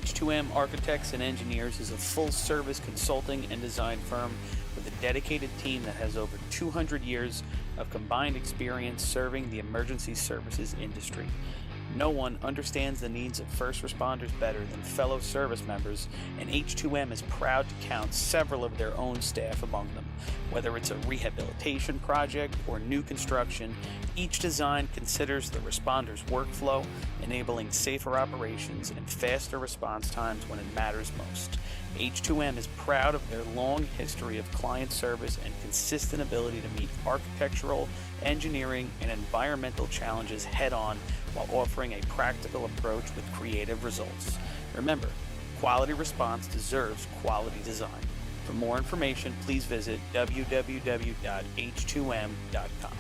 H2M Architects and Engineers is a full-service consulting and design firm with a dedicated team that has over 200 years of combined experience serving the emergency services industry. No one understands the needs of first responders better than fellow service members, and H2M is proud to count several of their own staff among them. Whether it's a rehabilitation project or new construction, each design considers the responder's workflow, enabling safer operations and faster response times when it matters most. H2M is proud of their long history of client service and consistent ability to meet architectural, engineering, and environmental challenges head-on while offering a practical approach with creative results. Remember, quality response deserves quality design. For more information, please visit www.h2m.com.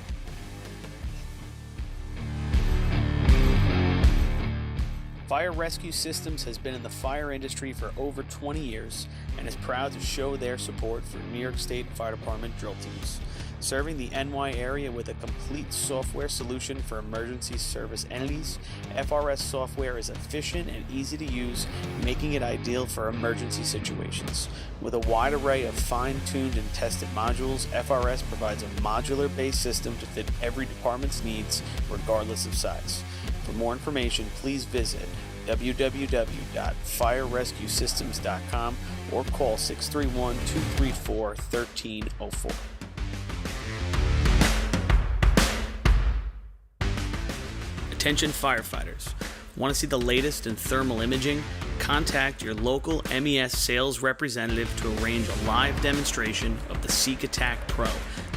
Fire Rescue Systems has been in the fire industry for over 20 years and is proud to show their support for New York State Fire Department drill teams. Serving the NY area with a complete software solution for emergency service entities, FRS software is efficient and easy to use, making it ideal for emergency situations. With a wide array of fine-tuned and tested modules, FRS provides a modular-based system to fit every department's needs, regardless of size. For more information, please visit www.firerescuesystems.com or call 631-234-1304. Attention firefighters. Want to see the latest in thermal imaging? Contact your local MES sales representative to arrange a live demonstration of the Seek Attack Pro,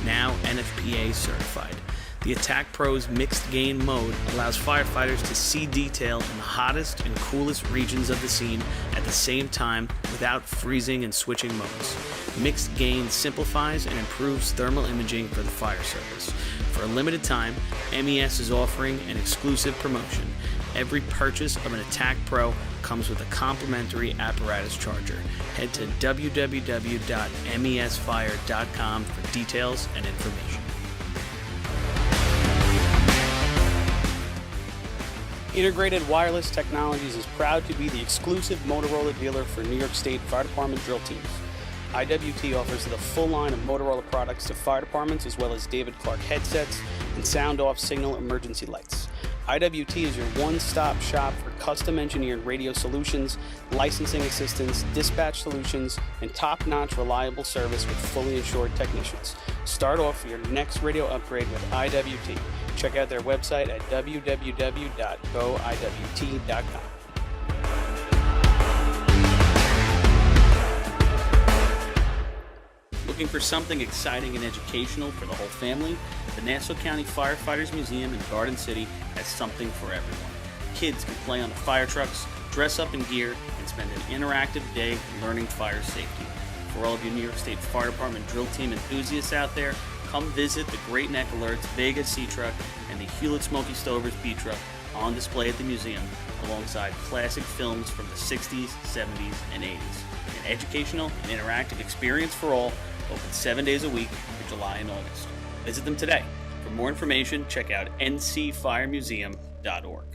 now NFPA certified. The Attack Pro's mixed gain mode allows firefighters to see detail in the hottest and coolest regions of the scene at the same time without freezing and switching modes. Mixed gain simplifies and improves thermal imaging for the fire service. For a limited time, MES is offering an exclusive promotion. Every purchase of an Attack Pro comes with a complimentary apparatus charger. Head to www.mesfire.com for details and information. Integrated Wireless Technologies is proud to be the exclusive Motorola dealer for New York State Fire Department drill teams. IWT offers the full line of Motorola products to fire departments, as well as David Clark headsets and sound-off signal emergency lights. IWT is your one-stop shop for custom-engineered radio solutions, licensing assistance, dispatch solutions, and top-notch reliable service with fully insured technicians. Start off your next radio upgrade with IWT. Check out their website at www.goiwt.com. Looking for something exciting and educational for the whole family? The Nassau County Firefighters Museum in Garden City has something for everyone. Kids can play on the fire trucks, dress up in gear, and spend an interactive day learning fire safety. For all of you New York State Fire Department drill team enthusiasts out there, come visit the Great Neck Alerts Vega Sea Truck and the Hewlett Smoky Stovers B Truck on display at the museum, alongside classic films from the 60s, 70s, and 80s. An educational and interactive experience for all, open 7 days a week for July and August. Visit them today. For more information, check out ncfiremuseum.org.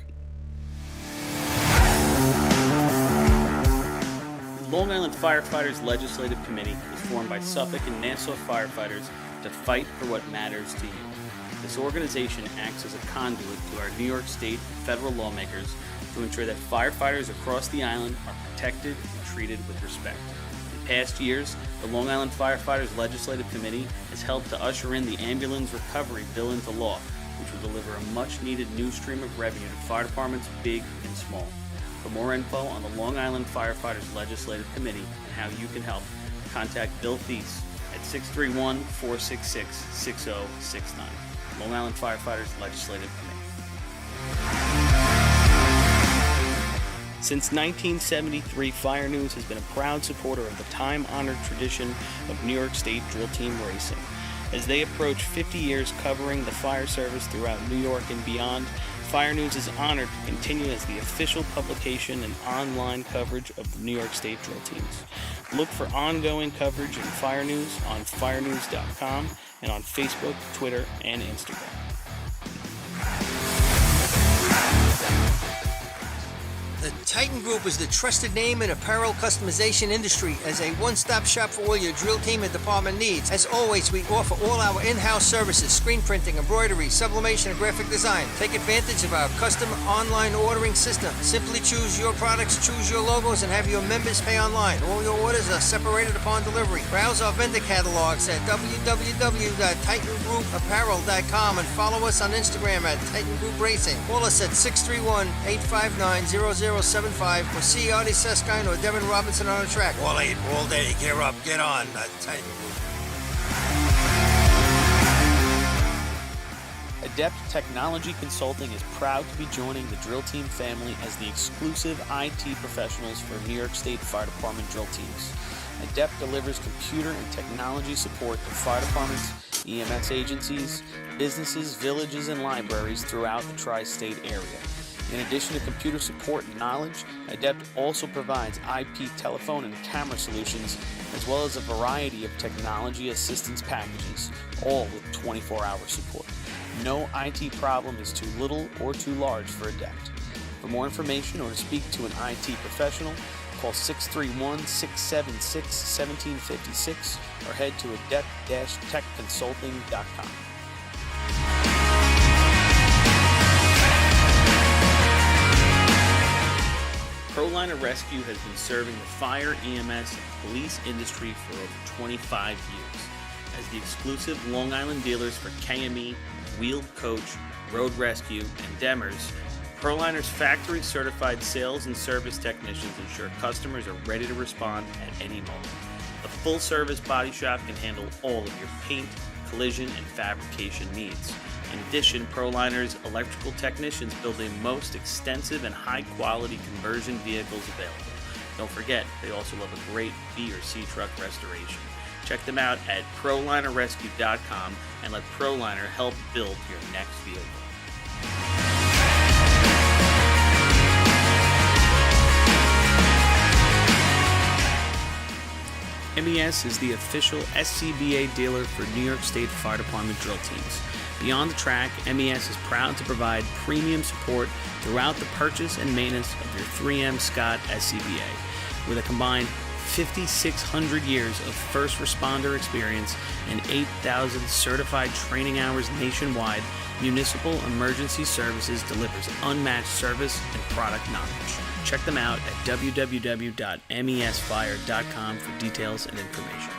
The Long Island Firefighters Legislative Committee is formed by Suffolk and Nassau firefighters to fight for what matters to you. This organization acts as a conduit to our New York State and federal lawmakers to ensure that firefighters across the island are protected and treated with respect. In past years, the Long Island Firefighters Legislative Committee has helped to usher in the Ambulance Recovery Bill into law, which will deliver a much-needed new stream of revenue to fire departments big and small. For more info on the Long Island Firefighters Legislative Committee and how you can help, contact Bill Thies at 631-466-6069. Long Island Firefighters Legislative Committee. Since 1973, Fire News has been a proud supporter of the time-honored tradition of New York State drill team racing. As they approach 50 years covering the fire service throughout New York and beyond, Fire News is honored to continue as the official publication and online coverage of the New York State drill teams. Look for ongoing coverage in Fire News on firenews.com and on Facebook, Twitter, and Instagram. The Titan Group is the trusted name in apparel customization industry as a one-stop shop for all your drill team and department needs. As always, we offer all our in-house services, screen printing, embroidery, sublimation, and graphic design. Take advantage of our custom online ordering system. Simply choose your products, choose your logos, and have your members pay online. All your orders are separated upon delivery. Browse our vendor catalogs at www.titangrouapparel.com and follow us on Instagram at Titan Group Racing. Call us at 631-859-0075 or see Artie Seskine or Devin Robinson on the track. All 8, all day. Gear up, get on. Titan Group. Adept Technology Consulting is proud to be joining the Drill Team family as the exclusive IT professionals for New York State Fire Department drill teams. Adept delivers computer and technology support to fire departments, EMS agencies, businesses, villages, and libraries throughout the tri-state area. In addition to computer support and knowledge, Adept also provides IP telephone and camera solutions, as well as a variety of technology assistance packages, all with 24-hour support. No IT problem is too little or too large for Adept. For more information or to speak to an IT professional, call 631-676-1756 or head to adept-techconsulting.com. ProLiner Rescue has been serving the fire, EMS, and police industry for over 25 years. As the exclusive Long Island dealers for KME, Wheeled Coach, Road Rescue, and Demers, ProLiner's factory-certified sales and service technicians ensure customers are ready to respond at any moment. The full-service body shop can handle all of your paint, collision, and fabrication needs. In addition, ProLiner's electrical technicians build the most extensive and high-quality conversion vehicles available. Don't forget, they also love a great B or C truck restoration. Check them out at ProLinerRescue.com and let ProLiner help build your next vehicle. NYS is the official SCBA dealer for New York State Fire Department drill teams. Beyond the track, NYS is proud to provide premium support throughout the purchase and maintenance of your 3M Scott SCBA. With a combined 5,600 years of first responder experience and 8,000 certified training hours nationwide, Municipal Emergency Services delivers unmatched service and product knowledge. Check them out at www.mesfire.com for details and information.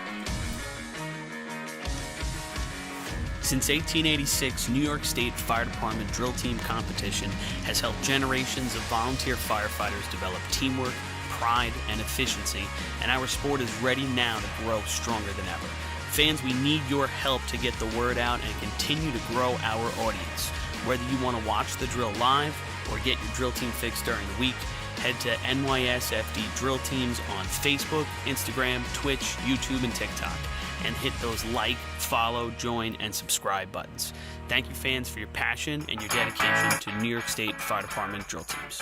Since 1886, New York State Fire Department drill team competition has helped generations of volunteer firefighters develop teamwork, pride, and efficiency, and our sport is ready now to grow stronger than ever. Fans, we need your help to get the word out and continue to grow our audience. Whether you want to watch the drill live or get your drill team fix during the week, head to NYSFD Drill Teams on Facebook, Instagram, Twitch, YouTube, and TikTok, and hit those like, follow, join, and subscribe buttons. Thank you, fans, for your passion and your dedication to New York State Fire Department drill teams.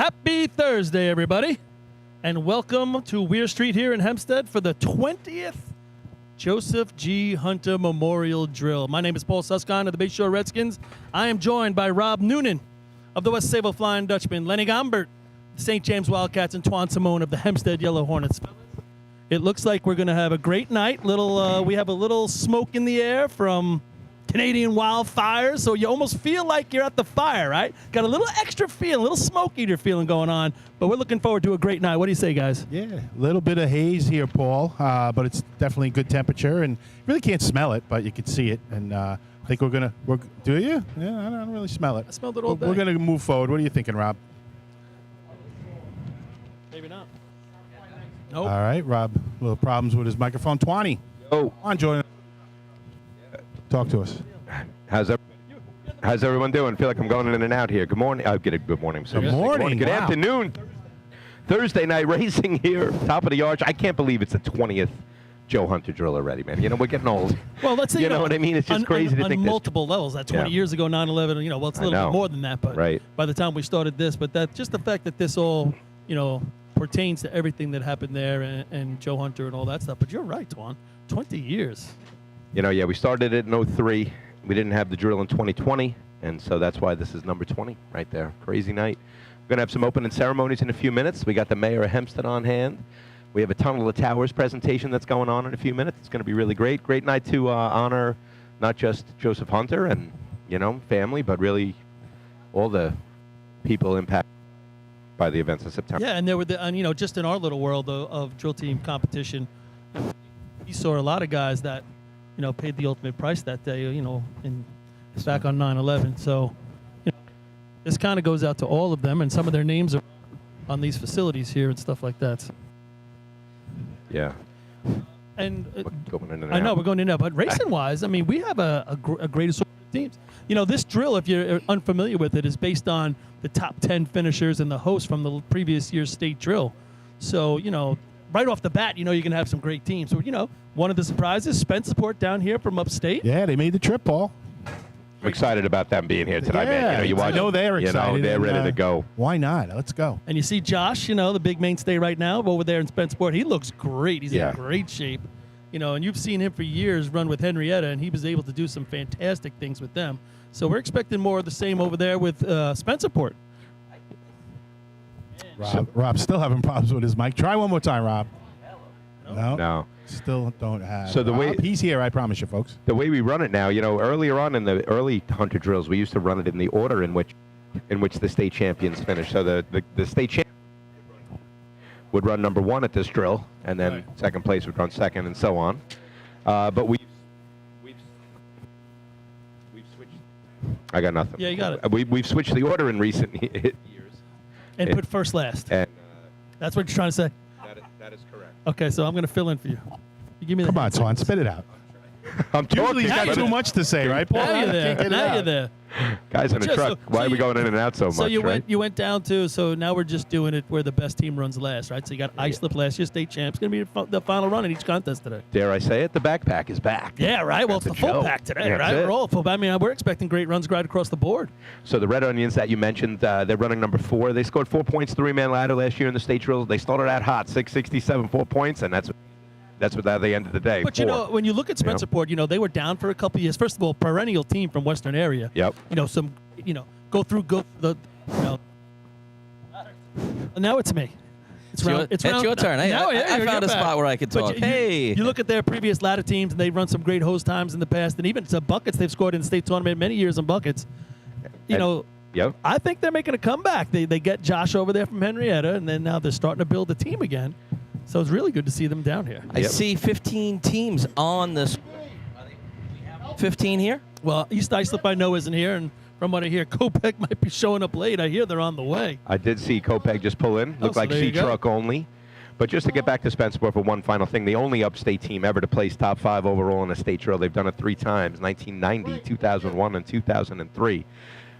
Happy Thursday, everybody, and welcome to Weir Street here in Hempstead for the 20th Joseph G. Hunter Memorial Drill. My name is Paul Susskind of the Bayshore Redskins. I am joined by Rob Noonan of the West Sable Flying Dutchman, Lenny Gombert, the St. James Wildcats, and Twan Simone of the Hempstead Yellow Hornets. It looks like we're going to have a great night. We have a little smoke in the air from Canadian wildfires, so you almost feel like you're at the fire, right? Got a little extra feel, a little smoke eater feeling going on, but we're looking forward to a great night. What do you say, guys? Yeah, a little bit of haze here, Paul, but it's definitely good temperature, and you really can't smell it, but you can see it, and I think we're do you? Yeah, I don't really smell it. I smelled it all day. We're going to move forward. What are you thinking, Rob? Maybe not. Nope. All right, Rob, little problems with his microphone. Twanny. Oh, On, join. Talk to us. how's everyone doing? Feel like I'm going in and out here. Good morning. Good morning. Good morning. Good Wow. afternoon. Thursday night racing here, top of the arch. I can't believe it's the 20th Joe Hunter drill already, man. You know, we're getting old. Well, let's say, you know what I mean? It's just crazy to on think this. multiple levels. That 20 Yeah. years ago, 9/11. Well, it's a I little know. bit more than that, but Right. by the time we started this, but that just the fact that this all, pertains to everything that happened there and Joe Hunter and all that stuff. But you're right, Twan. 20 years. Yeah, we started it in 03. We didn't have the drill in 2020, and so that's why this is number 20 right there. Crazy night. We're going to have some opening ceremonies in a few minutes. We got the mayor of Hempstead on hand. We have a Tunnel of Towers presentation that's going on in a few minutes. It's going to be really great. Great night to honor not just Joseph Hunter and, family, but really all the people impacted by the events of September. Yeah, and there were just in our little world of drill team competition, you saw a lot of guys that, paid the ultimate price that day, back on 9/11. So, this kind of goes out to all of them, and some of their names are on these facilities here and stuff like that. Yeah. And Going in and I know out. we're going in now, but racing-wise, we have a great assortment of teams. This drill, if you're unfamiliar with it, is based on the top 10 finishers and the host from the previous year's state drill. So, right off the bat, you're going to have some great teams. So, one of the surprises, Spenceport down here from upstate. Yeah, they made the trip, Paul. I'm excited about them being here tonight, Yeah, man. You watch. I know they're excited. They're and, ready to go. Why not? Let's go. And you see Josh, the big mainstay right now over there in Spenceport. He looks great. He's Yeah. in great shape. And you've seen him for years run with Henrietta, and he was able to do some fantastic things with them. So we're expecting more of the same over there with Spenceport. Rob's still having problems with his mic. Try one more time, Rob. No. Still don't have. So the way- Rob, he's here, I promise you, folks. The way we run it now, earlier on in the early Hunter drills, we used to run it in the order in which the state champions finished. So the state champion would run number 1 at this drill, and then Right. second place would run second, and so on. But we've switched. I got nothing. Yeah, you got it. We've switched the order in recent years, And put first last. and That's what you're trying to say? that is correct. Okay, so I'm going to fill in for you. You give me the Come on, Swan, spit it out. I'm Usually talking, he's got but too much to say, right, Paul? Now you're I there. can't get it Now out. you're there. guys in a Just truck. Why are we going in and out so much? So you right? went down to. So now we're just doing it where the best team runs last, right? So you got Islip last year, state champs. Going to be the final run in each contest today. Dare I say it? The backpack is back. Yeah, right. Well, it's That's the a full joke. pack today, That's right? it. We're all full. We're expecting great runs right across the board. So the Red Onions that you mentioned, they're running number 4. They scored 4 points, 3-man ladder last year in the state drill. They started out hot, 667, 4 points, and that's what they ended the day. But 4. when you look at Spencerport, they were down for a couple of years. First of all, perennial team from Western area. Yep. Now it's me. It's your turn. Hey, Now, I you're found a back. spot where I could But talk. you look at their previous ladder teams, and they've run some great host times in the past, and even some buckets they've scored in the state tournament many years in buckets. Yep. I think they're making a comeback. They get Josh over there from Henrietta, and then now they're starting to build a team again. So it's really good to see them down here. I see 15 teams on this. 15 here? Well, East Islip I know isn't here, and from what I hear, Kopek might be showing up late. I hear they're on the way. I did see Kopeg just pull in. Looked so like there you go. C-Truck only. But just to get back to Spenceport for one final thing, the only upstate team ever to place top 5 overall in a state drill. They've done it 3 times, 1990, 2001, and 2003.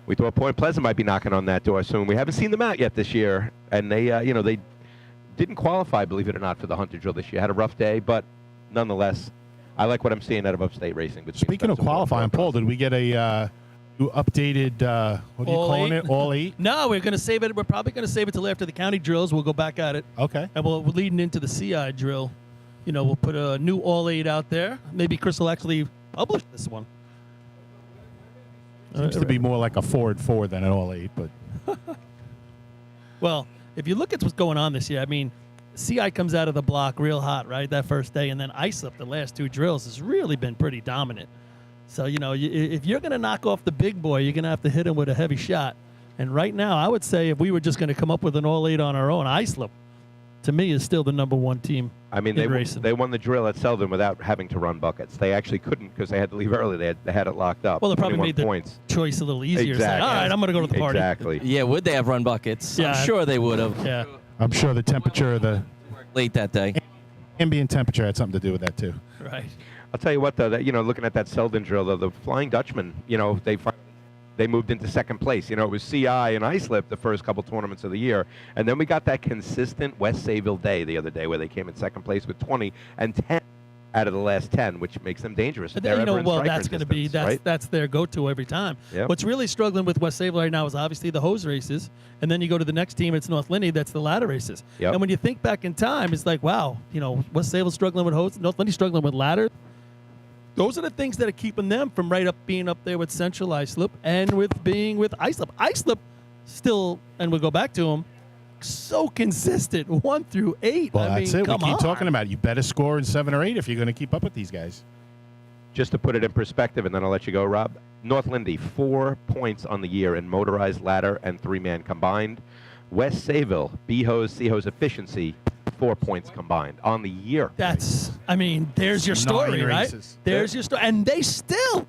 We thought Point Pleasant might be knocking on that door soon. We haven't seen them out yet this year, and they didn't qualify, believe it or not, for the Hunter drill this year. Had a rough day, but nonetheless, I like what I'm seeing out of upstate racing. Speaking of qualifying, Paul, did we get a You updated, what are you All calling 8? it? All 8? No, we're going to save it. We're probably going to save it till after the county drills. We'll go back at it. Okay. And we're leading into the CI drill. You know, we'll put a new all 8 out there. Maybe Chris will actually publish this one. Seems to be more like a 4 and 4 than an all 8, but Well, if you look at what's going on this year, I mean, CI comes out of the block real hot, right, that first day, and then Islip, the last 2 drills, has really been pretty dominant. So, you know, if you're going to knock off the big boy, you're going to have to hit him with a heavy shot. And right now, I would say if we were just going to come up with an all 8 on our own, Islip, to me, is still the number 1 team. I mean, they won the drill at Selden without having to run buckets. They actually couldn't because they had to leave early. They had it locked up. Well, they probably 21 made the points. choice a little easier. Exactly. Say, all right, I'm going to go to the party. Exactly. Yeah, would they have run buckets? Yeah. I'm sure they would have. Yeah. I'm sure the temperature, the Late that day. ambient temperature had something to do with that, too. Right. I'll tell you what, though, that, you know, looking at that Selden drill, though, the Flying Dutchman, you know, they moved into second place. You know, it was CI and Islip the first couple tournaments of the year. And then we got that consistent West Sayville day the other day where they came in second place with 20 and 10 out of the last 10, which makes them dangerous. But They're then, you know, ever in well, striker that's going to be distance, right? that's their go-to every time. Yep. What's really struggling with West Sayville right now is obviously the hose races, and then you go to the next team, it's North Lindy, that's the ladder races. Yep. And when you think back in time, it's like, wow, you know, West Sayville struggling with hose, North Lindy struggling with ladder. Those are the things that are keeping them from being up there with Central Islip and with being with Islip. Islip still, and we'll go back to them, so consistent, 1 through 8. Well, I that's mean, it. We come keep on. talking about it. You better score in 7 or 8 if you're going to keep up with these guys. Just to put it in perspective, and then I'll let you go, Rob. North Lindy, 4 points on the year in motorized ladder and 3-man combined. West Sayville, B-hose, C-hose efficiency, 4 points combined on the year. That's, I mean, there's your story, 9 right? races. There's your story. And they still,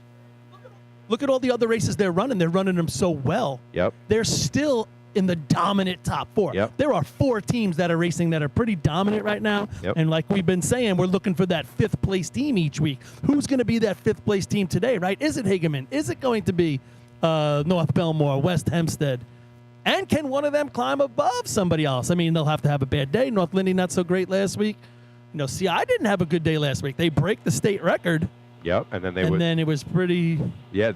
look at all the other races they're running. They're running them so well. Yep. They're still in the dominant top 4. Yep. There are 4 teams that are racing that are pretty dominant right now. Yep. And like we've been saying, we're looking for that 5th place team each week. Who's going to be that 5th place team today, right? Is it Hageman? Is it going to be North Belmore, West Hempstead? And can one of them climb above somebody else? I mean, they'll have to have a bad day. North Lindy not so great last week. You know, CI didn't have a good day last week. They break the state record, Yep. And then then it was pretty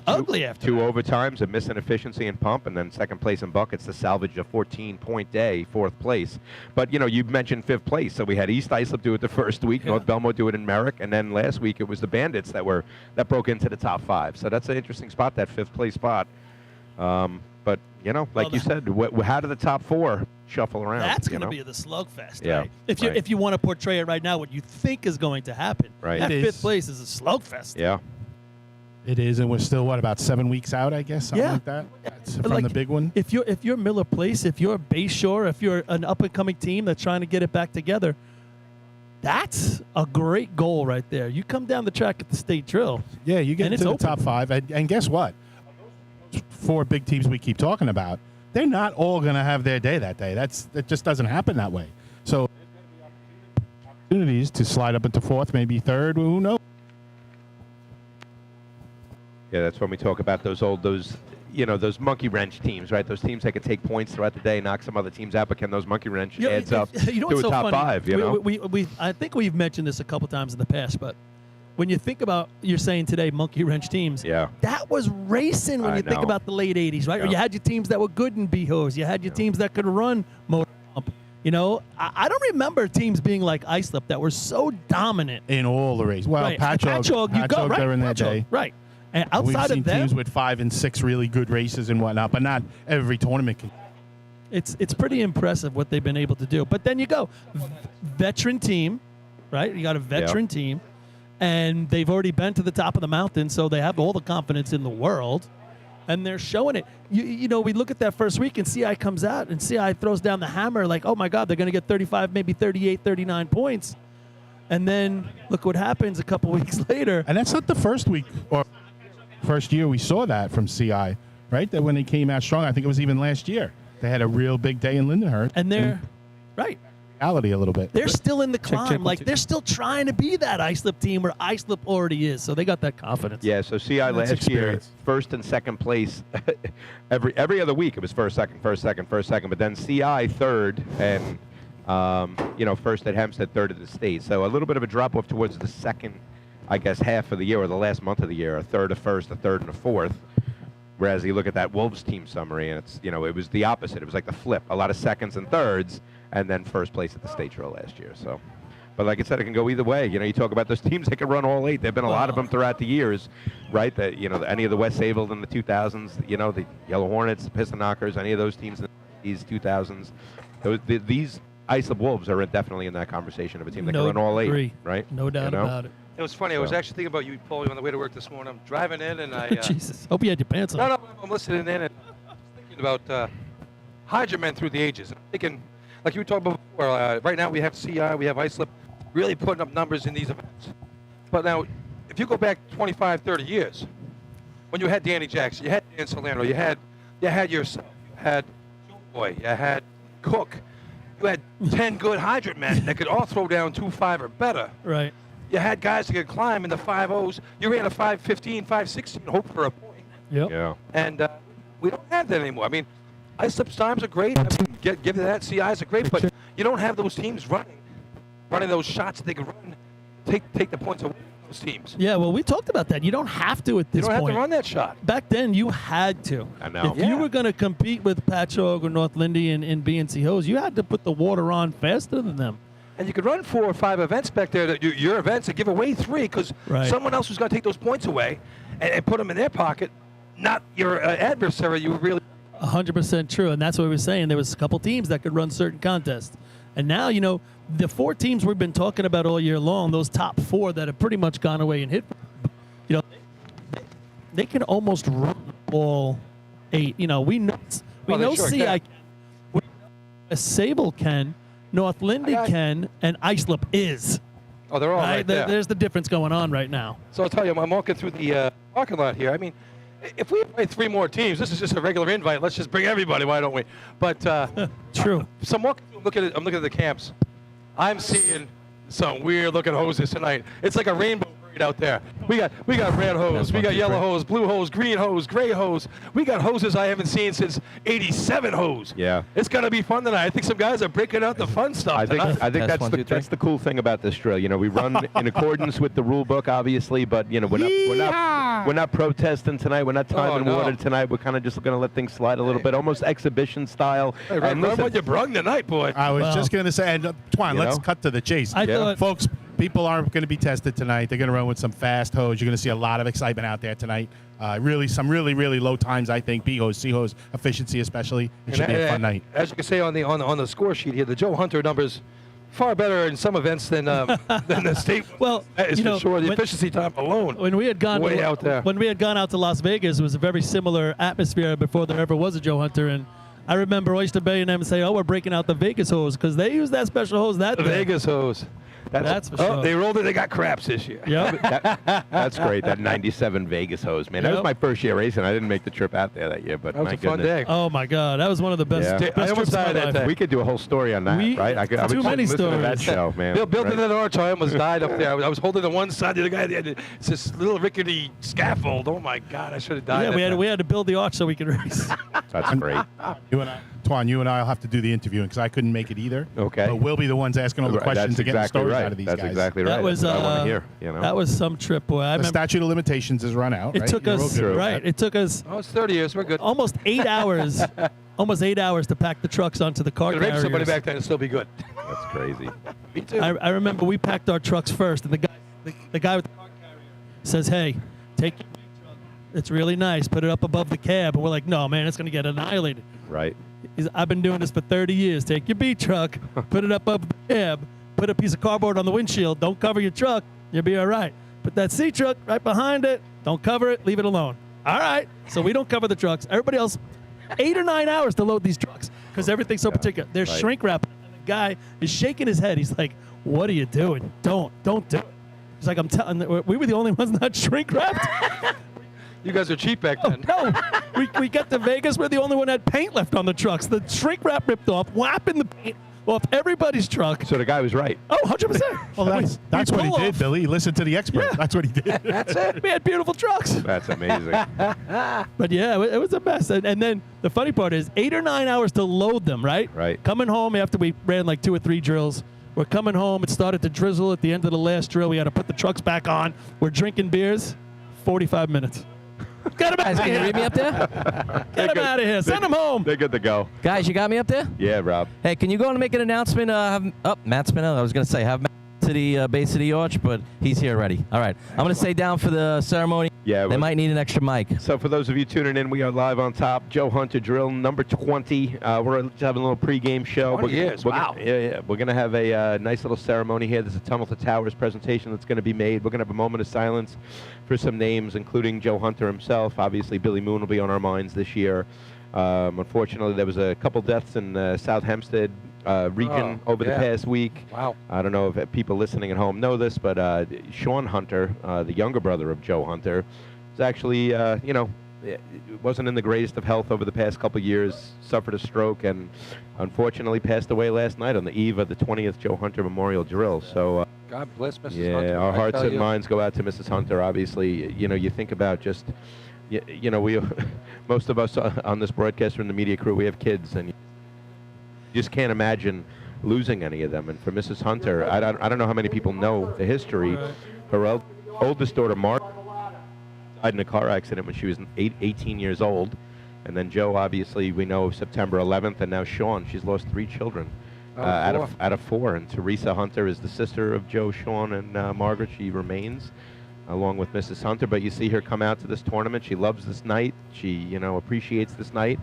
ugly after 2 that. overtimes, a miss in efficiency and pump, and then second place in buckets to salvage a 14-point day, 4th place. But, you know, you mentioned 5th place. So we had East Islip do it the first week, Yeah. North Belmore do it in Merrick, and then last week it was the Bandits that broke into the top 5. So that's an interesting spot, that 5th place spot. But, you know, like you said, how do the top 4 shuffle around? That's going to you know? be the slugfest, Yeah, right? If right. you want to portray it right now, what you think is going to happen, Right. that It 5th is. place is a slugfest. Yeah. It is, and we're still, about 7 weeks out, I guess, something Yeah. like that? That's But from like, the big one? If you're Miller Place, if you're Bayshore, if you're an up-and-coming team that's trying to get it back together, that's a great goal right there. You come down the track at the state drill. Yeah, you get and into it's the open. top 5, and guess what? 4 big teams we keep talking about, they're not all going to have their day that day. That just doesn't happen that way. So opportunities to slide up into 4th, maybe 3rd, who knows? Yeah, that's when we talk about those monkey wrench teams, right? Those teams that could take points throughout the day, knock some other teams out, but can those monkey wrench adds up You know to what's a so top funny? 5, you know? I think we've mentioned this a couple times in the past, but when you think about, you're saying today, monkey wrench teams, Yeah. that was racing when I you think know. about the late 80s, right? Or Yeah. you had your teams that were good in B-hose. You had your teams that could run motor pump. You know, I don't remember teams being like Islip that were so dominant. In all the races. Well, Right. Patchogue, you go, right? during that Patchogue, day. right. And We've outside seen of them, teams with 5 and 6 really good races and whatnot, but not every tournament can. it's pretty impressive what they've been able to do. But then you go, veteran team, right? You got a veteran team, and they've already been to the top of the mountain, so they have all the confidence in the world, and they're showing it. You know, we look at that first week, and CI comes out, and CI throws down the hammer like, oh, my God, they're going to get 35, maybe 38, 39 points. And then look what happens a couple weeks later. And that's not the first week or first year we saw that from CI, right? That when they came out strong, I think it was even last year. They had a real big day in Lindenhurst. And they're, right. Reality a little bit. They're still in the climb. check, like, check. they're still trying to be that Islip team where Islip already is. So they got that confidence. Yeah, so CI last year, experience. 1st and 2nd place. every other week it was 1st, 2nd, 1st, 2nd, 1st, 2nd. But then CI 3rd and, 1st at Hempstead, 3rd at the state. So a little bit of a drop-off towards the 2nd, I guess, half of the year or the last month of the year, a 3rd, a 1st, a 3rd, and a 4th. Whereas you look at that Wolves team summary, and it's, it was the opposite. It was like the flip. A lot of seconds and thirds, and then first place at the state drill last year. So, but like I said, it can go either way. You talk about those teams that can run all 8. There've been a lot of them throughout the years, right? That any of the West Sable in the 2000s, the Yellow Hornets, the Piston Knockers, any of those teams in these 2000s. These Islip Wolves are definitely in that conversation of a team that can run all 8, agree. right? No doubt about it. It was funny. I was actually thinking about you, Paul, on the way to work this morning. I'm driving in, and I. Jesus. Hope you had your pants on. No, I'm listening in, and I was thinking about hydromen through the ages. I'm thinking, like you were talking about before, right now we have CI, we have Islip, really putting up numbers in these events. But now, if you go back 25, 30 years, when you had Danny Jackson, you had Dan Solano, you had yourself, you had Joe Boy, you had Cook, you had 10 good hydrant men that could all throw down 2.5 or better. Right. You had guys that could climb in the 5.0s. You ran a 5.15, 5.16, hope for a point. Yep. Yeah. And we don't have that anymore. I mean, Islip times are great. I mean, give that. CIs are great, but you don't have those teams running those shots that they can run, take the points away from those teams. Yeah, well, we talked about that. You don't have to at this You don't point. have to run that shot. Back then, you had to. I know. If you were going to compete with Patchogue or North Lindy in BNC hose, you had to put the water on faster than them. And you could run 4 or 5 events back there, your events, and give away 3 because Right. someone else was going to take those points away and put them in their pocket, not your adversary. You were really 100% true, and that's what we were saying. There was a couple teams that could run certain contests. And now, the 4 teams we've been talking about all year long, those top 4 that have pretty much gone away and hit, they can almost run all 8. We know Oh, they sure CI can. we know Sable can, North Lindy can, and Islip is. Oh, they're all right there. There's the difference going on right now. So I'll tell you, I'm walking through the parking lot here. I mean, if we invite 3 more teams, this is just a regular invite. Let's just bring everybody. Why don't we? But True. so I'm walking through, I'm looking at the camps. I'm seeing some weird looking hoses tonight. It's like a rainbow parade out there. We got red hose, we got yellow hose, blue hose, green hose, gray hose. We got hoses I haven't seen since '87 hose. Yeah. It's gonna be fun tonight. I think some guys are breaking out the fun stuff. I think Test that's 1, the 2, 3. that's the cool thing about this drill. We run in accordance with the rule book, obviously, but we're not protesting tonight. We're not time and no. water tonight. We're kind of just going to let things slide a little bit, almost exhibition style. Hey, And run listen, what you brung tonight, boy. I was Well, just going to say, and Twan, let's know? cut to the chase. I thought- Folks, people aren't going to be tested tonight. They're going to run with some fast hose. You're going to see a lot of excitement out there tonight. Some really low times, I think. B hose, C hose, efficiency especially. It should be a fun night. As you can see on the score sheet here, the Joe Hunter numbers far better in some events than the state. Well, that is for sure. The when- efficiency time alone. When we had gone Way out there. When we had gone out to Las Vegas, it was a very similar atmosphere before there ever was a Joe Hunter. And I remember Oyster Bay and them say, "Oh, we're breaking out the Vegas hose," because they use that special hose that The day. Vegas hose. That's for sure. They rolled it. They got craps this year. Yeah. that's great. That '97 Vegas hose, man. That was Yep. my first year racing. I didn't make the trip out there that year, but That was my a fun goodness. day. Oh my God, that was one of the best. Yeah. best I almost trips of my died that life. day. We could do a whole story on that, We- right? I would too many listen to that stories. show, man. Built right? in that arch. I almost died up there. I was holding to one side. The other guy, it's this little rickety scaffold. Oh my God, I should have died. Yeah, we had to build the arch so we could race. That's great. Twan, you and I will have to do the interviewing because I couldn't make it either. Okay. But we'll be the ones asking all the Right, questions that's and getting exactly stories right. out of these That's guys. exactly right. That was That's what I want to hear. that was some trip, boy. I The remember statute of limitations is run out. it right? took You're us all good. right. It took us Oh, it's 30 years. We're good. almost 8 hours. Almost 8 hours to pack the trucks onto the car Could rape somebody carriers. back then and still be good. That's crazy. Me too. I remember we packed our trucks first, and the guy with the car carrier says, "Hey, take your big truck. It's really nice. Put it up above the cab." And we're like, "No, man, it's going to get annihilated." Right. I've been doing this for 30 years. Take your B truck, put it up above the cab, put a piece of cardboard on the windshield. Don't cover your truck. You'll be all right. Put that C truck right behind it. Don't cover it. Leave it alone. All right. So we don't cover the trucks. Everybody else, 8 or 9 hours to load these trucks because everything's so particular. They're right. shrink wrapping. And the guy is shaking his head. He's like, "What are you doing? Don't do it." He's like, "I'm telling." We were the only ones not shrink wrapped. You guys are cheap back then. No, we got to Vegas. We're the only one that had paint left on the trucks. The shrink wrap ripped off, whapping the paint off everybody's truck. So the guy was right. Oh, 100%. Well, that's what he pull did, off. Billy. He listened to the expert. Yeah. That's what he did. That's it. We had beautiful trucks. That's amazing. But yeah, it was a mess. And then the funny part is 8 or 9 hours to load them, right? Right. Coming home after we ran like 2 or 3 drills. We're coming home. It started to drizzle at the end of the last drill. We had to put the trucks back on. We're drinking beers. 45 minutes. Get him out Guys, of can you here. read me up there? Get him out of here. Send him home. They're good to go. Guys, you got me up there? Yeah, Rob. Hey, can you go and make an announcement? Matt Spinella. I was going to say, have Matt to the base of the arch, but he's here already. All right. I'm going to stay down for the ceremony. Yeah, They might need an extra mic. So for those of you tuning in, we are live on top. Joe Hunter Drill, number 20. We're just having a little pregame show. 20 years, wow. Yeah. We're going to have a nice little ceremony here. There's a Tunnel to Towers presentation that's going to be made. We're going to have a moment of silence for some names, including Joe Hunter himself. Obviously, Billy Moon will be on our minds this year. Unfortunately, there was a couple deaths in South Hempstead region over the past week. Wow. I don't know if people listening at home know this, but Sean Hunter, the younger brother of Joe Hunter, is actually, wasn't in the greatest of health over the past couple years, suffered a stroke, and unfortunately passed away last night on the eve of the 20th Joe Hunter Memorial Drill. So, God bless Mrs. yeah, Hunter. our I hearts tell and you. minds go out to Mrs. Hunter. Obviously, you think about just, we, most of us on this broadcast from the media crew, we have kids, and you just can't imagine losing any of them. And for Mrs. Hunter, I don't know how many people know the history. Her oldest daughter, Mark, died in a car accident when she was 18 years old. And then Joe, obviously, we know September 11th, and now Sean. She's lost 3 children out of 4. And Teresa Hunter is the sister of Joe, Sean, and Margaret. She remains along with Mrs. Hunter. But you see her come out to this tournament. She loves this night. She, appreciates this night.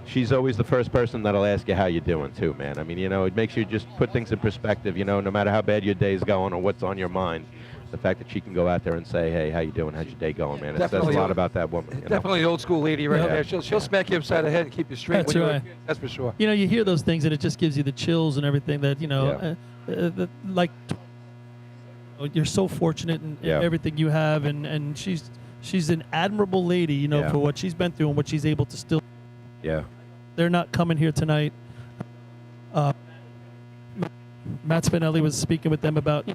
She's always the first person that'll ask you how you're doing, too, man. I mean, it makes you just put things in perspective, no matter how bad your day's going or what's on your mind. The fact that she can go out there and say, hey, how you doing? How's your day going, man? It says a lot about that woman. Definitely an old school lady right Yeah. there. She'll smack you upside the head and keep you straight. That's when you're right. a kid. That's for sure. You hear those things, and it just gives you the chills and everything that, like, you're so fortunate in everything you have, and she's an admirable lady, for what she's been through and what she's able to still. Yeah. They're not coming here tonight. Matt Spinelli was speaking with them about,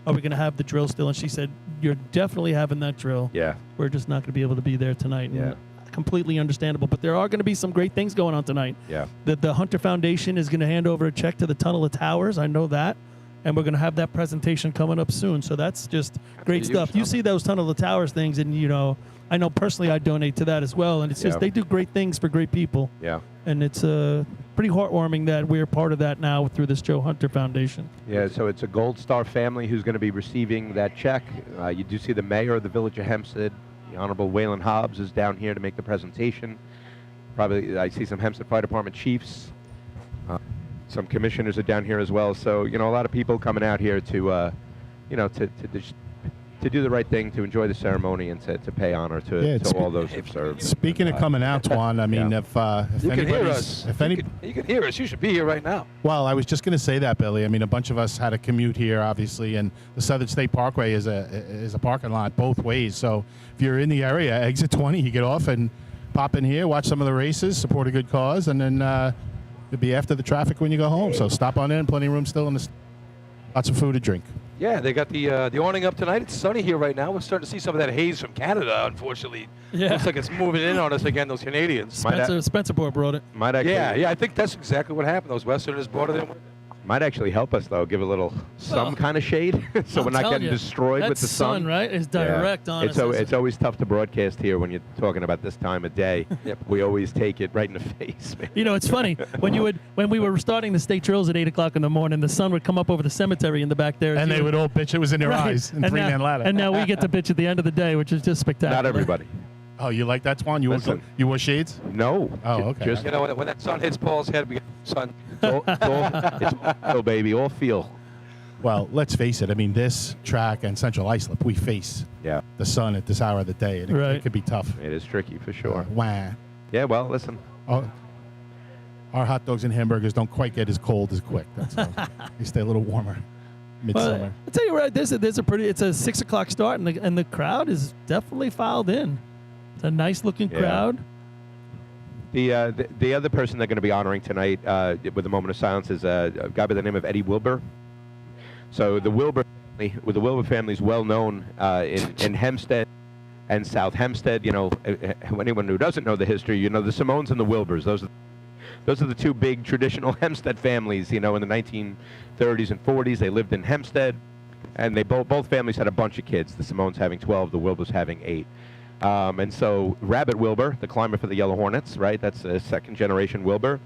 are we going to have the drill still? And she said, you're definitely having that drill. Yeah. We're just not going to be able to be there tonight. Yeah. And completely understandable. But there are going to be some great things going on tonight. Yeah. The Hunter Foundation is going to hand over a check to the Tunnel of Towers. I know that. And we're going to have that presentation coming up soon. So that's just great stuff. You see those Tunnel of Towers things, and, I know personally I donate to that as well. And it's just they do great things for great people. Yeah. And it's pretty heartwarming that we're part of that now through this Joe Hunter Foundation. Yeah, so it's a Gold Star family who's going to be receiving that check. You do see the mayor of the village of Hempstead, the Honorable Waylon Hobbs, is down here to make the presentation. Probably, I see some Hempstead Fire Department chiefs. Some commissioners are down here as well. So, a lot of people coming out here to, to do the right thing, to enjoy the ceremony, and to pay honor to all those who've served. Speaking of coming out, Twan, I mean, if You can hear anybody's, us. if any, You can hear us. You should be here right now. well, I was just going to say that, Billy. I mean, a bunch of us had a commute here, obviously, and the Southern State Parkway is a parking lot both ways. So if you're in the area, exit 20, you get off and pop in here, watch some of the races, support a good cause, and then you'll be after the traffic when you go home. So stop on in. Plenty of room still, and lots of food to drink. Yeah, they got the awning up tonight. It's sunny here right now. We're starting to see some of that haze from Canada, unfortunately. Yeah. Looks like it's moving in on us again, those Canadians. Spencer brought it. Might actually, Yeah, I think that's exactly what happened. Those Westerners brought it in. might actually help us, though, give a little some kind of shade so I'm we're not telling getting you, destroyed that with the sun. right? Is direct on us. It's always tough to broadcast here when you're talking about this time of day. We always take it right in the face, man. It's funny when we were starting the state drills at 8 o'clock in the morning, the sun would come up over the cemetery in the back there, And they would all bitch it was in their eyes in three-man ladder. And now we get to bitch at the end of the day, which is just spectacular. Not everybody. Oh, you like that, Twan? You wore shades? No. Oh, okay. Just You know, when that sun hits Paul's head, we get sun. it's all baby, all feel. Well, let's face it. I mean, this track and Central Islip, we face Yeah, the sun at this hour of the day, and it could be tough. it is tricky for sure. Wah. Yeah, well, listen. Oh, our hot dogs and hamburgers don't quite get as cold as quick. That's all. They stay a little warmer midsummer. Well, I'll tell you what, it's a 6 o'clock start, and the crowd is definitely filed in. It's a nice looking crowd. The other person they're going to be honoring tonight with a moment of silence is a guy by the name of Eddie Wilbur. So the Wilbur family is well known in Hempstead and South Hempstead. Anyone who doesn't know the history, the Simones and the Wilburs. Those are the two big traditional Hempstead families. In the 1930s and 40s, they lived in Hempstead, and they both families had a bunch of kids. The Simones having 12, the Wilburs having 8. And so Rabbit Wilbur, the climber for the Yellow Hornets, right? That's a second-generation Wilbur.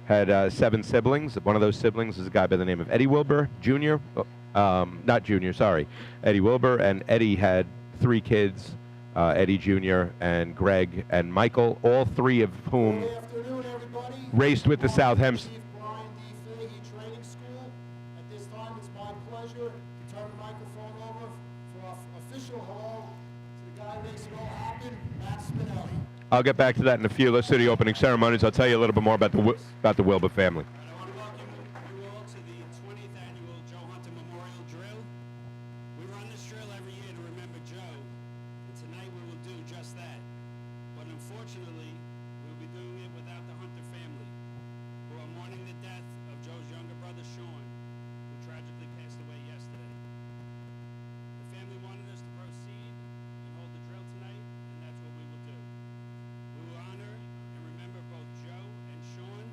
Had 7 siblings. One of those siblings is a guy by the name of Eddie Wilbur Jr. Not Jr., sorry. Eddie Wilbur. And Eddie had 3 kids, Eddie Jr. and Greg and Michael, all 3 of whom raced with the South Hempstead. Training School. At this time, it's my pleasure to turn the microphone over for our official hello to the guy who makes it all happen, Matt Spinelli. I'll get back to that in a few. Let's do the opening ceremonies. I'll tell you a little bit more about the Wilbur family. I want to welcome you all to the 20th annual Joe Hunter Memorial Drill. We run this drill every year to remember Joe, and tonight we will do just that. But unfortunately, we'll be doing it without the Hunter family, who are mourning the death of Joe's younger brother, Sean, who tragically passed away yesterday. The family wanted us to proceed and hold the drill tonight, and that's what we will do. We will honor and remember both Joe and Sean,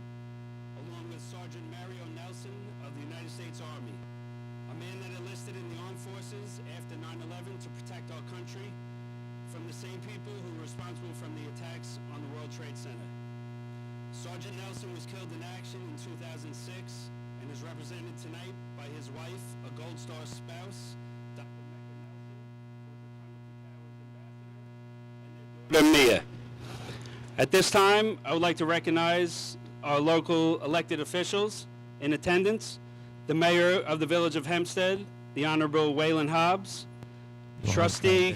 along with Sergeant Mario Nelson of the United States Army, a man that enlisted in the armed forces after 9/11 to protect our country from the same people who were responsible from the attacks on the World Trade Center. Sergeant Nelson was killed in action in 2006 and is represented tonight by his wife, a Gold Star spouse, Dr. Mecca Nelson, who is the Tunnel to Towers ambassador, and their daughter, Mia. At this time, I would like to recognize our local elected officials in attendance, the mayor of the village of Hempstead, the Honorable Waylon Hobbs, Trustee,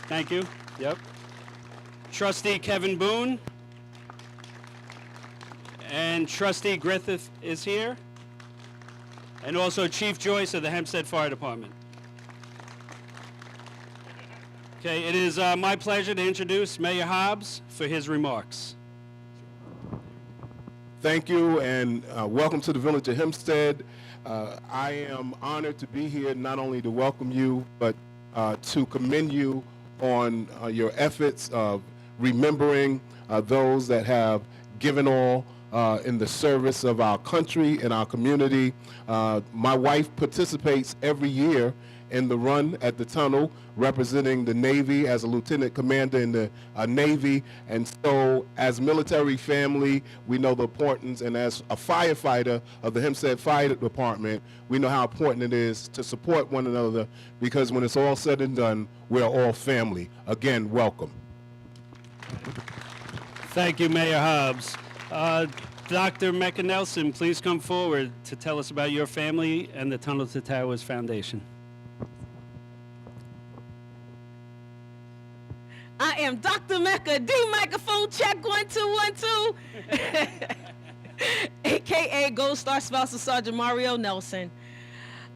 thank you, yep, Trustee Kevin Boone, and Trustee Griffith is here, and also Chief Joyce of the Hempstead Fire Department. Okay, it is my pleasure to introduce Mayor Hobbs for his remarks. Thank you, and welcome to the village of Hempstead. I am honored to be here, not only to welcome you, but to commend you on your efforts of remembering those that have given all in the service of our country and our community. My wife participates every year in the run at the tunnel, representing the Navy as a lieutenant commander in the Navy. And so as military family, we know the importance, and as a firefighter of the Hempstead Fire Department, we know how important it is to support one another, because when it's all said and done, we're all family. Again, welcome. Thank you, Mayor Hobbs. Dr. Mecca Nelson, please come forward to tell us about your family and the Tunnel to Towers Foundation. I am Dr. Mecca, D microphone check 1 2 1 2, aka Gold Star spouse of Sergeant Mario Nelson.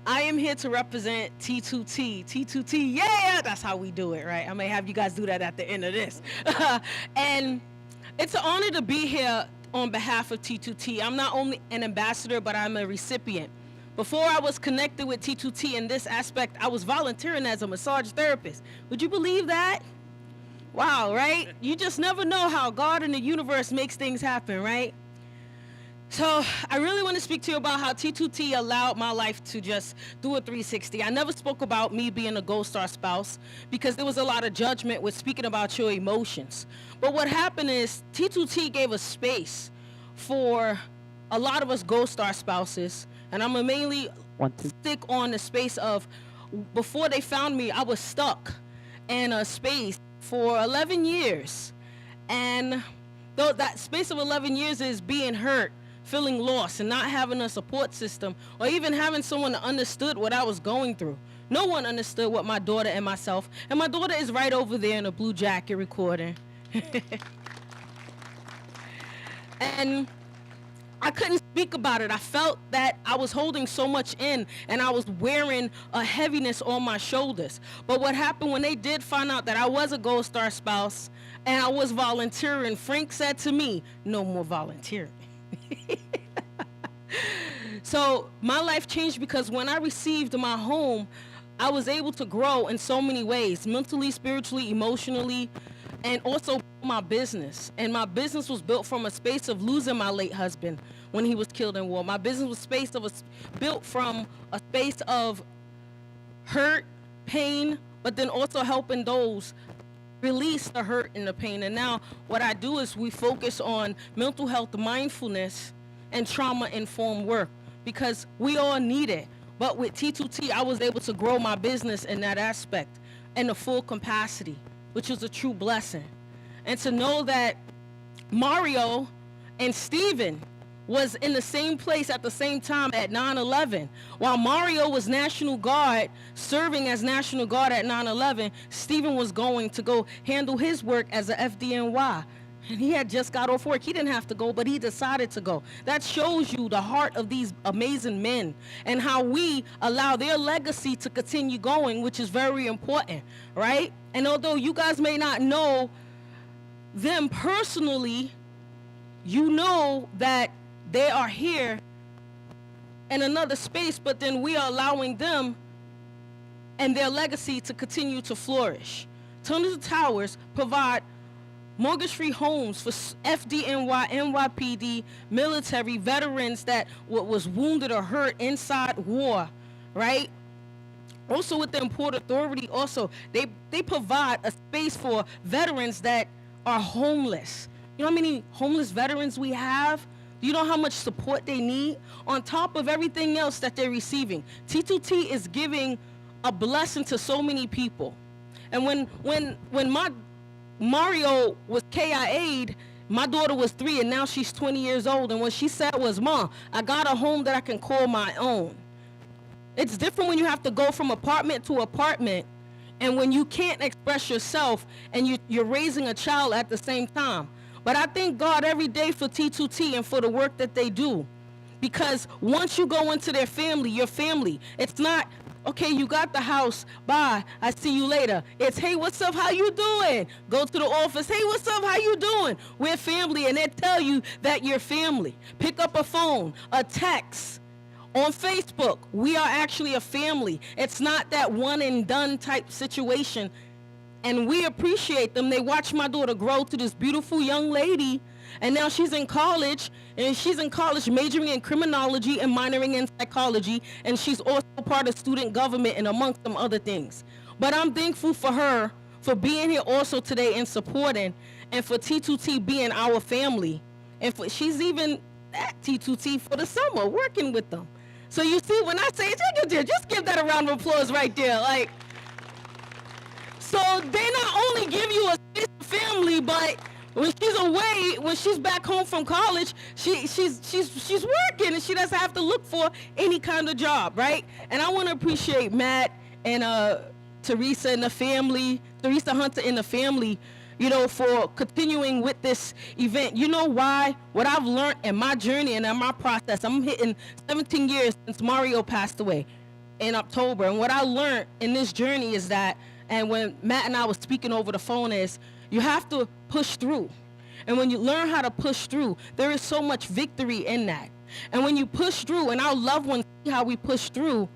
I am here to represent T2T. T2T, yeah, that's how we do it, right? I may have you guys do that at the end of this. And it's an honor to be here on behalf of T2T. I'm not only an ambassador, but I'm a recipient. Before I was connected with T2T in this aspect, I was volunteering as a massage therapist. Would you believe that? Wow, right? You just never know how God and the universe makes things happen, right? So I really want to speak to you about how T2T allowed my life to just do a 360. I never spoke about me being a Gold Star spouse because there was a lot of judgment with speaking about your emotions. But what happened is T2T gave us space for a lot of us Gold Star spouses, and I'm gonna mainly stick on the space of before they found me, I was stuck in a space for 11 years. And though that space of 11 years is being hurt, feeling lost, and not having a support system, or even having someone that understood what I was going through. No one understood what my daughter and myself, and my daughter is right over there in a blue jacket recording. And I couldn't speak about it. I felt that I was holding so much in, and I was wearing a heaviness on my shoulders. But what happened when they did find out that I was a Gold Star spouse and I was volunteering, Frank said to me, no more volunteering. So my life changed because when I received my home, I was able to grow in so many ways, mentally, spiritually, emotionally, and also my business. And my business was built from a space of losing my late husband when he was killed in war. My business was built from a space of hurt, pain, but then also helping those release the hurt and the pain. And now what I do is we focus on mental health mindfulness and trauma-informed work because we all need it. But with T2T, I was able to grow my business in that aspect and the full capacity, which was a true blessing. And to know that Mario and Steven was in the same place at the same time at 9/11. While Mario was National Guard, serving as National Guard at 9/11, Steven was going to go handle his work as a FDNY. And he had just got off work. He didn't have to go, but he decided to go. That shows you the heart of these amazing men and how we allow their legacy to continue going, which is very important, right? And although you guys may not know them personally, you know that they are here in another space, but then we are allowing them and their legacy to continue to flourish. Tunnels of Towers provide mortgage-free homes for FDNY, NYPD, military, veterans that was wounded or hurt inside war, right? Also with the Port Authority, also, they provide a space for veterans that are homeless. You know how many homeless veterans we have? Do you know how much support they need? On top of everything else that they're receiving. T2T is giving a blessing to so many people. And when my Mario was KIA'd, my daughter was 3 and now she's 20 years old. And what she said was, "Mom, I got a home that I can call my own." It's different when you have to go from apartment to apartment and when you can't express yourself and you're raising a child at the same time. But I thank God every day for T2T and for the work that they do. Because once you go into their family, your family, it's not, okay, you got the house, bye, I see you later. It's, hey, what's up, how you doing? Go to the office, hey, what's up, how you doing? We're family, and they tell you that you're family. Pick up a phone, a text. On Facebook, we are actually a family. It's not that one and done type situation. And we appreciate them. They watched my daughter grow to this beautiful young lady. And now she's in college. And she's in college majoring in criminology and minoring in psychology. And she's also part of student government and amongst some other things. But I'm thankful for her for being here also today and supporting. And for T2T being our family. And for she's even at T2T for the summer working with them. So you see, when I say just give that a round of applause right there. Like, so they not only give you a space of family, but when she's away, when she's back home from college, she's working and she doesn't have to look for any kind of job, right? And I want to appreciate Matt and Teresa and the family, Teresa Hunter and the family, you know, for continuing with this event. You know why? What I've learned in my journey and in my process, I'm hitting 17 years since Mario passed away in October. And what I learned in this journey is that, and when Matt and I was speaking over the phone, is you have to push through. And when you learn how to push through, there is so much victory in that. And when you push through, and our loved ones see how we push through,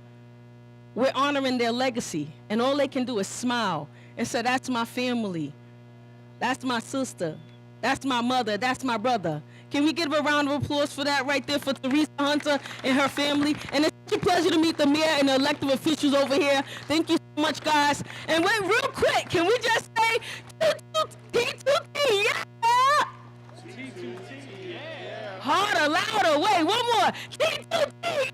we're honoring their legacy. And all they can do is smile and say, that's my family. That's my sister. That's my mother. That's my brother. Can we give a round of applause for that right there for Teresa Hunter and her family? And it's such a pleasure to meet the mayor and the elected officials over here. Thank you so much, guys. And wait, real quick, can we just say T2T, yeah! T2T, yeah! Harder, louder, wait, one more. T2T!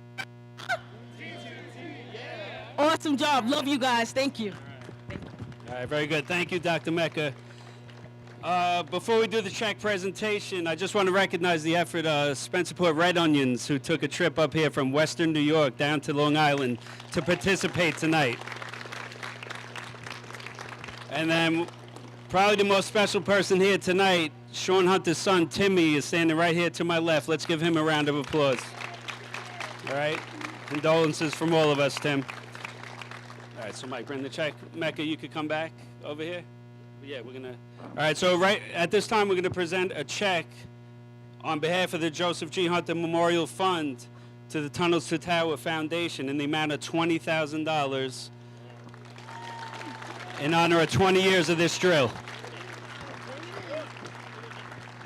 Awesome job. Love you guys. Thank you. All right, very good. Thank you, Dr. Mecca. Before we do the check presentation, I just want to recognize the effort of Spencerport Red Onions, who took a trip up here from Western New York down to Long Island to participate tonight. And then probably the most special person here tonight, Sean Hunter's son, Timmy, is standing right here to my left. Let's give him a round of applause. All right? Condolences from all of us, Tim. All right, so Mike, bring the check. Mecca, you could come back over here. Yeah, we're going to... All right, so right at this time, we're going to present a check on behalf of the Joseph G. Hunter Memorial Fund to the Tunnels to Tower Foundation in the amount of $20,000 in honor of 20 years of this drill.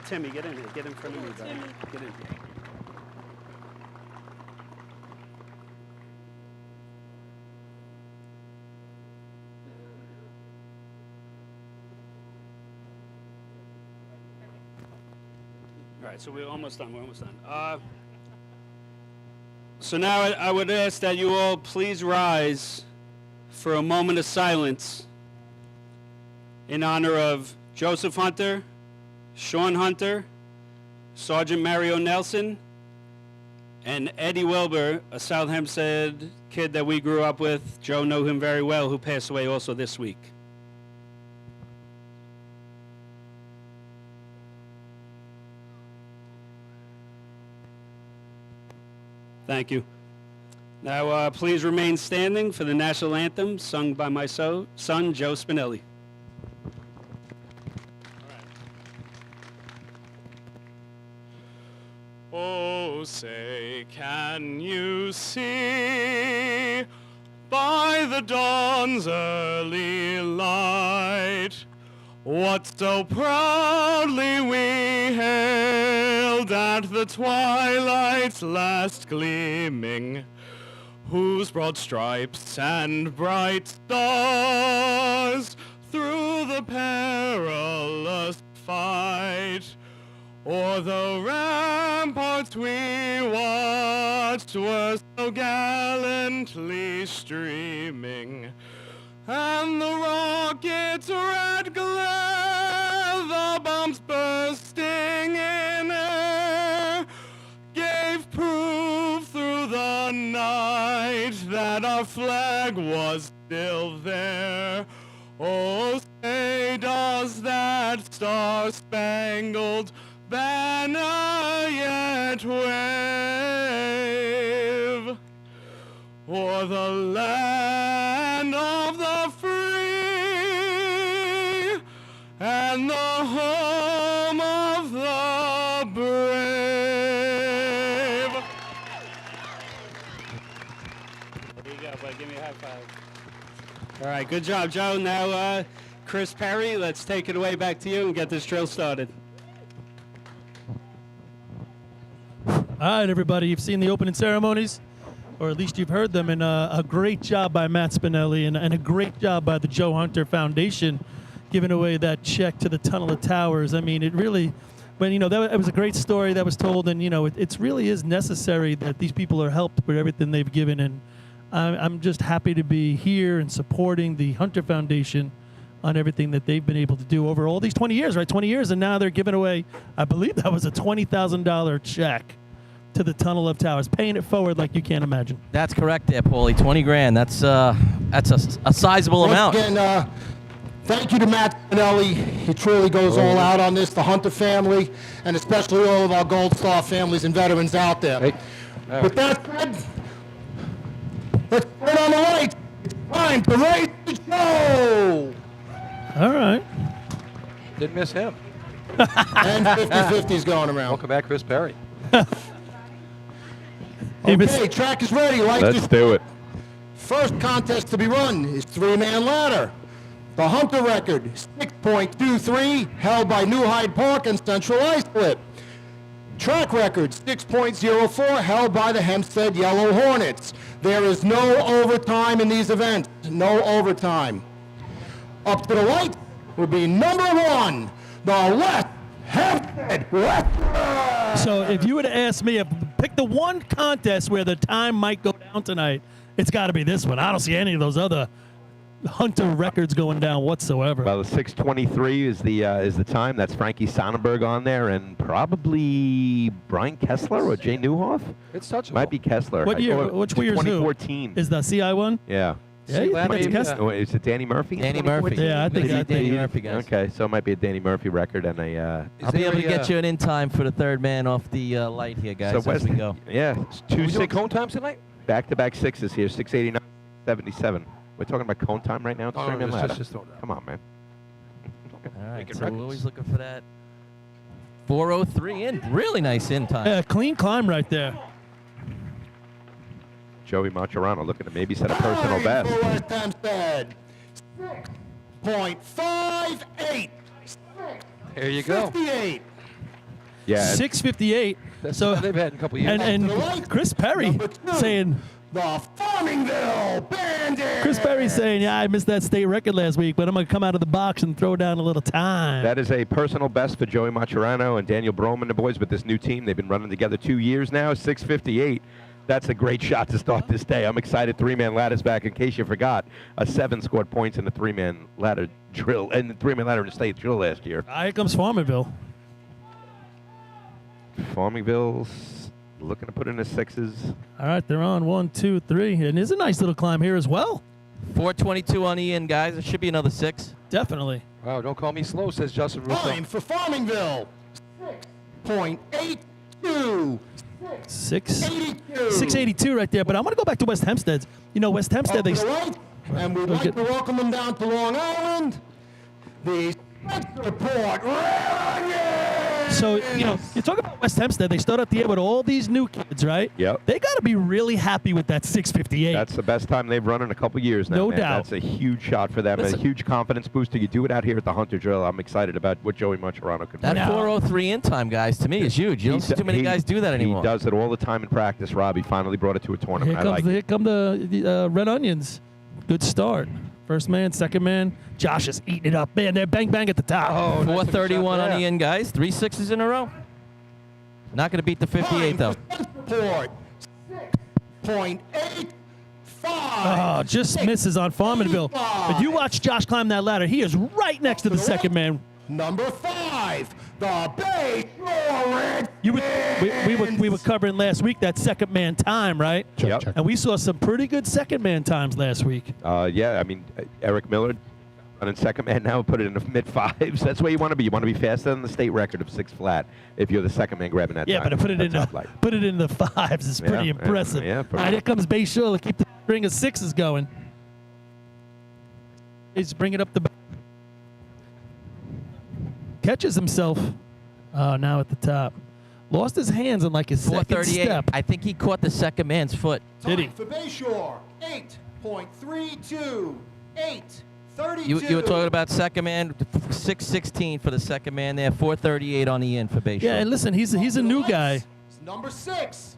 Timmy, get in here. Get in front of me, buddy. Get in here. All right, so we're almost done. We're almost done. So now I would ask that you all please rise for a moment of silence in honor of Joseph Hunter, Sean Hunter, Sergeant Mario Nelson, and Eddie Wilbur, a South Hempstead kid that we grew up with. Joe knew him very well, who passed away also this week. Thank you. Now, please remain standing for the national anthem sung by my son, Joe Spinelli. Oh, say, can you see by the dawn's early light what so proudly we hailed at the twilight's last gleaming, whose broad stripes and bright stars through the perilous fight o'er the ramparts we watched were so gallantly streaming, and the rocket's red glare, the bombs bursting in air, gave proof through the night that our flag was still there. Oh, say, does that star-spangled banner yet wave o'er the land of the free and the home of the brave? There you go, buddy. Give me a high five. All right, good job, Joe. Now, Chris Perry, let's take it away back to you and get this drill started. All right, everybody, you've seen the opening ceremonies, or at least you've heard them, and a great job by Matt Spinelli and a great job by the Joe Hunter Foundation giving away that check to the Tunnel of Towers. I mean, it really, when, it was a great story that was told, and, it really is necessary that these people are helped with everything they've given, and I'm just happy to be here and supporting the Hunter Foundation on everything that they've been able to do over all these 20 years, right? 20 years, and now they're giving away, I believe that was a $20,000 check to the Tunnel of Towers, paying it forward like you can't imagine. That's correct there, Paulie. 20 grand. That's a sizable amount. Again, thank you to Matt Spinelli. He truly goes all out on this, the Hunter family, and especially all of our Gold Star families and veterans out there. Hey. With that said, let's put it on the right. It's time to raise the show. All right. Didn't miss him. And 50-50's going around. Welcome back, Chris Perry. Okay, track is ready. Let's do it. First contest to be run is three-man ladder. The Hunter record, 6.23, held by New Hyde Park and Central Islip. Track record, 6.04, held by the Hempstead Yellow Hornets. There is no overtime in these events. No overtime. Up to the right would be number one, the West Hempstead Western. So if you were to ask me, pick the one contest where the time might go down tonight, it's got to be this one. I don't see any of those other Hunter records going down whatsoever. Well, the 6:23 is the time. That's Frankie Sonnenberg on there, and probably Brian Kessler or Jay Newhoff. It's touchable. Might be Kessler. What year? Which year is who? 2014. Is the CI one? Yeah. Yeah, you think that's Kessler? Oh, is it Danny Murphy? Danny Murphy. Yeah, I think Danny Murphy, guys. Okay, so it might be a Danny Murphy record and a. I'll be able to get you an in time for the third man off the light here, guys, So as we go. Yeah, We doing cone times tonight? back-to-back sixes here, 689, 77. We're talking about cone time right now. It's No, three-man no, ladder. just throw it out. Come on, man. All right, Making so we're records. always looking for that 4:03 in. Really nice in time. Yeah, clean climb right there. Joey Marcherano looking to maybe set a personal best. For West Hempstead, 6.58. There you go. 58. Yeah. 6:58. That's So what they've had in a couple of years. and Chris Perry Number two. saying the Farmingville Bandits. Chris Berry's saying, yeah, I missed that state record last week, but I'm going to come out of the box and throw down a little time. That is a personal best for Joey Macerano and Daniel Broman, the boys, with this new team. They've been running together 2 years now, 6:58. That's a great shot to start this day. I'm excited. Three-man ladder's back. In case you forgot, a 7 scored points in the three-man ladder drill, and the three-man ladder in the state drill last year. Here comes Farmerville. Farmingville's looking to put in the 6s. All right, they're on 1, 2, 3. And there's a nice little climb here as well. 422 on the in, guys. It should be another 6. Definitely. Wow, don't call me slow, says Justin Russo. Time for Farmingville. 6.82. 682 right there. But I'm going to go back to West Hempstead. You know, West Hempstead, they... Right, and we'd like to welcome them down to Long Island. The Report. So, you know, you talk about West Hempstead. They start out the year with all these new kids, right? Yep. They got to be really happy with that 658. That's the best time they've run in a couple years now. No man. doubt. That's a huge shot for them. Listen. A huge confidence booster. You do it out here at the Hunter Drill. I'm excited about what Joey Macerano can That bring. 403 in time, guys, to me is huge. You don't see too many guys do that anymore. He does it all the time in practice, Rob. He finally brought it to a tournament. Here come the Red Onions. Good start. First man, second man. Josh is eating it up. Man, they're bang, bang at the top. Oh, 431 on the in, guys. 3 6s in a row. Not going to beat the 58, though. Report. 6.85. Oh, just misses on Farmanville. But you watch Josh climb that ladder. He is right next to the second man. Number 5, the Bay Shore We were covering last week that second man time, right? Yep. And we saw some pretty good second man times last week. Yeah, I mean, Eric Miller running second man now, put it in the mid-5s. That's where you want to be. You want to be faster than the state record of 6 flat if you're the second man grabbing that Yeah, time. but to put it in the 5s is pretty impressive. Yeah, All right, here comes Bay Shore to keep the string of 6s going. He's bringing up the back. Catches himself now at the top. Lost his hands on like his second 438. step. I think he caught the second man's foot. Did he? For Bayshore, 8.32. 8.32. You were talking about second man, 616 for the second man there, 438 on the in for Bayshore. Yeah, and listen, he's a new guy. Number 6.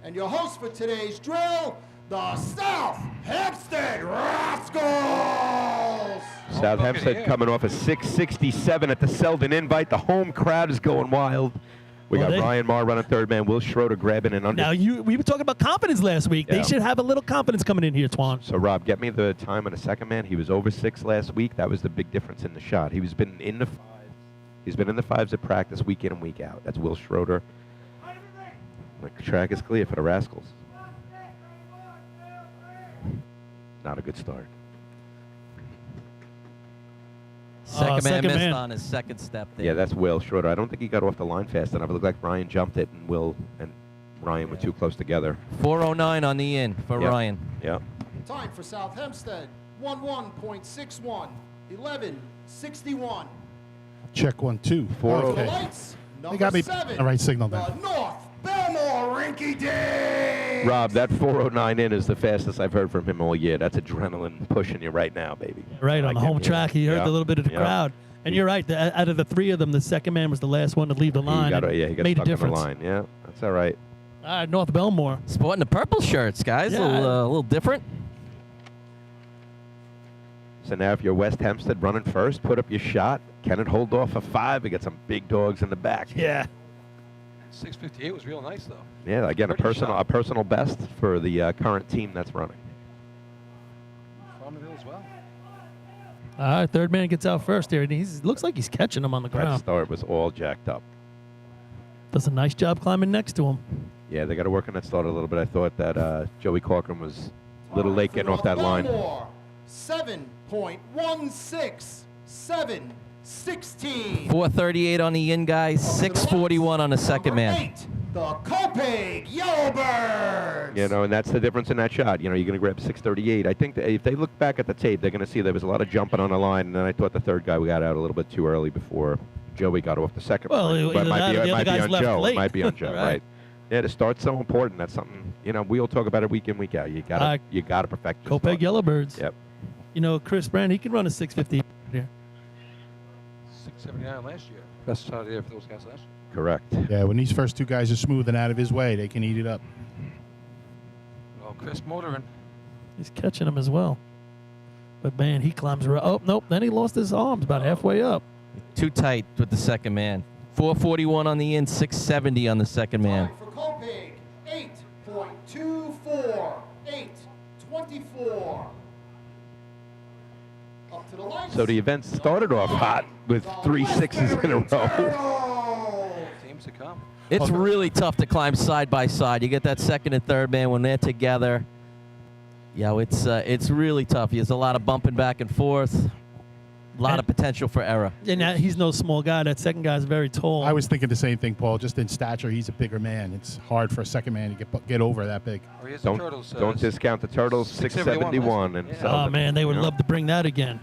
And your host for today's drill, the South Hempstead Rascals. South Hempstead coming off a 667 at the Selden Invite. The home crowd is going wild. We got Ryan Marr running third man, Will Schroeder grabbing an under. Now, we were talking about confidence last week. Yeah. They should have a little confidence coming in here, Twan. So, Rob, get me the time on the second man. He was over 6 last week. That was the big difference in the shot. He's been in the 5s. He's been in the 5s at practice week in and week out. That's Will Schroeder. The track is clear for the Rascals. Not a good start. Second man second missed man. on his second step there. Yeah, that's Will Schroeder. I don't think he got off the line fast enough. It looked like Ryan jumped it, and Will and Ryan were too close together. 409 on the in for Yep. Ryan. Yeah. Time for South Hempstead, 11.61. 11.61. Check 1, 2. The lights, They number got me 7. the right signal The then. North Belmore Rinky Dink. Rob, that 409 in is the fastest I've heard from him all year. That's adrenaline pushing you right now, baby. Right, on the home track, he heard a little bit of the crowd. And you're right, out of the 3 of them, the second man was the last one to leave the line. He got made stuck a difference. on the line. Yeah, that's all right. All right, North Belmore. Sporting the purple shirts, guys. Yeah. A little different. So now if you're West Hempstead running first, put up your shot. Can it hold off a 5? We got some big dogs in the back. Yeah. 658 was real nice, though. Yeah, again, a Pretty personal best for the current team that's running. Farmville as well. All right, third man gets out first here, and he looks like he's catching him on the That ground. start was all jacked up. Does a nice job climbing next to him. Yeah, they got to work on that start a little bit. I thought that Joey Corcoran was a little late getting off that line. 7.16. 7.16. 438 on the in, guys. 641 on the second man. 8, the Copeg Yellowbirds. You know, and that's the difference in that shot. You know, you're going to grab 638. I think that if they look back at the tape, they're going to see there was a lot of jumping on the line, and then I thought the third guy got out a little bit too early before Joey got off the second. Well, line. either But it might that be, or the it other might be guy's on left Joe. late. It might be on Joe, Right. right? Yeah, the start's so important. That's something, you know, we all talk about it week in, week out. You got to perfect your Copeg start. Yellowbirds. Yep. You know, Chris Brand, he can run a 650 here. 679 last year. Best shot of the year for those guys last year. Correct. Yeah, when these first 2 guys are smoothing out of his way, they can eat it up. Well, Chris motoring. He's catching him as well. But, man, he climbs around. Oh, nope. Then he lost his arms about halfway up. Too tight with the second man. 441 on the in, 670 on the second man. For Kopig, 8.24, 8.24. Up to the lights. So the event started off hot with 3 sixes in a row. Seems to come. It's really tough to climb side by side. You get that second and third man when they're together. Yeah, it's really tough. There's a lot of bumping back and forth. A lot of potential for error. And he's no small guy. That second guy's very tall. I was thinking the same thing, Paul. Just in stature, he's a bigger man. It's hard for a second man to get over that big. Oh, here's the Turtles. Don't discount the Turtles. 671. And Oh, man, they would love to bring that again.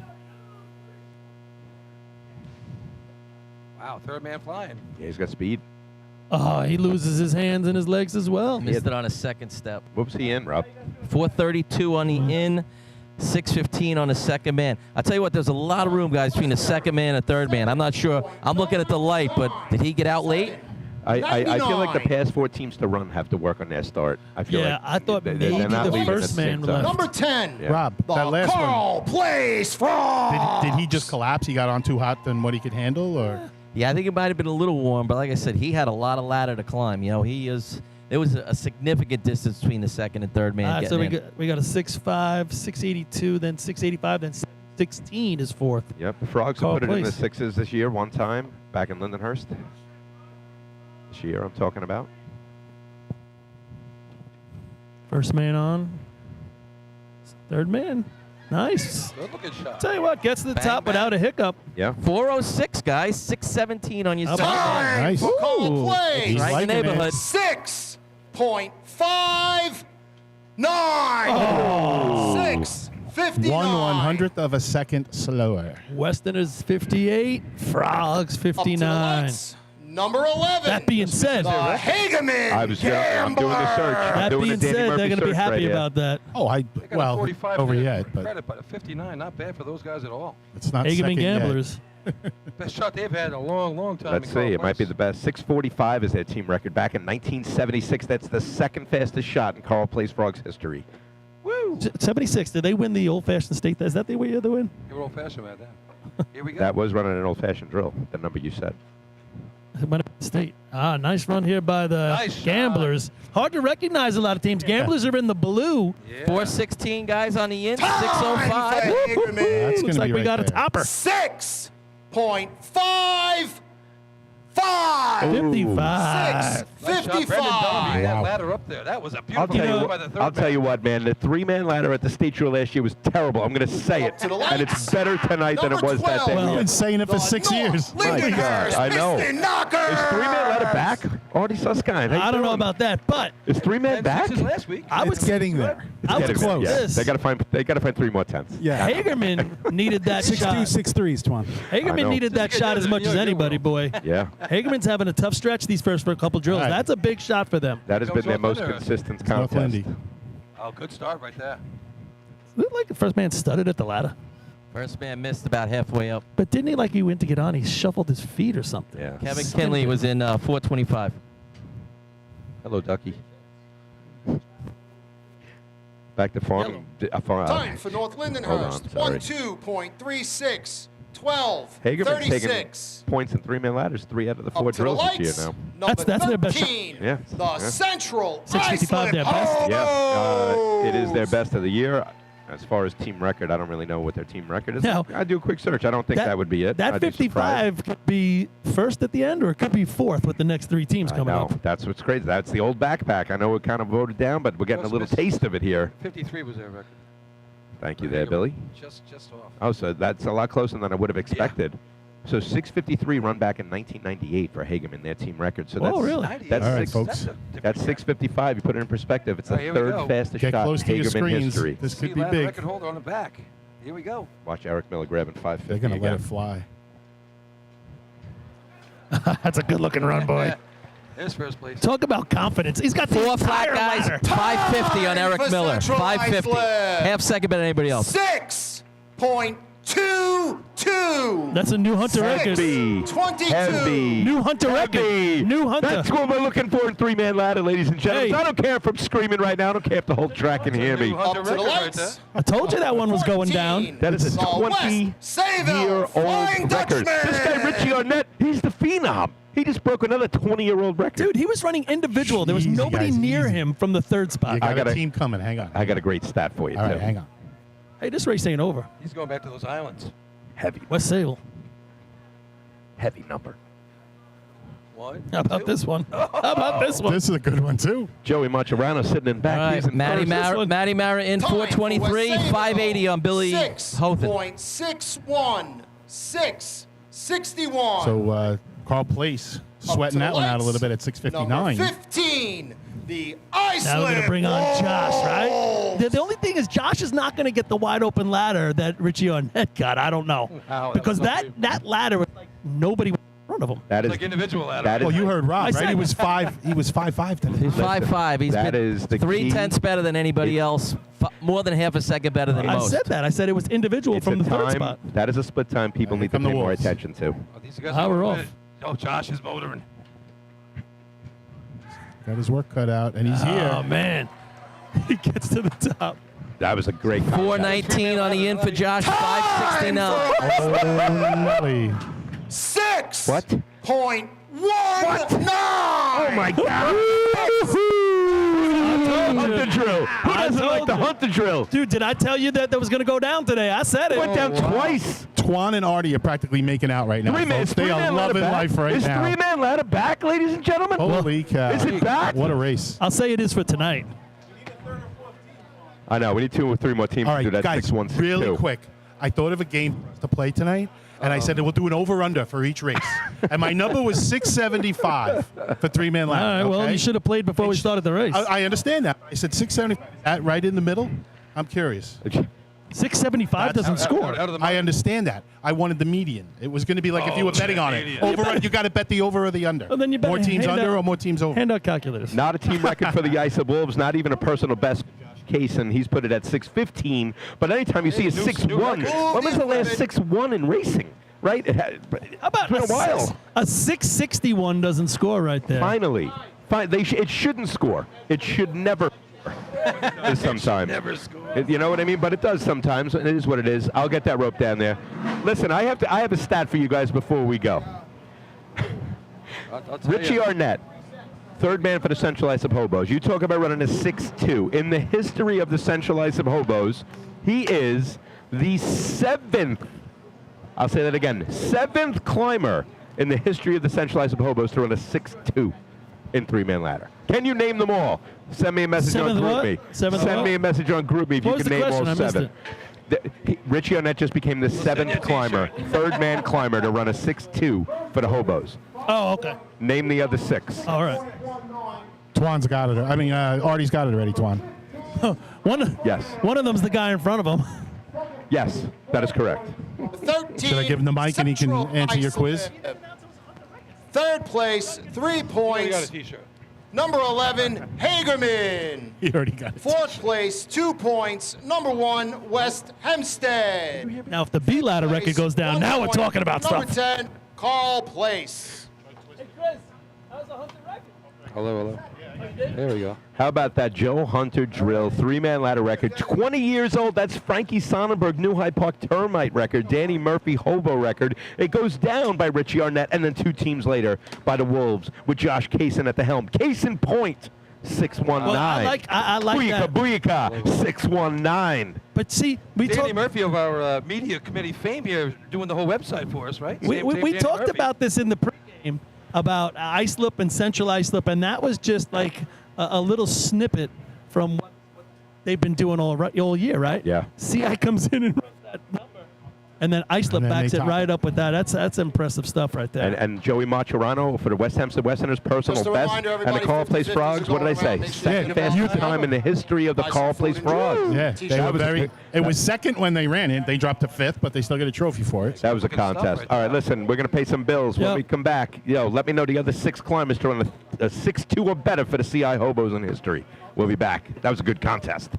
Wow, third man flying. Yeah, he's got speed. Oh, he loses his hands and his legs as well. Missed it on a second step. What was he in, Rob? 432 on the in, 615 on the second man. I'll tell you what, there's a lot of room, guys, between the second man and third man. I'm not sure. I'm looking at the light, but did he get out late? I feel like the past 4 teams to run have to work on their start. I feel like I thought they're maybe not the leaving first at the man same time. left. Number 10. Yeah. Rob, The that last Carl one, Place Frogs. did he just collapse? He got on too hot than what he could handle? Or Yeah, I think it might have been a little warm, but like I said, he had a lot of ladder to climb. You know, there was a significant distance between the second and third man. So getting in. we got a 6'5", 682, then 685, then 16 is fourth. Yep, the Frogs Carl have put it in the Place. sixes this year one time, back in Lindenhurst. This year I'm talking about. First man on. Third man. Nice. Good looking shot. Tell you what, gets to the Bang, top bang. without a hiccup. Yeah. 406, guys, 617 on your How second about man. nice. For Carl Ooh. Place. He's Right in the liking it. neighborhood. 6.59. Oh. 6.59. 1/100th of a second slower. Westerners 58, Frogs Up to the 59. lights. Number 11. That being said, the Hageman I'm doing the search. I'm that doing being the Danny said, Murphy they're going to be search happy right here. about that. Oh, They got a well, 45 over to yet, but credit, but a 59, not bad for those guys at all. it's not Hageman second yet. Gamblers. Best shot they've had in a long, long time. Let's in Carl see. It might be Place. the best. 6:45 is their team record back in 1976. That's the second fastest shot in Carl Place Frogs history. Woo! 76. Did they win the old-fashioned state? Is that the year they win? They were old fashioned about that. Here we go. That was running an old-fashioned drill. The number you said. State. Nice run here by the Nice shot. Gamblers. Hard to recognize a lot of teams. Gamblers are in the blue. Yeah. 416 guys on the in, Time 605. for Hagerman. That's Looks gonna like be we right got a there. topper. 6.55. 55. Nice shot. Brendan Bellamy, 55. that Wow. ladder up there. That was a I'll beautiful tell you move what. by the third I'll tell man. you what, man. The 3-man ladder at the state show last year was terrible. I'm going to say it, to the and it's lights. better tonight than it Number was that 12. day. Well, You've been saying it for 6 years. My God, Lindenhurst I know. Piston Knockers. Is 3-man ladder back? Artie Suskind. how you I don't know doing? about that, but Is 3-man And back? sixes last week. I would It's getting there. I would Get it, say yeah. this. They got to find 3 more tenths. Yeah. Hagerman needed that 6'2", shot. 6'3", Twan. I Hagerman know. needed that shot as much as anybody, boy. Yeah, Hagerman's having a tough stretch these first for a couple drills. All right. That's a big shot for them. that has Goes been their up most there. consistent North contest. Lindy. Oh, good start right there. Looked like the first man studded at the ladder. First man missed about halfway up. But didn't he, like he went to get on, he shuffled his feet or something? Yeah. Kevin Kinley was in 425. Hello, Ducky. Back to farm. Time for North Hold on, Lindenhurst. sorry. 12.36. 12. Hagerman's taking 36. points in 3-man ladders 3 out of the 4 Up to the drills this year lights. now. Number That's their best shot. 13. Yeah, The yeah. Central 655 their best. Iceland Yeah, it is their Hobos. best of the year. As far as team record, I don't really know what their team record is. No. I'd do a quick search. I don't think that would be it. That I'd be surprised. 55 could be first at the end, or it could be fourth with the next 3 teams I coming know. up. That's what's crazy. That's the old backpack. I know it kind of voted down, but we're getting a little taste of it here. 53 was their record. Thank you there, Billy. Just off. Oh, so that's a lot closer than I would have expected. So 653 run back in 1998 for Hageman, their team record. So that's, Oh, really? That's All right, six, folks. That's 655. You put it in perspective. It's the All right, here we third go. fastest Get shot close in to your Hagerman screens. history. This See could be ladder big. record holder on the back. Here we go. Watch Eric Miller grabbing 550 They're going to let again. it fly. That's a good-looking run, boy. There's first place. Talk about confidence. He's got the 4 flat entire guys, ladder. 550 on Eric for Miller. Central 550. Iceland. Half second better than anybody else. 6.22. 22. That's a new Hunter record. Heavy. 22. Heavy. New Hunter record. Heavy. New Hunter. That's what we're looking for in three-man ladder, ladies and gentlemen. Hey. I don't care if I'm screaming right now. I don't care if the whole track can hear me. Up to the lights. I told you that one was going down. That is a The West Sayville Flying 20-year-old record. Dutchman. This guy, Richie Arnett, he's the phenom. He just broke another 20-year-old record. Dude, he was running individual. There was Easy, nobody guys, near easy. him from the third spot. You got I gotta- a team coming. Hang on. I got a great stat for you, All too. right, hang on. Hey, this race ain't over. He's going back to those islands. Heavy. West Sable. Heavy number. One. How about this one? How about this one? This is a good one, too. Joey Marchirano sitting in back. All He's right, in Matty first. Mara, Matty Mara in Time for 423, West Sayville. 580 on Billy Hothen. 6.61. 6.61. So Carl Place sweating to that the one out a lights. little bit at Number 6:59. 15. The Iceland. Now we're going to bring on Josh, right? The only thing is Josh is not going to get the wide open ladder that Richie Arnett got. I don't know. Wow, Because that was that ladder was like nobody was in front of him. That is Like individual ladder. that is- Well, you heard Rob, I right? said- He was 5'5" today. He's 5'5". He's That been is the key. 3/10 better than anybody else. More than half a second better than I most. said that. I said it was individual It's from a the third time. spot. That is a split time people Here need to come the pay more Wolves. attention to. Oh, these guys How are we're moving off. it. Oh, Josh is motoring. Got his work cut out, and he's Oh, here. man. He gets to the top. That was a great 419 on the in for Josh, 569. Oh, Nelly. 6.19. What? Oh my God! Hunter drill. Who I doesn't like told the you. Hunter drill? Dude, did I tell you that was going to go down today? I said it. Went down twice. Twan and Artie are practically making out right now. Three-man, folks. They are loving life right is now. three-man ladder back, ladies and gentlemen? Holy cow. Is it back? What a race. I'll say it is for tonight. I know. We need 2 or 3 more teams All to do right, that. guys, 6-1, 6-2. really quick. I thought of a game for us to play tonight, and I said that we'll do an over-under for each race. And my number was 675 for three-man All ladder. right, well, okay? you should have played before we started the race. I understand that. I said 675. That right in the middle? I'm curious. 675 doesn't score. Out of the I understand that. I wanted the median. It was going to be like if you were betting on it. median. Over, you got to bet the over or the under. Well, then you bet- more teams hand under out- or more teams over. Hand out calculators. Not a team record for the Ice of Wolves, not even a personal best case, and he's put it at 615. But anytime you see a new 6-1, record. when was the last 6-1 in racing? Right? How about it's been a while. A 661 doesn't score right there. Finally. It shouldn't score. It should never sometimes. Never score. You know what I mean? But it does sometimes. It is what it is. I'll get that rope down there. Listen, I have a stat for you guys before we go. I'll tell Richie you. Arnett, third man for the Central Ice of Hobos. You talk about running a 6-2. In the history of the Central Ice of Hobos, he is the 7th, I'll say that again, 7th climber in the history of the Central Ice of Hobos to run a 6-2 in three-man ladder. Can you name them all? Send me a message on Seventh what? GroupMe. Seventh Send what? me a message on GroupMe if What you was can the name question? all I missed 7. Richie Arnett just became the 7th climber, third-man climber to run a 6-2 for the Hobos. Oh, okay. Name the other 6. All right. Twan's got it. I mean, Artie's got it already, Twan. Yes. One of them's the guy in front of him. Yes, that is correct. 13. Should I give him the mic and he can Central answer your quiz? Iceland. Third place, 3 We got a points. T-shirt. Number 11, Hagerman. He already got it. Fourth place, 2 points. Number 1, West Hempstead. Now, if the B ladder record goes down, 1 now we're point. talking about Number stuff. 10, Carl Place. Hey, Chris, how's the Hunter record? Hello. There we go. How about that Joe Hunter drill, three-man ladder record, 20 years old. That's Frankie Sonnenberg, New Hyde Park termite record, Danny Murphy hobo record. It goes down by Richie Arnett, and then 2 teams later by the Wolves with Josh Kaysen at the helm. Kaysen point, 619. Well, I like that. Booyaka, 619. But see, we Danny talked. Murphy of our media committee fame here doing the whole website for us, right? We Same Danny talked Murphy. about this in the pregame about Islip and Central Islip, and that was just like a little snippet from what they've been doing all year, right? Yeah. CI comes in and runs that number, and then Islip And then backs they it top right up with that. That's impressive stuff right there. And Joey Marchirano for the West Hempstead Westerners personal Just a best. reminder, And the everybody, Carl Place 50-50s Frogs, what did I are say? going around. Second Yeah, fastest yeah. time in the history of the Nice Carl and Place food and Frogs. Yeah, T-shirt. they were That was very. a- It was second when they ran it. They dropped to 5th, but they still get a trophy for it. That was a Good stuff contest. right All right, there. listen, we're going to pay some bills. When Yep. we come back, let me know the other 6 climbers to run a 6-2 or better for the CI Hobos in history. We'll be back. That was a good contest.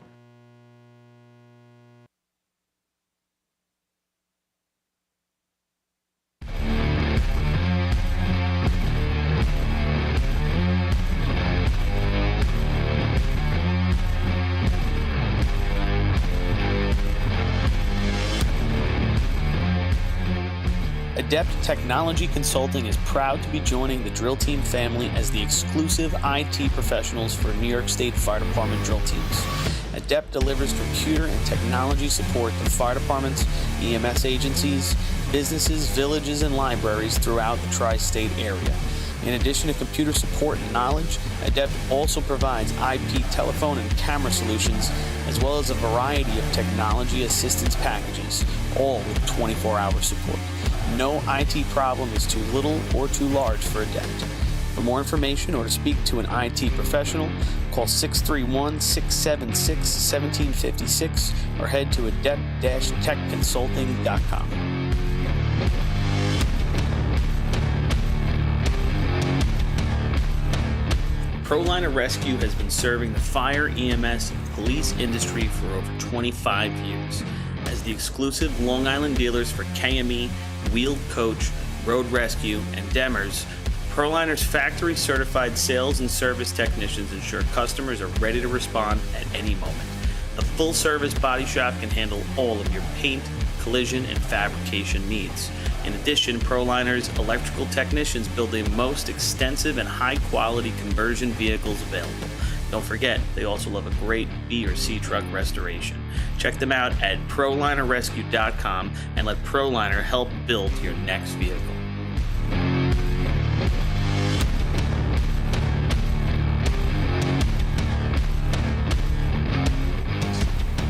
Adept Technology Consulting is proud to be joining the drill team family as the exclusive IT professionals for New York State Fire Department drill teams. Adept delivers computer and technology support to fire departments, EMS agencies, businesses, villages, and libraries throughout the tri-state area. In addition to computer support and knowledge, Adept also provides IP telephone and camera solutions, as well as a variety of technology assistance packages, all with 24-hour support. No IT problem is too little or too large for Adept. For more information or to speak to an IT professional, call 631-676-1756 or head to adept-techconsulting.com. ProLiner Rescue has been serving the fire, EMS, and police industry for over 25 years. As the exclusive Long Island dealers for KME, Wheeled Coach, Road Rescue, and Demers, ProLiner's factory-certified sales and service technicians ensure customers are ready to respond at any moment. The full-service body shop can handle all of your paint, collision, and fabrication needs. In addition, ProLiner's electrical technicians build the most extensive and high-quality conversion vehicles available. Don't forget, they also love a great B or C truck restoration. Check them out at ProLinerRescue.com and let ProLiner help build your next vehicle.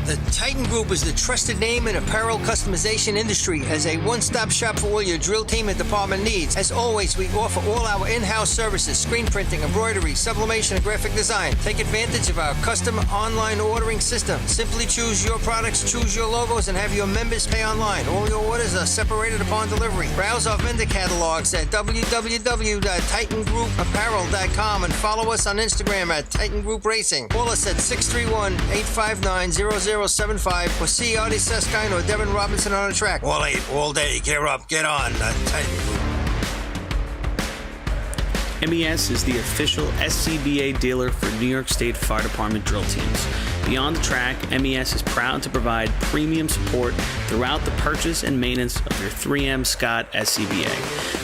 The Titan Group is the trusted name in apparel customization industry as a one-stop shop for all your drill team and department needs. As always, we offer all our in-house services, screen printing, embroidery, sublimation, and graphic design. Take advantage of our custom online ordering system. Simply choose your products, choose your logos, and have your members pay online. All your orders are separated upon delivery. Browse our vendor catalogs at www.titangrouapparel.com and follow us on Instagram at Titan Group Racing. Call us at 631-859-0075 or see Artie Seskine or Devin Robinson on the track. All 8, all day. Get up, get on. Titan Group. MES is the official SCBA dealer for New York State Fire Department drill teams. Beyond the track, MES is proud to provide premium support throughout the purchase and maintenance of your 3M Scott SCBA.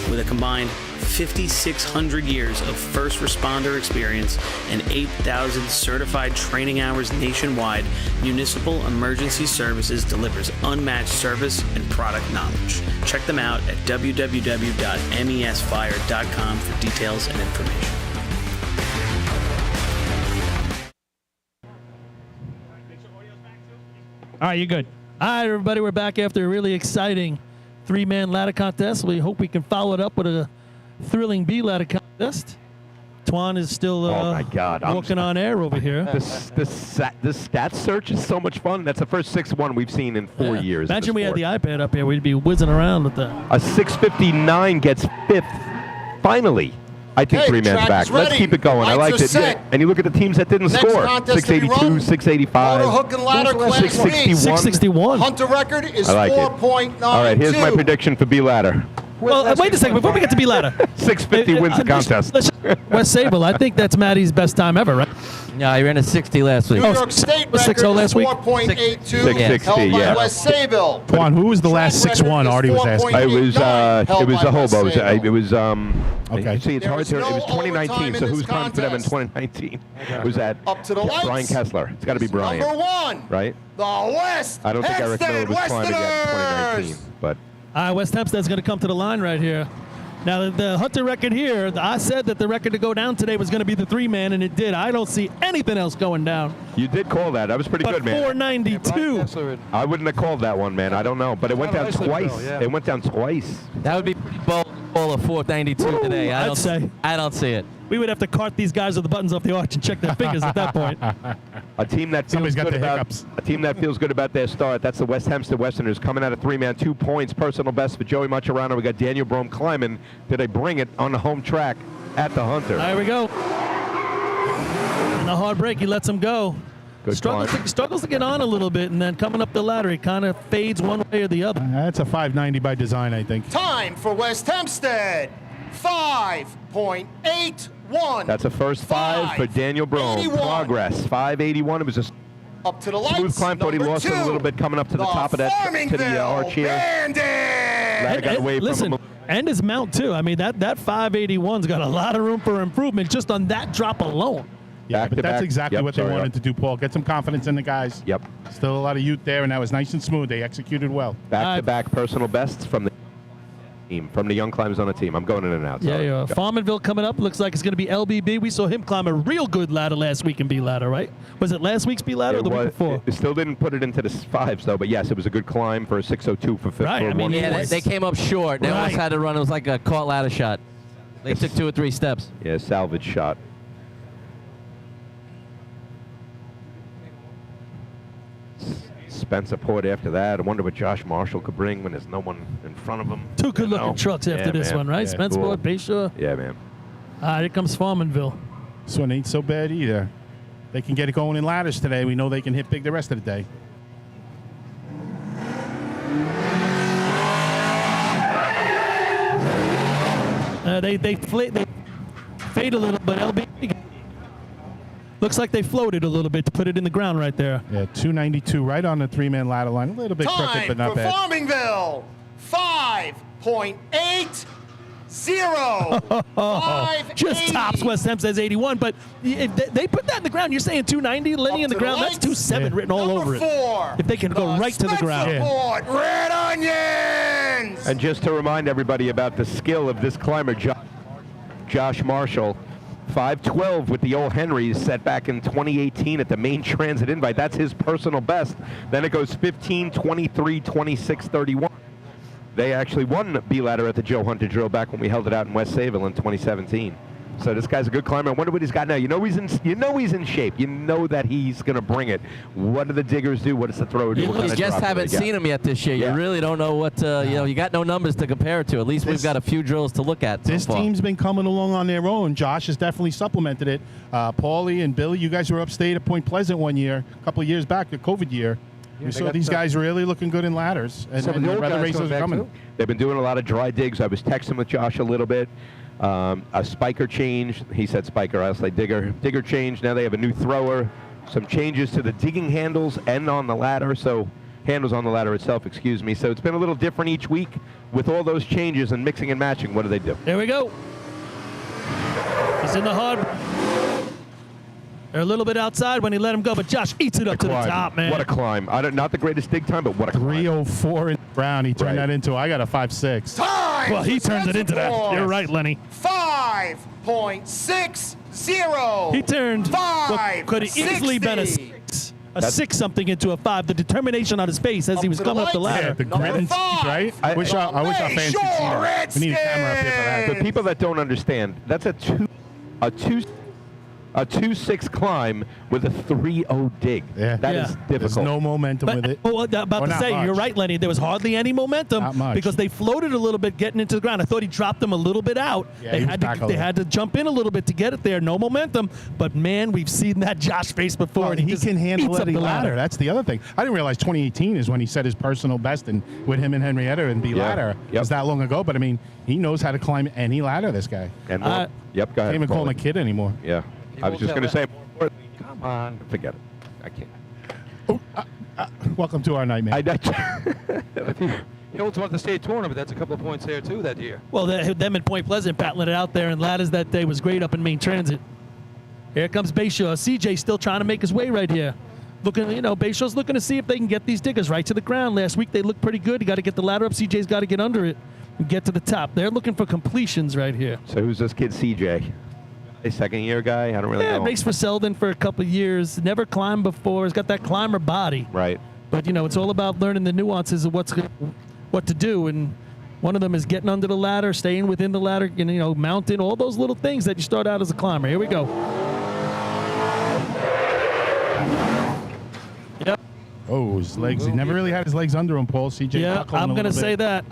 With a combined 5,600 years of first responder experience and 8,000 certified training hours nationwide, Municipal Emergency Services delivers unmatched service and product knowledge. Check them out at www.mesfire.com for details and information. All right, you're good. All right, everybody, we're back after a really exciting three-man ladder contest. We hope we can follow it up with a thrilling B ladder contest. Twan is still oh my God, walking on air over here. The stats search is so much fun. That's the first 6-1 we've seen in 4 years. Imagine we had the iPad up here. We'd be whizzing around with that. A 659 gets 5th. Finally. I think three-man's back. Let's keep it going. I liked it. Yeah. And you look at the teams that didn't score. 682, 685. Motor hook and ladder class 661. 661. Hunter record is I like 4.92. All right, here's my prediction for B ladder. Well, wait a second. Before we get to B ladder. 650 wins the contest. West Sable, I think that's Matty's best time ever, right? Yeah, he ran a 60 last week. New York State record 6-0 last week? 4.82. 660, held by yeah. West Sable. Juan, who was the last 6-1 Artie was asking? It was a hobo. It was okay. See, it's hard to. It was 2019. So who's coming for them in 2019? Who's that? Up to the lights. Brian Kessler. It's got to be Brian. Number 1. Right? The West. I don't think Eric Miller was climbing yet in 2019, but. West Hempstead's going to come to the line right here. Now, the Hunter record here, I said that the record to go down today was going to be the three-man, and it did. I don't see anything else going down. You did call that. That was pretty good, man. 492. I wouldn't have called that one, man. I don't know. But it went down twice. It went down twice. That would be pretty bold to call a 492 today. I don't see it. We would have to cart these guys with the buttons off the arch and check their fingers at that point. A team that feels good about their start. That's the West Hempstead Westerners coming out of three-man, 2 points. Personal best for Joey Macerano. We got Daniel Brome climbing. Did they bring it on the home track at the Hunter? There we go. And the hard break, he lets him go. Struggles to get on a little bit, and then coming up the ladder, he kind of fades one way or the other. That's a 590 by design, I think. Time for West Hempstead. 5.81. That's a first 5 for Daniel Brome. 81. Progress. 581. It was a up to the lights. Smooth climb. Thought he lost it a little bit coming up to the top of that to the arch here. Bandit. Ladder got away listen, from him. and his mount too. I mean, that 581's got a lot of room for improvement just on that drop alone. Yeah, Back but to that's back. exactly Yep, what they sorry, wanted to do, Paul. Get some confidence in the guys. Yep. Still a lot of youth there, and that was nice and smooth. They executed well. Back-to-back personal bests from the team, from the young climbers on the team. I'm going in and out. Yeah, sorry. yeah. Go. Farmanville coming up. Looks like it's going to be LBB. We saw him climb a real good ladder last week in B ladder, right? Was it last week's B ladder or the week before? It still didn't put it into the fives, though, but yes, it was a good climb for a 602 for fifth. Right, I mean, Yeah, they came up short. They almost had to run. It was like a caught ladder shot. They took 2 or 3 steps. Yeah, salvage shot. Spencer Port after that. I wonder what Josh Marshall could bring when there's no one in front of him. Two good-looking trucks after Yeah, this man. one, right? Yeah, Spence cool. Ford, Bayshore. Yeah, man. Here comes Farmanville. This one ain't so bad either. They can get it going in ladders today. We know they can hit big the rest of the day. They fade a little, but LB looks like they floated a little bit to put it in the ground right there. Yeah, 292 right on the 3-man ladder line. A little bit crooked, but not bad. Farmingville, 5.80. Just tops West Hempstead's 81, but if they put that in the ground. You're saying 290, Lenny in the to the ground. That's lights. 27 written all over it. 4. If they can go right to the ground. Red onions. And just to remind everybody about the skill of this climber, Josh Marshall, 512 with the old Henrys set back in 2018 at the main transit invite. That's his personal best. Then it goes 15, 23, 26, 31. They actually won the B ladder at the Joe Hunter drill back when we held it out in West Sayville in 2017. So this guy's a good climber. I wonder what he's got now. You know he's in shape. You know that he's going to bring it. What do the diggers do? What does the thrower do? You just haven't seen him yet this year. Yeah. You really don't know what, you got no numbers to compare it to. At least we've got a few drills to look at so This far. team's been coming along on their own. Josh has definitely supplemented it. Paulie and Billy, you guys were upstate at Point Pleasant one year, a couple of years back, the COVID year. We saw these guys really looking good in ladders. And Some of the old other guys racers coming are back, coming. too. They've been doing a lot of dry digs. I was texting with Josh a little bit. A spiker change. He said spiker. I'll say digger. Digger change. Now they have a new thrower. Some changes to the digging handles and on the ladder. So handles on the ladder itself, excuse me. So it's been a little different each week with all those changes and mixing and matching. What do they do? There we go. He's in the hard. They're a little bit outside when he let him go, but Josh eats it up to the top, man. What a climb. Not the greatest dig time, but what a climb. 304 in the ground. He turned that into, I got a 5.6. Time. Well, he turns it into that. You're right, Lenny. 5.60. He turned what could have easily been a 6. A 6-something into a 5. The determination on his face as he was coming up the ladder. Yeah, the grit and speed, right? I wish our fans could see that. We need a camera up here for that. For people that don't understand, that's a 2.6 climb with a 3.0 dig. Yeah. That is difficult. There's no momentum with it. About Or to not say, you're much. right, Lenny. There was hardly any momentum Not much. because they floated a little bit getting into the ground. I thought he dropped them a little bit out. Yeah, they he was had back a to, they little. had to jump in a little bit to get it there. No momentum. But man, we've seen that Josh face before, Well, and he just can handle eats up any the ladder. That's the other thing. I didn't realize 2018 is when he set his personal best and with him and Henrietta and B ladder. It was that long ago, but I mean, he knows how to climb any ladder, this guy. And more. Yep, go ahead. Can't even call him a Paulie. kid anymore. Yeah. I was won't just tell going to say, that. come on, forget it. I can't. Welcome to our nightmare. He holds one at the state tournament. That's a couple of points there, too, that year. Well, them in Point Pleasant battling it out there in ladders that day was great up in Main Transit. Here comes Bayshore. CJ still trying to make his way right here. Bayshore's looking to see if they can get these diggers right to the ground. Last week they looked pretty good. You got to get the ladder up. CJ's got to get under it and get to the top. They're looking for completions right here. So who's this kid, CJ? A second-year guy? I don't really know. Raced for Selden for a couple of years. Never climbed before. He's got that climber body. Right. But, it's all about learning the nuances of what to do. And one of them is getting under the ladder, staying within the ladder, mounting, all those little things that you start out as a climber. Here we go. Yep. Oh, his legs. He never really had his legs under him, Paul. CJ. Yeah, buckling I'm a going to little say bit. that.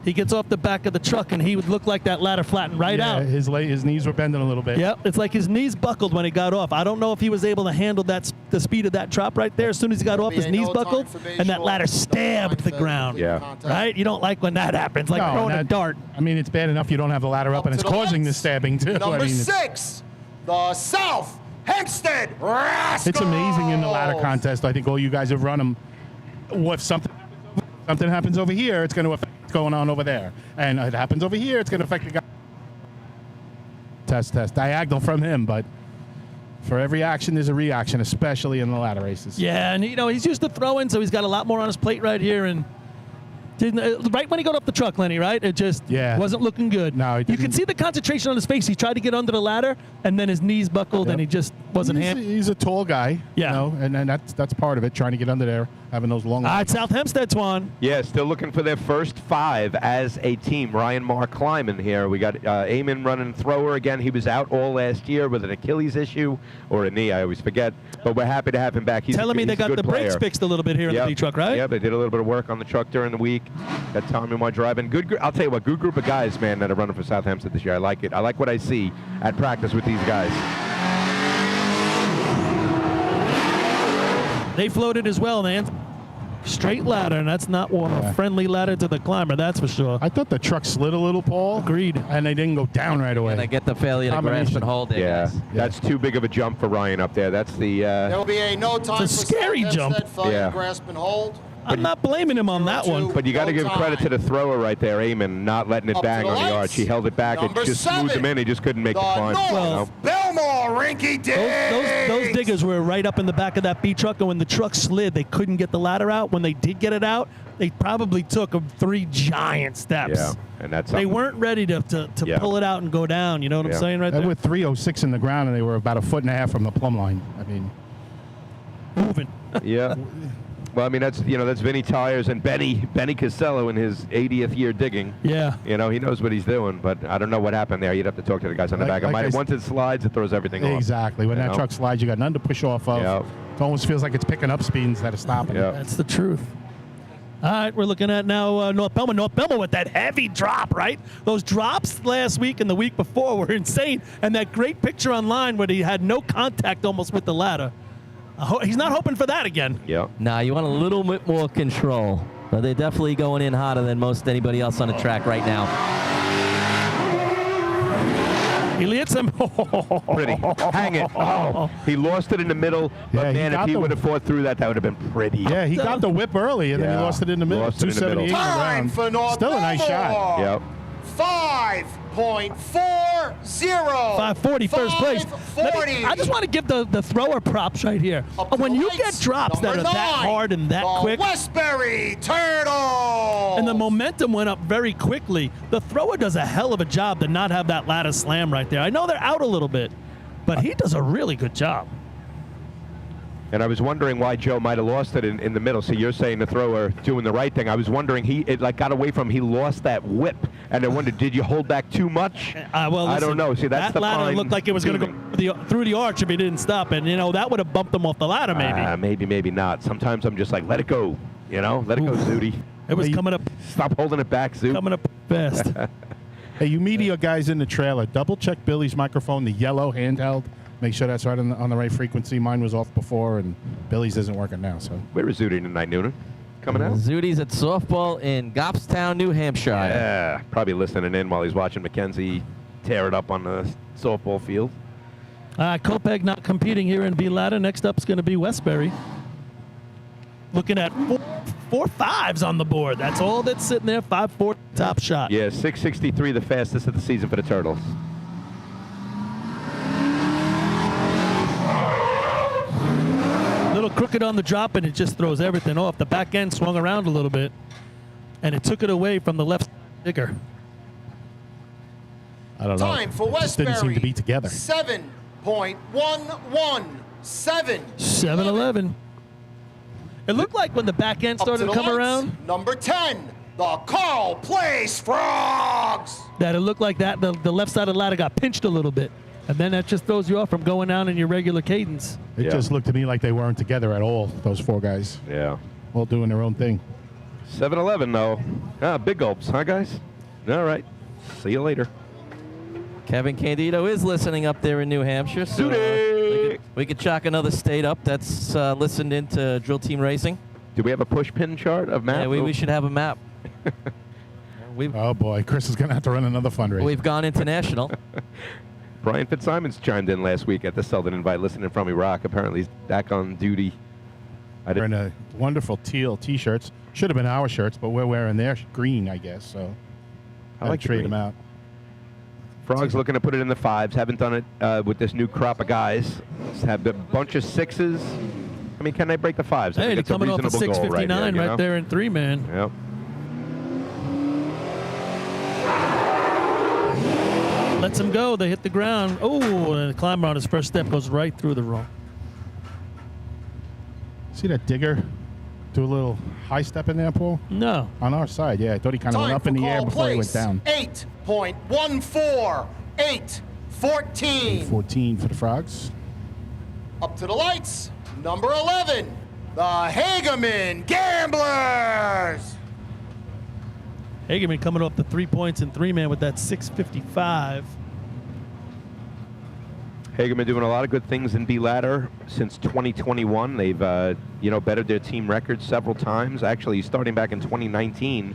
He gets off the back of the truck, and he would look like that ladder flattened right Yeah, out. his knees were bending a little bit. Yep, it's like his knees buckled when he got off. I don't know if he was able to handle the speed of that drop right there. As soon as he got off, his knees buckled, and that ladder stabbed the ground. Yeah. Right? You don't like when that happens, like throwing a dart. I mean, it's bad enough you don't have the ladder up, and it's causing the stabbing, too. Number I mean, 6, the South Hempstead Rascals. It's amazing in the ladder contest. I think all you guys have run them. If something happens over here, it's going to affect what's going on over there. And it happens over here, it's going to affect the guy. Test. Diagonal from him, but for every action, there's a reaction, especially in the ladder races. Yeah, and he's used to throwing, so he's got a lot more on his plate right here. And right when he got up the truck, Lenny, right? It just wasn't looking good. No, you can see the concentration on his face. He tried to get under the ladder, and then his knees buckled, and he just wasn't He's a tall guy, Yeah. And that's part of it, trying to get under there, having those long. All right, South Hempstead, Swan. Yeah, still looking for their first 5 as a team. Ryan Mark Kleiman here. We got Eamon running thrower again. He was out all last year with an Achilles issue or a knee, I always forget. But we're happy to have him back. He's Telling me they got the brakes player. fixed a little bit here in the B-Truck, right? Yeah, they did a little bit of work on the truck during the week. Got Tommy Moore driving. I'll tell you what, good group of guys, man, that are running for South Hempstead this year. I like it. I like what I see at practice with these guys. They floated as well, man. Straight ladder, and that's not a friendly ladder to the climber, that's for sure. I thought the truck slid a little, Paul. Agreed. And they didn't go down right away. And they get the failure to grasp and hold it. Yeah, that's too big of a jump for Ryan up there. That's the. There will be a no time It's a scary jump. Failure to grasp and hold. I'm not blaming him on that one. But you got to give credit to the thrower right there, Eamon, not letting it bang on the arch. He held it back. It just smoothed him in. He just couldn't make the climb. Well, Belmore Rinky Dink. Those diggers were right up in the back of that B truck, and when the truck slid, they couldn't get the ladder out. When they did get it out, they probably took 3 giant steps. Yeah, and that's they weren't ready to pull it out and go down. You know what I'm saying right They there? were 306 in the ground, and they were about 1.5 feet from the plumb line. I mean, moving. Yeah. Well, I mean, that's Vinny Tires and Benny Casello in his 80th year digging. Yeah. He knows what he's doing, but I don't know what happened there. You'd have to talk to the guys on the back. Once it slides, it throws everything off. Exactly. When that truck slides, you got nothing to push off of. Yep. It almost feels like it's picking up speed instead of stopping. Yep. That's the truth. All right, we're looking at now North Belmar. North Belmar with that heavy drop, right? Those drops last week and the week before were insane. And that great picture online where he had no contact almost with the ladder. He's not hoping for that again. Yeah. Nah, you want a little bit more control. But they're definitely going in hotter than most anybody else on the track right now. He hits him. Pretty. Hang it. Oh, he lost it in the middle. But man, if he would have fought through that, that would have been pretty. Yeah, he got the whip early, and then he lost it in the middle. Lost it in the middle. 278 Time for North Still a nice shot. Yep. 5.40. 540 first place. 540. I just want to give the thrower props right here. When you get drops that are that hard and that quick, Westbury Turtle. and the momentum went up very quickly, the thrower does a hell of a job to not have that ladder slam right there. I know they're out a little bit, but he does a really good job. And I was wondering why Joe might have lost it in the middle. So you're saying the thrower doing the right thing. I was wondering, it got away from him. He lost that whip. And I wondered, did you hold back too much? Well, I don't know. See, that's that the ladder fine looked like it was going to go through the arch if he didn't stop. And, that would have bumped him off the ladder maybe. Maybe not. Sometimes I'm just like, let it go. Let it go, Zooty. It was coming up. Stop holding it back, Zoot. Coming up fast. Hey, you media guys in the trailer, double check Billy's microphone, the yellow handheld. Make sure that's right on the right frequency. Mine was off before, and Billy's isn't working now. So where is Zooty tonight, Noonan? Coming out? Zooty's at softball in Goffstown, New Hampshire. Yeah, probably listening in while he's watching Mackenzie tear it up on the softball field. Kopeg not competing here in B-Ladder. Next up is going to be Westbury. Looking at four fives on the board. That's all that's sitting there. 5-4 top shot. Yeah, 663, the fastest of the season for the Turtles. Little crooked on the drop, and it just throws everything off. The back end swung around a little bit, and it took it away from the left digger. I don't know. Time for It just didn't seem to be together. 7.117. 7-11. It looked like when the back end started to come around, Number 10, the Carl Place Frogs. that it looked like that the left side of the ladder got pinched a little bit. And then that just throws you off from going down in your regular cadence. It just looked to me like they weren't together at all, those 4 guys. Yeah. All doing their own thing. 7-11, though. Big gulps, huh, guys? All right. See you later. Kevin Candido is listening up there in New Hampshire. So we could chalk another state up that's listened into Drill Team Racing. Do we have a push pin chart of map? Yeah, we should have a map. Oh, boy. Chris is going to have to run another fundraiser. We've gone international. Brian Fitzsimons chimed in last week at the Southern Invite listening from Iraq. Apparently he's back on duty. Wearing a wonderful teal T-shirts. Should have been our shirts, but we're wearing their green, I guess. So I like to trade green. them out. Frog's looking to put it in the 5s. Haven't done it with this new crop of guys. Have a bunch of 6s. I mean, can they break the 5s? I Hey, think they're it's a coming off a reasonable goal 659 you right know? there in 3-man. Yep. Lets him go. They hit the ground. Oh, and the climber on his first step goes right through the roll. See that digger do a little high step in there, Paul? No. On our side, yeah. I thought he kind of went Time up in for the air call before he went place. down. 8.14, 8-14. 14 for the Frogs. Up to the lights, number 11, the Hageman Gamblers. Hageman coming off the 3 points in 3-man with that 655. Hageman doing a lot of good things in B ladder since 2021. They've bettered their team record several times. Actually, starting back in 2019,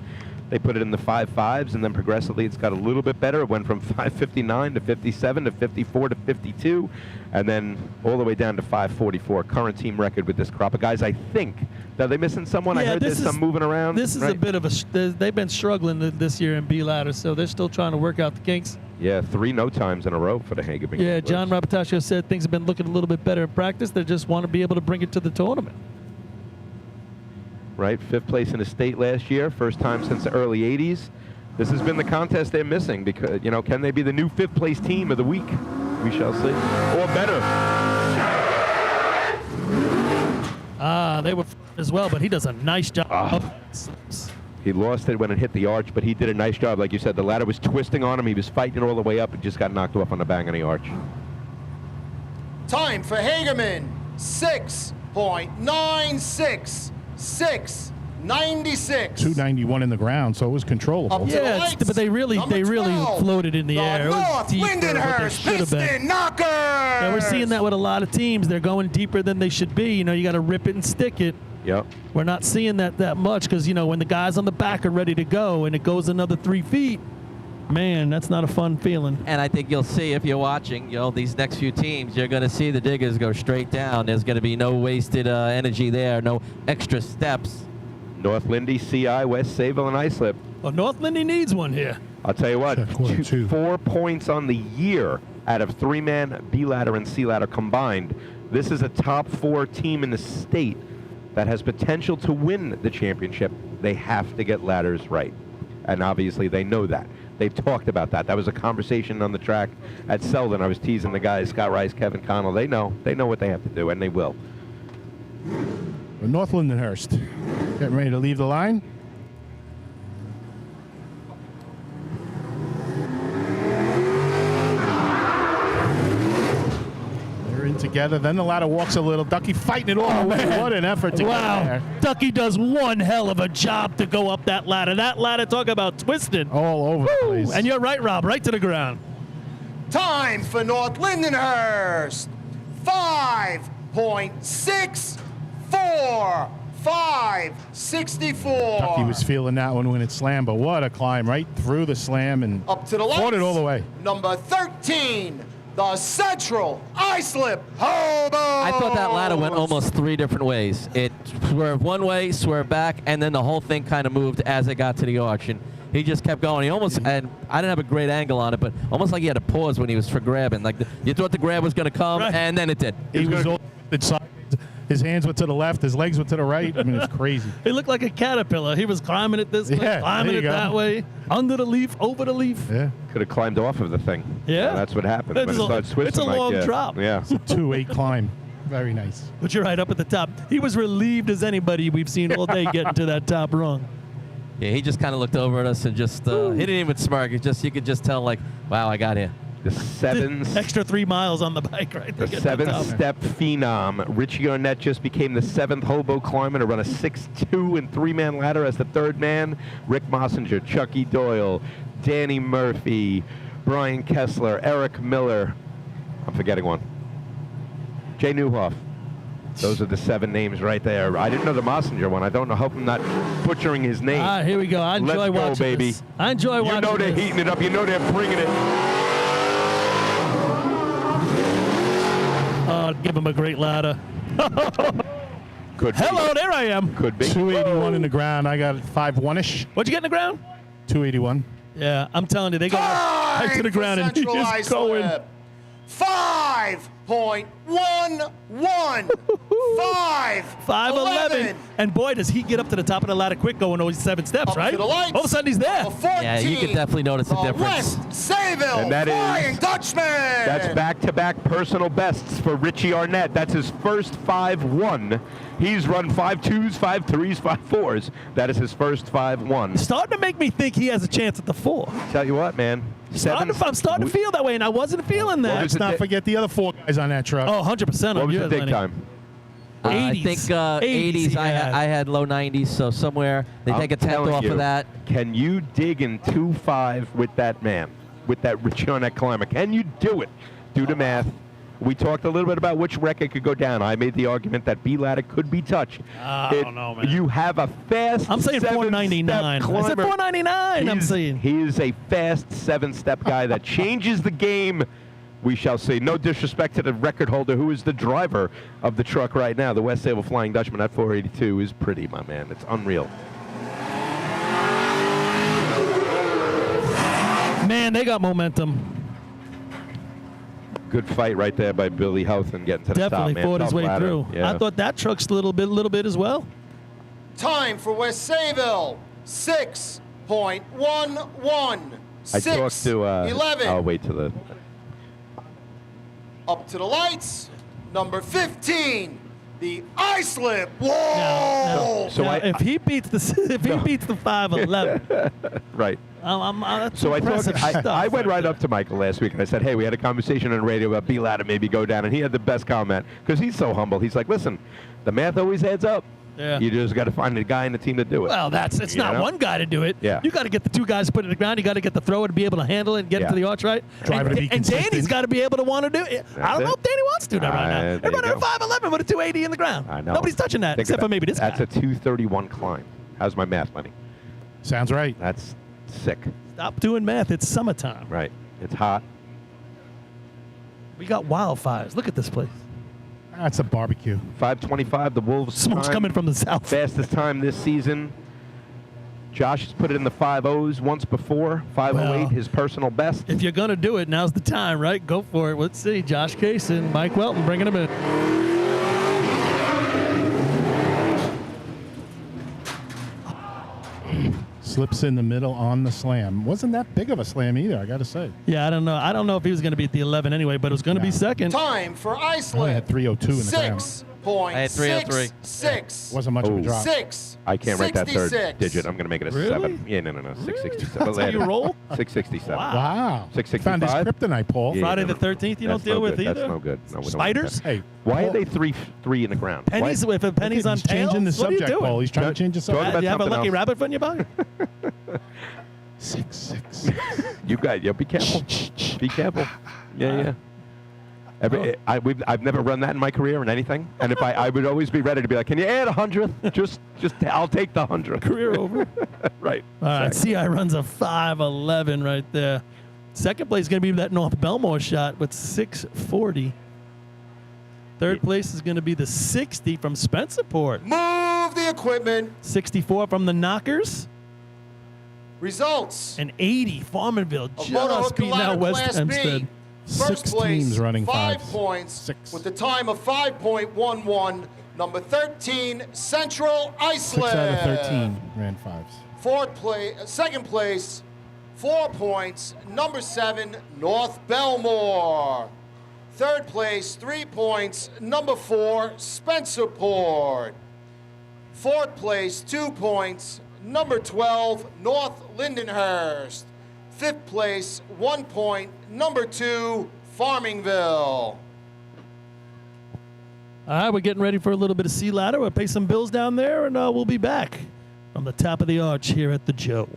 they put it in the 5.5s, and then progressively it's got a little bit better. It went from 5.59 to 57 to 54 to 52, and then all the way down to 5.44. Current team record with this crop of guys. I think, are they missing someone? I heard there's some moving around. This is a bit of a. They've been struggling this year in B ladder, so they're still trying to work out the kinks. Yeah, 3 no times in a row for the Hageman. Yeah, John Rapatascio said things have been looking a little bit better in practice. They just want to be able to bring it to the tournament. Right, 5th place in the state last year, first time since the early 80s. This has been the contest they're missing because, can they be the new 5th place team of the week? We shall see. Or better. They were as well, but he does a nice job. He lost it when it hit the arch, but he did a nice job. Like you said, the ladder was twisting on him. He was fighting it all the way up and just got knocked off on the bang on the arch. Time for Hageman, 6.96, 6.96. 291 in the ground, so it was controllable. Up to the Yeah, lights, but they really number 12, floated in the air. It was North deeper than what they Lindenhurst should have been. Piston Knockers. Yeah, we're seeing that with a lot of teams. They're going deeper than they should be. You got to rip it and stick it. Yep. We're not seeing that much because, when the guys on the back are ready to go and it goes another 3 feet, man, that's not a fun feeling. And I think you'll see if you're watching, these next few teams, you're going to see the diggers go straight down. There's going to be no wasted energy there, no extra steps. North Lindy, CI, West Sayville, and Islip. Well, North Lindy needs one here. I'll tell you what, Quarter two. 4 points on the year out of 3-man B ladder and C ladder combined. This is a top 4 team in the state that has potential to win the championship. They have to get ladders right. And obviously they know that. They've talked about that. That was a conversation on the track at Selden. I was teasing the guys, Scott Rice, Kevin Connell. They know what they have to do, and they will. North Lindenhurst getting ready to leave the line. They're in together. Then the ladder walks a little. Ducky fighting it all. What an effort to get there. Ducky does one hell of a job to go up that ladder. That ladder, talk about twisting. All over the place. And you're right, Rob, right to the ground. Time for North Lindenhurst, 5.64, 5.64. Ducky was feeling that one when it slammed, but what a climb right through the slam and Up to the left. fought it all the way. Number 13, the Central Islip Hobo. I thought that ladder went almost 3 different ways. It swerved one way, swerved back, and then the whole thing kind of moved as it got to the arch. And he just kept going. He almost, and I didn't have a great angle on it, but almost like he had to pause when he was for grabbing. Like you thought the grab was going to come, Right. and then it did. He was all sides. His hands went to the left, his legs went to the right. I mean, it's crazy. He looked like a caterpillar. He was climbing it this way, Yeah, climbing there it you go. that way, under the leaf, over the leaf. Yeah. Could have climbed off of the thing. Yeah. That's what happened. When it starts twisting it's a like long that. drop. Yeah. 2-8 climb. Very nice. But you're right, up at the top. He was relieved as anybody we've seen all day getting to that top rung. Yeah, he just kind of looked over at us and just, he didn't even smirk. It just, you could just tell, like, wow, I got here. The Extra 3 miles on the bike right there. The 7-step phenom, Richie Arnett, just became the 7th hobo climber to run a 6.2 and 3-man ladder as the 3rd man. Rick Mossinger, Chucky Doyle, Danny Murphy, Brian Kessler, Eric Miller. I'm forgetting one. Jay Newhoff. Those are the 7 names right there. I didn't know the Mossinger one. I don't know. Hope I'm not butchering his name. Here we go. I enjoy Let's go, watching baby. this. I enjoy watching You know they're this. heating it up. You know they're bringing it. Give him a great ladder. Could be. Hello, there I am. Could be. 281 in the ground. I got 5-1-ish. What'd you get in the ground? 281. Yeah, I'm telling you, they got right to the ground and he is going. 5.11. 5'11". And boy, does he get up to the top of the ladder quick going those 7 steps, Up right? to the lights. All of a sudden, he's there. 14. Yeah, you can definitely notice the difference. West Sayville, And that is- Flying Dutchman. That's back-to-back personal bests for Richie Arnett. That's his first 5-1. He's run 5.2s, 5.3s, 5.4s. That is his first 5-1. Starting to make me think he has a chance at the 4. Tell you what, man. I'm starting to feel that way, and I wasn't feeling that. Let's not forget the other 4 guys on that truck. Oh, 100% What on was you, the dig Lenny. time? I 80s. think 80s 80s. I had low 90s, so somewhere they take a tenth telling off you, of that. Can you dig in 2.5 with that man, with that Richie Arnett climber? Can you do it? Do the math. We talked a little bit about which record could go down. I made the argument that B ladder could be touched. I don't know, man. You have a fast. I'm saying 499. I said 499. I'm saying. He is a fast 7-step guy that changes the game. We shall see. No disrespect to the record holder, who is the driver of the truck right now. The West Sayville Flying Dutchman at 482 is pretty, my man. It's unreal. Man, they got momentum. Good fight right there by Billy Houghton getting to the Definitely top, man. fought his Tough way ladder. through. Yeah. I thought that truck's a little bit as well. Time for West Sayville, 6.11. I talked to 11. I'll wait to the. Up to the lights. Number 15, the iSlip. Whoa! Now, So now, if he beats the 5'11", Right. that's So I impressive talked. stuff I went right there. up to Michael last week and I said, "Hey, we had a conversation on the radio about B ladder maybe go down," and he had the best comment because he's so humble. He's like, "Listen, the math always adds up. Yeah. You just got to find a guy in the team to do it." Well, it's You not know? one guy to do it. Yeah. You got to get the 2 guys to put it in the ground. You got to get the thrower to be able to handle it and get it to the arch right. Driver to be and Danny's consistent. got to be able to want to do it. I don't know it. if Danny wants to do that right now. there They're you running a go. 5'11" with a 280 in the ground. I know. Nobody's touching that Think except of for maybe this That's guy. a 231 climb. How's my math, Lenny? Sounds right. That's sick. Stop doing math. It's summertime. Right. It's hot. We got wildfires. Look at this place. That's a barbecue. 5:25. The Wolves. Smoke's time. coming from the south. Fastest time this season. Josh has put it in the 5.0s once before. 5:08, Well, his personal best. If you're going to do it, now's the time, right? Go for it. Let's see. Josh Kaysen, Mike Welton bringing him in. Slips in the middle on the slam. Wasn't that big of a slam either, I got to say. Yeah, I don't know. I don't know if he was going to be at the 11 anyway, but it was going to be No. second. Time for iSlip. Only had 302 in the ground. 6.66. Wasn't much of a drop. 6. I can't write that third 66. digit. I'm going to make it a Really? 7. Yeah, no. 667. That's how you roll? 667. Wow. 665. Found his kryptonite, Paul. Yeah, Friday no, the 13th you that's don't deal no with good. either? That's no good. No, we don't Spiders? want that. Hey, Why Paul, are they three in the ground? Pennies, Why? if a penny's on he's tails, changing the what are you subject, doing? Paul. He's trying to change the Talk subject. about You have a something lucky else. rabbit foot in your bag? 6'6". You guys, be careful. Be careful. Yeah. I've never run that in my career in anything, and if I would always be ready to be like, can you add 100th? Just I'll take the 100th. Career over. Right. All right, CI runs a 5'11" right there. Second place is going to be that North Belmore shot with 640. Third place is going to be the 60 from Spencerport. Move the equipment. 64 from the Knockers. Results. And 80 Farmanville Of just Motorhook beating out Ladder West Class Hempstead. B. First 6 place, teams running 5 fives. points 6. with the time of 5.11. Number 13, Central 6 out of Iceland. 13 ran 5s. Second place, 4 points. Number 7, North Belmore. Third place, 3 points. Number 4, Spencerport. Fourth place, 2 points. Number 12, North Lindenhurst. Fifth place, 1 point. Number 2, Farmingville. All right, we're getting ready for a little bit of sea ladder. We'll pay some bills down there, and we'll be back from the top of the arch here at the Joe.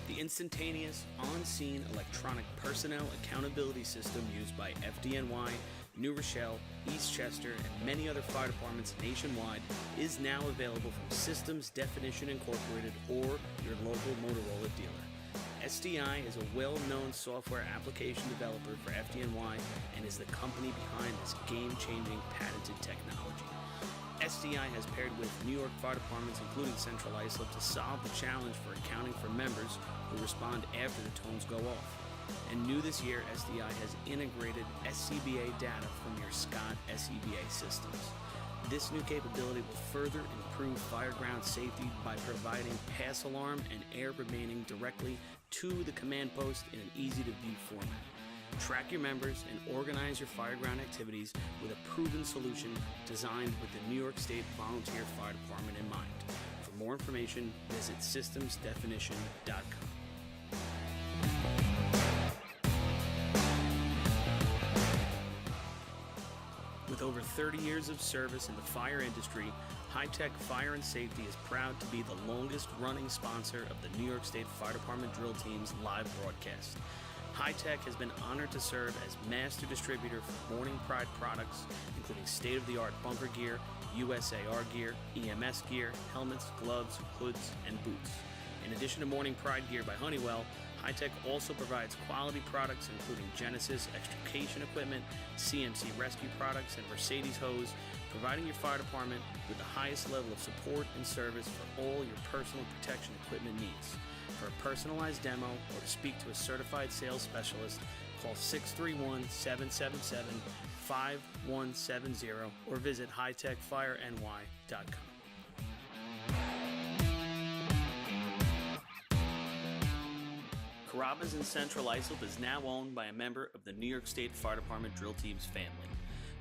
The instantaneous, on-scene electronic personnel accountability system used by FDNY New Rochelle, Eastchester, and many other fire departments nationwide is now available from Systems Definition Incorporated or your local Motorola dealer. SDI is a well-known software application developer for FDNY and is the company behind this game-changing patented technology. SDI has paired with New York fire departments, including Central Islip, to solve the challenge for accounting for members who respond after the tones go off. And new this year, SDI has integrated SCBA data from your Scott SCBA systems. This new capability will further improve fireground safety by providing pass alarm and air remaining directly to the command post in an easy-to-view format. Track your members and organize your fireground activities with a proven solution designed with the New York State Volunteer Fire Department in mind. For more information, visit systemsdefinition.com. With over 30 years of service in the fire industry, High Tech Fire and Safety is proud to be the longest-running sponsor of the New York State Fire Department Drill Team's live broadcast. High Tech has been honored to serve as master distributor for Morning Pride products, including state-of-the-art bunker gear, USAR gear, EMS gear, helmets, gloves, hoods, and boots. In addition to Morning Pride gear by Honeywell, High Tech also provides quality products including Genesis extrication equipment, CMC rescue products, and Mercedes hose, providing your fire department with the highest level of support and service for all your personal protection equipment needs. For a personalized demo or to speak to a certified sales specialist, call 631-777-5170 or visit hightechfireny.com. Carrabba's in Central Islip is now owned by a member of the New York State Fire Department Drill Team's family.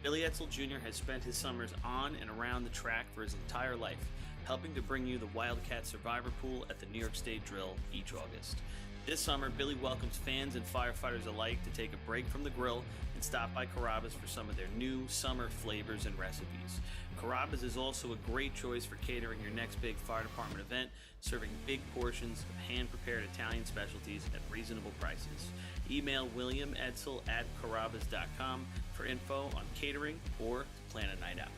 Billy Etzel Jr. has spent his summers on and around the track for his entire life, helping to bring you the Wildcat Survivor Pool at the New York State Drill each August. This summer, Billy welcomes fans and firefighters alike to take a break from the grill and stop by Carrabba's for some of their new summer flavors and recipes. Carrabba's is also a great choice for catering your next big fire department event, serving big portions of hand-prepared Italian specialties at reasonable prices. Email William Edsel at carrabbas.com for info on catering or to plan a night out.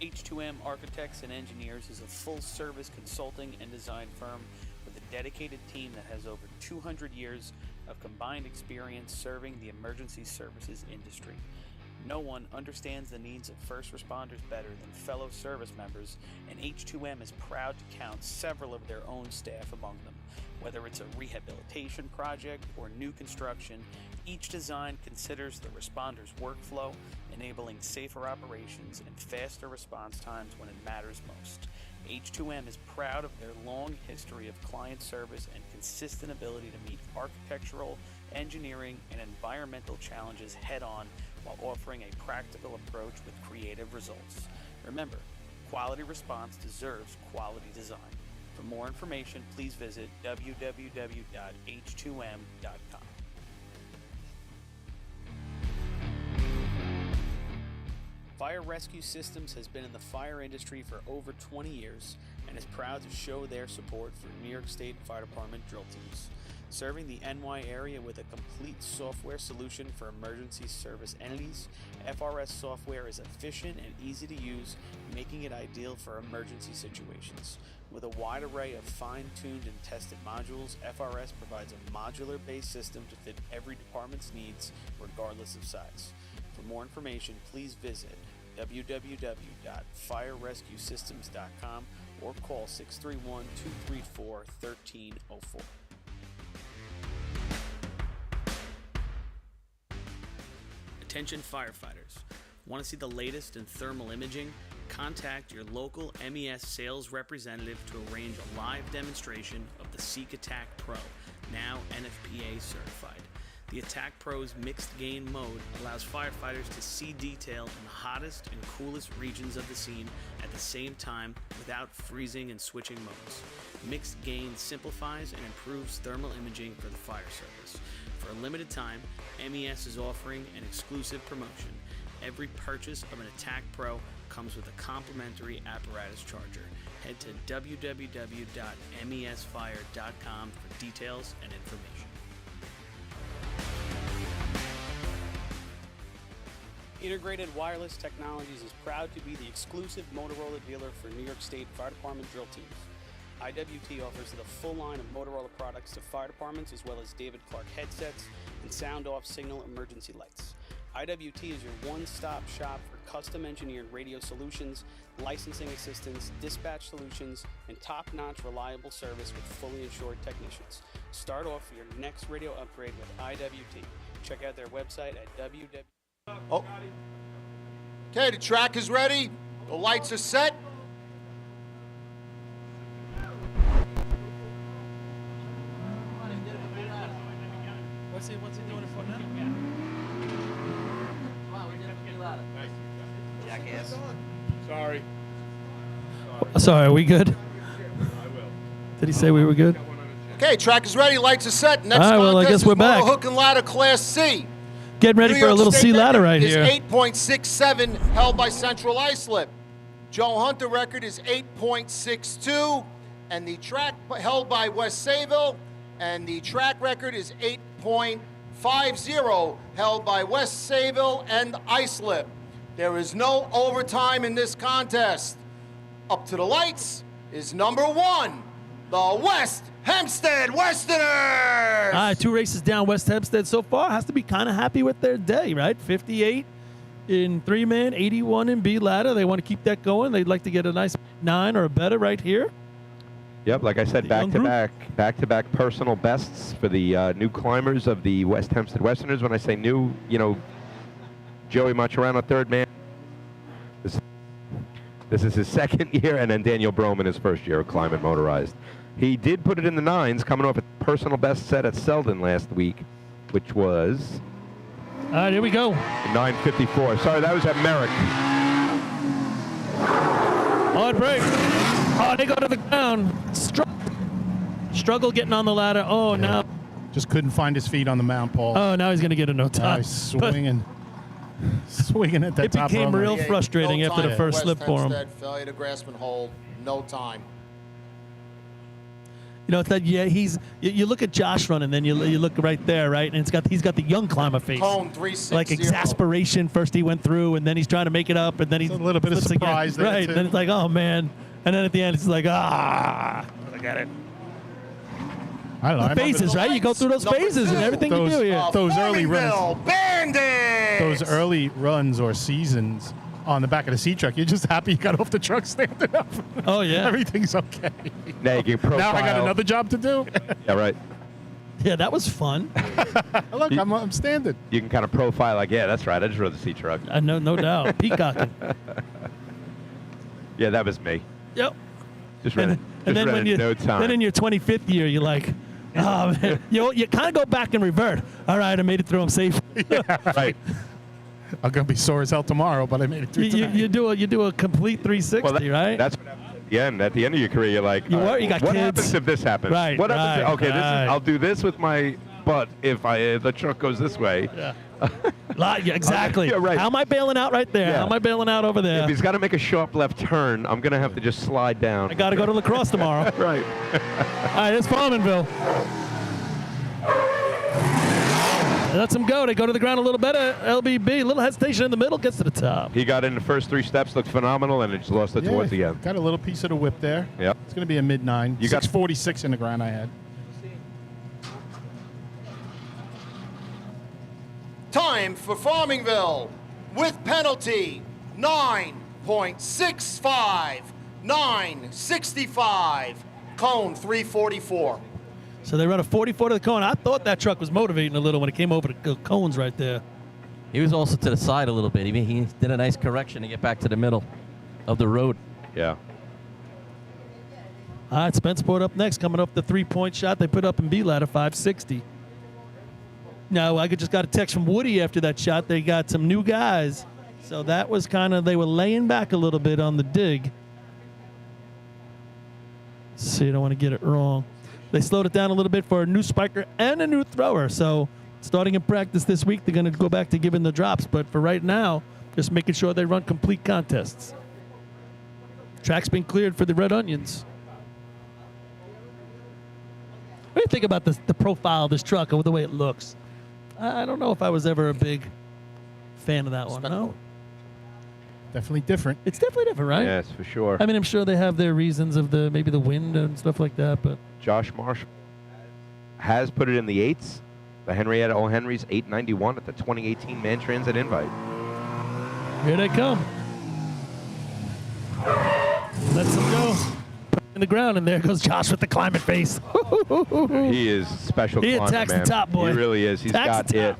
H2M Architects and Engineers is a full-service consulting and design firm with a dedicated team that has over 200 years of combined experience serving the emergency services industry. No one understands the needs of first responders better than fellow service members, and H2M is proud to count several of their own staff among them. Whether it's a rehabilitation project or new construction, each design considers the responder's workflow, enabling safer operations and faster response times when it matters most. H2M is proud of their long history of client service and consistent ability to meet architectural, engineering, and environmental challenges head-on while offering a practical approach with creative results. Remember, quality response deserves quality design. For more information, please visit www.h2m.com. Fire Rescue Systems has been in the fire industry for over 20 years and is proud to show their support for New York State Fire Department drill teams. Serving the NY area with a complete software solution for emergency service entities, FRS software is efficient and easy to use, making it ideal for emergency situations. With a wide array of fine-tuned and tested modules, FRS provides a modular-based system to fit every department's needs, regardless of size. For more information, please visit www.firerescuesystems.com or call 631-234-1304. Attention firefighters. Want to see the latest in thermal imaging? Contact your local MES sales representative to arrange a live demonstration of the Seek Attack Pro, now NFPA certified. The Attack Pro's mixed gain mode allows firefighters to see detail in the hottest and coolest regions of the scene at the same time without freezing and switching modes. Mixed gain simplifies and improves thermal imaging for the fire service. For a limited time, MES is offering an exclusive promotion. every purchase of an Attack Pro comes with a complimentary apparatus charger. Head to www.mesfire.com for details and information. Integrated Wireless Technologies is proud to be the exclusive Motorola dealer for New York State Fire Department drill teams. IWT offers the full line of Motorola products to fire departments, as well as David Clark headsets and sound-off signal emergency lights. IWT is your one-stop shop for custom-engineered radio solutions, licensing assistance, dispatch solutions, and top-notch reliable service with fully insured technicians. Start off your next radio upgrade with IWT. Check out their website at www. Oh. Okay, the track is ready. The lights are set. What's he doing it for now? Wow, we did it with ladder. Jackass. Sorry. Sorry, are we good? Did he say we were good? Okay, track is ready. Lights are set. Next All right, well, I contest guess we're is Motor back. Hook and Ladder Class C. Getting ready New for a York little State C ladder record right is here. 8.67, held by Central Islip. Joe Hunter record is 8.62, and the track held by West Sayville, and the track record is 8.50, held by West Sayville and Islip. There is no overtime in this contest. Up to the lights is number 1, the West Hempstead Westerners. All right, 2 races down West Hempstead so far. Has to be kind of happy with their day, right? 58 in 3-man, 81 in B ladder. They want to keep that going. They'd like to get a nice 9 or better right here. Yep, like I said, back-to-back personal bests for the new climbers of the West Hempstead Westerners. When I say new, you know, Joey Macherano, third man. This is his second year, and then Daniel Broman, his first year of climbing motorized. He did put it in the 9s, coming off a personal best set at Selden last week, which was... All right, here we go. 9:54. Sorry, that was at Merrick. Hard break. Oh, they go to the ground. Struggle getting on the ladder. Oh, now. Just couldn't find his feet on the mount, Paul. Oh, now he's going to get a no time. He's swinging. Swinging at that It top became rung. real frustrating No after time the for first West slip for him. Hempstead, failure to grasp and hold. No time. You know, it's that, yeah, you look at Josh running, then you look right there, right? And he's got the young climber face. Cone 360. Like exasperation. First he went through, and then he's trying to make it up, and then he's a little bit of flips again. surprise there, Right, too. then it's like, oh, man. And then at the end, it's like, I got it. I don't know. The phases, right? You go through those phases and everything you do here. Those early Farmingville runs. Bandits! Those early runs or seasons on the back of the C-Truck, you're just happy you got off the truck standing up. Oh, yeah. Everything's okay. Now you can profile. Now I got another job to do. Yeah, right. Yeah, that was fun. Look, I'm standing. You can kind of profile like, yeah, that's right. I just rode the C-Truck. No doubt. Peacocking. Yeah, that was me. Yep. Just ran it. And then when in no time. then in your 25th year, you're like, oh, man. You kind of go back and revert. All right, I made it through. I'm safe. Right. I'm gonna be sore as hell tomorrow, but I made it through tonight. You do a complete 360, right? That's what happens at the end. At the end of your career, you're like, You all right, got what kids. happens if this happens? Right, What happens? right, Okay, right. I'll do this with my butt if the truck goes this way. Yeah. Yeah, exactly. Yeah, right. How am I bailing out right there? Yeah. How am I bailing out over there? If he's got to make a sharp left turn, I'm gonna have to just slide down. I got to go to lacrosse tomorrow. Right. All right, it's Farmanville. Lets him go. They go to the ground a little better. LBB, little hesitation in the middle, gets to the top. He got in the first 3 steps, looked phenomenal, and it just lost it towards the end. Got a little piece of the whip there. Yep. It's gonna be a mid-9. You got 646 in the ground I had. Time for Farmingville with penalty 9.65, 9.65, cone 344. So they run a 44 to the cone. I thought that truck was motivating a little when it came over the cones right there. He was also to the side a little bit. He did a nice correction to get back to the middle of the road. Yeah. All right, Spenceport up next, coming up the 3-point shot they put up in B ladder, 560. Now, I just got a text from Woody after that shot. They got some new guys. So that was kind of, they were laying back a little bit on the dig. So you don't want to get it wrong. They slowed it down a little bit for a new spiker and a new thrower. So starting in practice this week, they're going to go back to giving the drops. But for right now, Just making sure they run complete contests. Track's been cleared for the Red Onions. What do you think about the profile of this truck or the way it looks? I don't know if I was ever a big fan of that one. No? Definitely different. It's definitely different, right? Yes, for sure. I mean, I'm sure they have their reasons of maybe the wind and stuff like that, but Josh Marshall has put it in the 8s. The Henrietta O. Henry's 891 at the 2018 Man Transit Invite. here they come. Let's them go. In the ground, and there goes Josh with the climate face. He is special He climber, attacks the man. top, boy. He really is. He's Attacks got the it. top.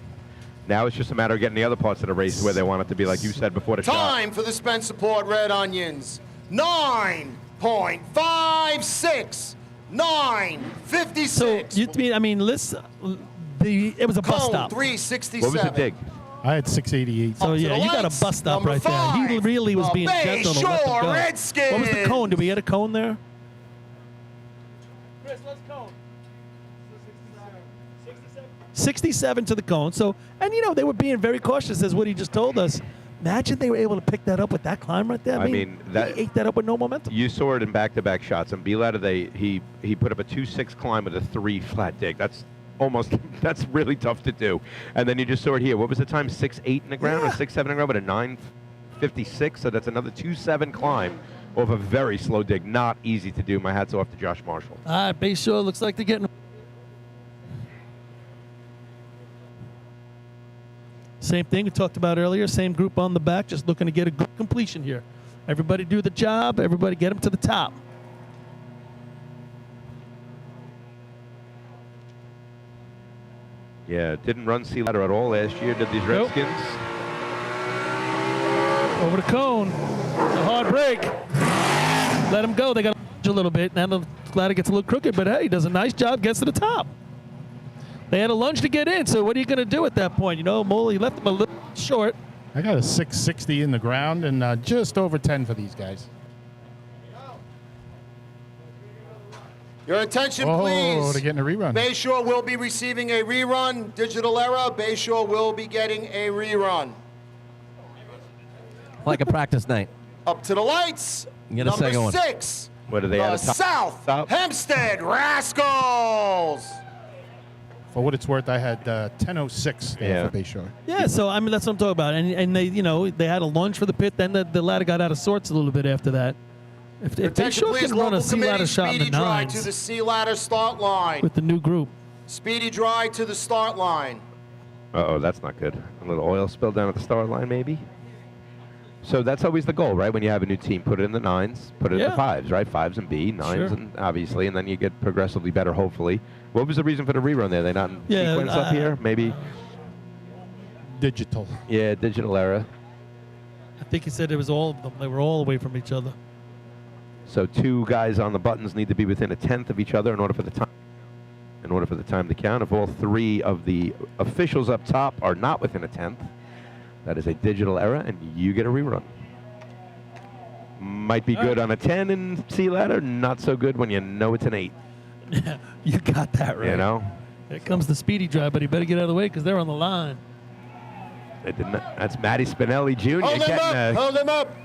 Now it's just a matter of getting the other parts of the race where they want it to be, like you said before the shot. Time for the Spencerport Red Onions. 9.56. 9.56. So I mean, listen, it was a bus Cone stop. 367. What was the dig? I had 688. So Up to yeah, the you got a lights. bus stop Number right there. He 5, really was the being gentle to let them Bayshore go. Redskins. What was the cone? Did we get a cone there? Chris, let's cone. 67 to the cone. So, and they were being very cautious, as Woody just told us. Imagine they were able to pick that up with that climb right there. I mean, that he ate that up with no momentum. You saw it in back-to-back shots. And B-Ladder, he put up a 2.6 climb with a 3 flat dig. That's really tough to do. And then you just saw it here. What was the time? 6.8 in the ground or 6.7 in the ground with a 9.56. So that's another 2.7 climb off a very slow dig. Not easy to do. My hat's off to Josh Marshall. All right, Bayshore looks like they're getting. Same thing we talked about earlier. Same group on the back, just looking to get a good completion here. Everybody do the job. Everybody get them to the top. Yeah, didn't run C-Ladder at all last year, did these Nope. Redskins? Over the cone. A hard break. Let them go. They got to lunge a little bit. Now the ladder gets a little crooked, but hey, he does a nice job, gets to the top. They had a lunge to get in, so what are you going to do at that point? Moley left them a little short. I got a 660 in the ground and just over 10 for these guys. Your attention, Oh, please. they're getting a rerun. Bayshore will be receiving a rerun. Digital era. Bayshore will be getting a rerun. Like a practice night. Up to the lights. Get a Number second one. 6. What are they The at? South Top? Hempstead Rascals. For what it's worth, I had 10:06 Yeah. for Bayshore. Yeah, so I mean that's what I'm talking about. And they they had a lunge for the pit, then the ladder got out of sorts a little bit after that. If Attention, Bayshore please. can run a Local C ladder committee, shot in speedy the dry to nines the C ladder start line. with the new group. Speedy dry to the start line. Uh-oh, that's not good. A little oil spill down at the start line, maybe? So that's always the goal, right? When you have a new team, put it in the 9s, put it in Yeah. the 5s, right? 5s and B, 9s, Sure. and obviously, and then you get progressively better, hopefully. What was the reason for the rerun there? They not in Yeah, sequence up here? Maybe, Digital. yeah, digital era. I think he said it was all of them. They were all away from each other. So 2 guys on the buttons need to be within a 10th of each other in order for the time. In order for the time to count. If all 3 of the officials up top are not within a 10th, that is a digital error, and you get a rerun. Might be good on a 10 in C ladder, not so good when you know it's an 8. You got that right. You know, Here comes the speedy drive, but he better get out of the way because they're on the line. it didn't, that's Matty Spinelli Jr. Hold him up. Hold him up.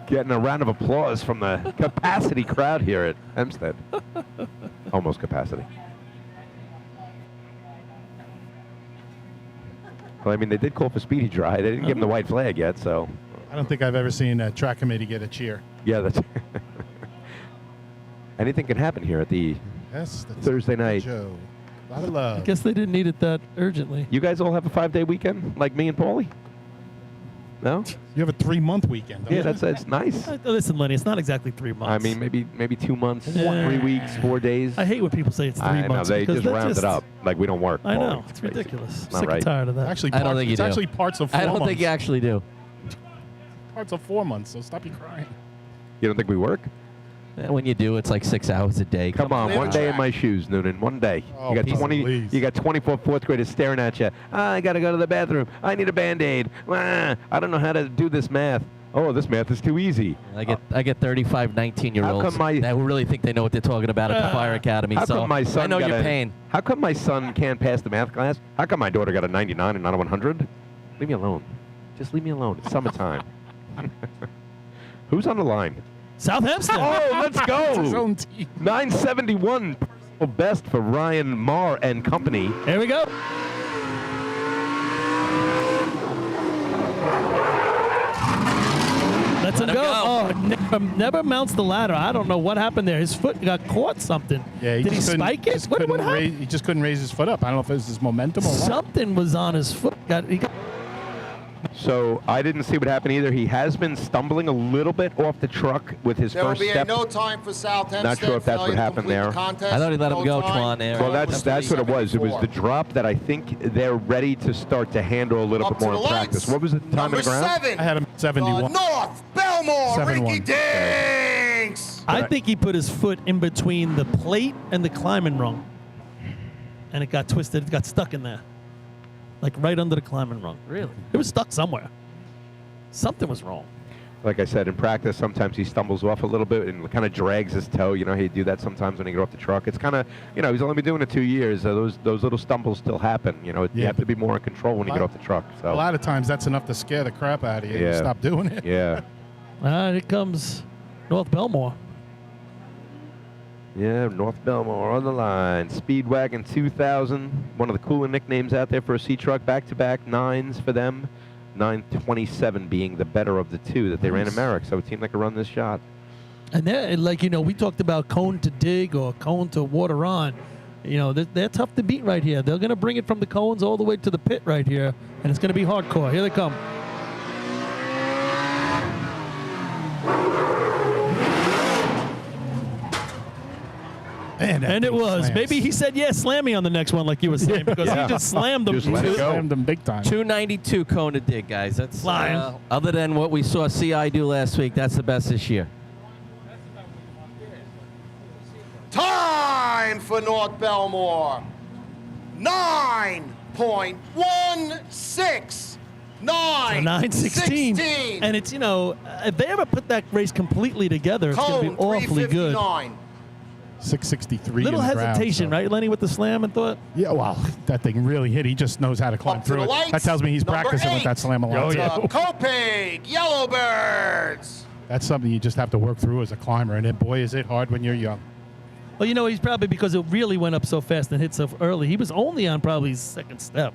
Getting a round of applause from the capacity crowd here at Hempstead. Almost capacity. Well, I mean, they did call for speedy dry. They didn't give him the white flag yet, so. I don't think I've ever seen a track committee get a cheer. Yeah, that's. Anything can happen here at the Yes, that's Thursday night. Joe. A lot of I love. guess they didn't need it that urgently. You guys all have a 5-day weekend, like me and Paulie? No? You have a 3-month weekend. don't Yeah, you? that's nice. Listen, Lenny, it's not exactly 3 months. I mean, maybe 2 months, Yeah. 3 weeks, 4 days. I hate when people say it's 3 I know, months. they because just that's round it up like we don't work. I know. Paulie. It's crazy. ridiculous. Not Sick right. and tired of that. Actually, I don't parts- think you it's do. actually parts of 4 I don't months. think you actually do. Parts of 4 months, so stop your crying. You don't think we work? When you do, it's like 6 hours a day. Come on, Clear one the day in track. my shoes, Noonan. One day. Oh, you got please. 20. Please. You got 24 fourth graders staring at you. I got to go to the bathroom. I need a Band-Aid. I don't know how to do this math. Oh, this math is too easy. I get 35 19-year-olds How come my- that really think they know what they're talking about at the fire academy. How so come my son I know got your a- pain. How come my son can't pass the math class? How come my daughter got a 99 and not a 100? Leave me alone. Just leave me alone. It's summertime. Who's on the line? South Hempstead. Oh, let's go. His own team. 971 personal best for Ryan Marr and company. Here we go. Lets him Let him go. go. Oh, never mounts the ladder. I don't know what happened there. His foot got caught something. Yeah, Did he just couldn't- spike it? just What couldn't happened? he just couldn't raise his foot up. I don't know if it was his momentum or what. Something was on his foot. He got So I didn't see what happened either. He has been stumbling a little bit off the truck with his There will first be step. no time for South Hempstead. Not sure if that's what Failure to happened complete the there. contest. I thought he let him No go, time. Twan, there. Well, that's what it was. It was the drop that I think they're ready to start to handle a little Up bit more to in the practice. lights. What was the time Number on the ground? 7. I had him at 71. North Belmore, 7-1. Rinky Dinks. I think he put his foot in between the plate and the climbing rung. And it got twisted. It got stuck in there. Like right under the climbing rung. Really? It was stuck somewhere. Something was wrong. Like I said, in practice, sometimes he stumbles off a little bit and kind of drags his toe. You know, he'd do that sometimes when he get off the truck. It's kind of, you know, he's only been doing it 2 years. So those little stumbles still happen. You know, you Yeah, have to be more in control when you get off the truck. A So lot of times that's enough to scare the crap out of you. Yeah. You stop doing it. yeah. Here comes North Belmore. Yeah, North Belmore on the line. Speedwagon 2000, one of the cooler nicknames out there for a C-Truck. Back-to-back 9s for them. 927 being the better of the two that they ran in Merrick. So a team that could run this shot. And they're, like, you know, we talked about cone to dig or cone to water on. You know, they're tough to beat right here. They're going to bring it from the cones all the way to the pit right here, and it's going to be hardcore. Here they come. Man, that And it thing was. slams. Maybe he said, yeah, slam me on the next one, like you were saying, because Yeah. he just slammed them. Just let it go. Slammed them big time. 292 cone to dig, guys. That's Flying. other than what we saw CI do last week, that's the best this year. Time for North Belmore. 9.16. 9:16. And it's, you know, if they ever put that race completely together, it's going to be Cone awfully good. 359. 663 Little in the ground, hesitation, so- right, Lenny, with the slam and thought? Yeah, well, that thing really hit. He just knows how to climb Up to through the it. lights. That tells me he's Number practicing with 8. that slam a lot. Copig Yellowbirds. That's something you just have to work through as a climber, and boy, is it hard when you're young. Well, you know, he's probably, because it really went up so fast and hit so early, he was only on probably his second step.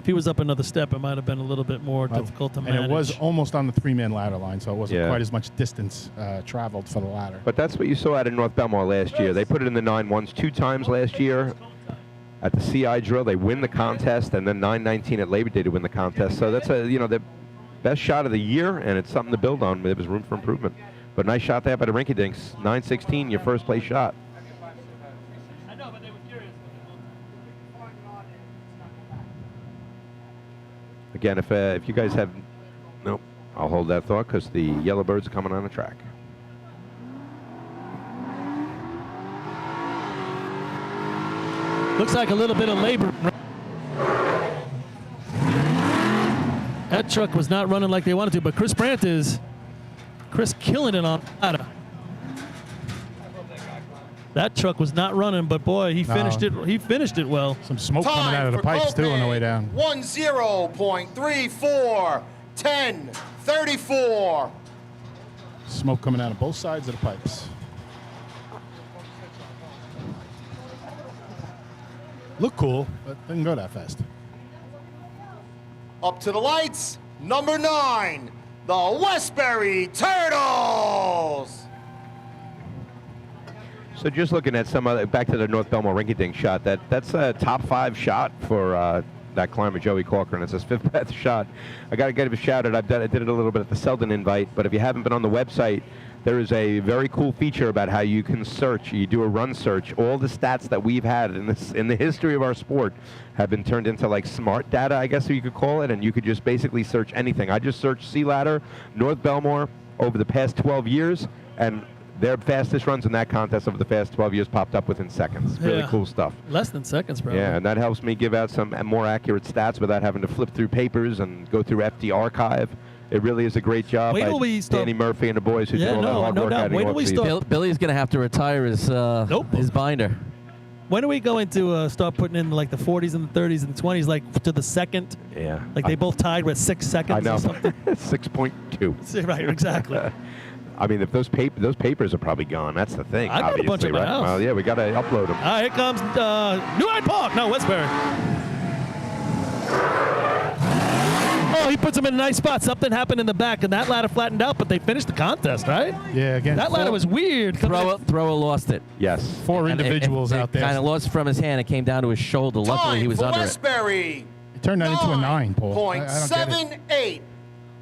If he was up another step, it might have been a little bit more difficult to manage. And it was almost on the 3-man ladder line, so it wasn't Yeah. quite as much distance traveled for the ladder. But that's what you saw out of North Belmore last year. They put it in the 9-1s 2 times last year. At the CI drill, they win the contest, and then 919 at Labor Day to win the contest. So that's the best shot of the year, and it's something to build on. There was room for improvement. But nice shot there by the Rinky Dinks. 916, your first place shot. I know, but they were curious. Again, if you guys have, nope, I'll hold that thought because the Yellowbirds are coming on the track. Looks like a little bit of labor. That truck was not running like they wanted to, but Chris Brandt is. Chris killing it on ladder. That truck was not running, but boy, he finished it. He finished it well. Some smoke coming out of the pipes too on the way down. 10.34. 10:34. Smoke coming out of both sides of the pipes. Look cool, but didn't go that fast. Up to the lights. Number 9, the Westbury Turtles. So just looking at some other, back to the North Belmore rinky-dink shot, that's a top 5 shot for that climber, Joey Corcoran. It's his 5th best shot. I got to give a shout out. I did it a little bit at the Selden invite, but if you haven't been on the website, there is a very cool feature about how you can search. You do a run search. All the stats that we've had in the history of our sport have been turned into like smart data, I guess you could call it, and you could just basically search anything. I just searched Sea Ladder, North Belmore over the past 12 years, and their fastest runs in that contest over the past 12 years popped up within seconds. Really Yeah. cool stuff. Less than seconds, probably. Yeah, and that helps me give out some more accurate stats without having to flip through papers and go through FD Archive. It really is a great job Wait by till we start- Danny Murphy and the boys who Yeah, do all that no hard work doubt. out of Wait the till we off-season. start- Billy's going to have to retire his Notebook. his binder. When are we going to start putting in like the 40s and the 30s and the 20s, like to the second? Yeah. Like they both tied with 6 seconds I know. or something? 6.2. Right, exactly. I mean, if those papers are probably gone. That's the thing. I got a bunch obviously, at my right? house. Well, yeah, we got to upload them. Here comes New Hyde Park. No, Westbury. Oh, he puts him in a nice spot. Something happened in the back, and that ladder flattened out, but they finished the contest, right? Yeah, again. That ladder was weird. Thrower lost it. Yes. 4 And individuals out there. Kind of lost from his hand. It came down to his shoulder. Luckily, he was for under it. Westbury. It turned that into a 9, Paul. I don't get it. 9.78.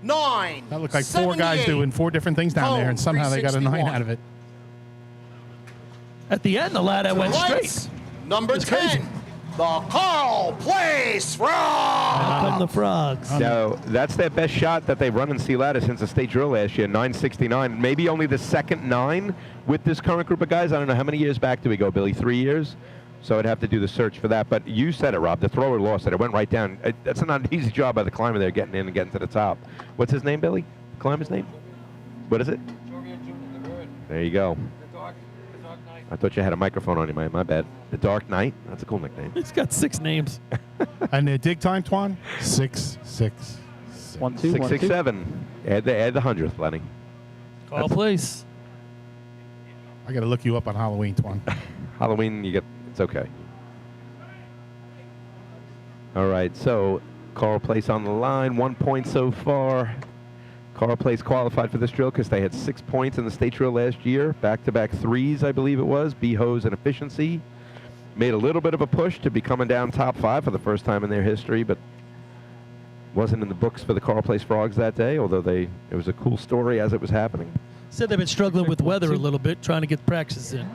9. That looked like 4 guys doing 4 different things down there, and somehow they got a 9 out of it. At the end, the ladder went straight. Number 10. The Carl Place Here Frogs. come the frogs. So that's their best shot that they've run in sea ladder since the state drill last year, 969. Maybe only the second 9 with this current group of guys. I don't know how many years back do we go, Billy? 3 years? So I'd have to do the search for that. But you said it, Rob. The thrower lost it. It went right down. That's not an easy job by the climber there, getting in and getting to the top. What's his name, Billy? Climber's name? What is it? There you go. I thought you had a microphone on you, man. My bad. The Dark Knight. That's a cool nickname. He's got 6 names. And their dig time, Twan? 6, 6, 1, 2, 6, 1, 6, 2. 7. Add the 100th, Lenny. Call place. I got to look you up on Halloween, Twan. Halloween, it's okay. All right, so Carl Place on the line, 1 point so far. Carl Place qualified for this drill because they had 6 points in the state drill last year. Back-to-back 3s, I believe it was. B-hose and efficiency. Made a little bit of a push to be coming down top 5 for the first time in their history, but wasn't in the books for the Carl Place Frogs that day, although it was a cool story as it was happening. Said they've been struggling with weather a little bit, trying to get practice in.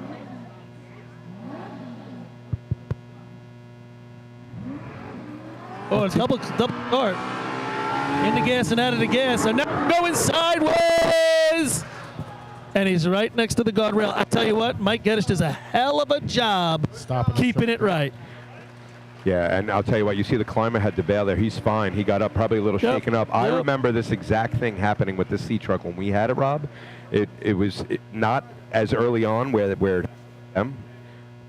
Oh, it's double start. In the gas and out of the gas. And now going sideways. And he's right next to the guardrail. I tell you what, Mike Geddes does a hell of a job keeping it right. Yeah, and I'll tell you what, you see the climber had to bail there. He's fine. He got up probably a little shaken up. I remember this exact thing happening with the sea truck when we had it, Rob. It was not as early on where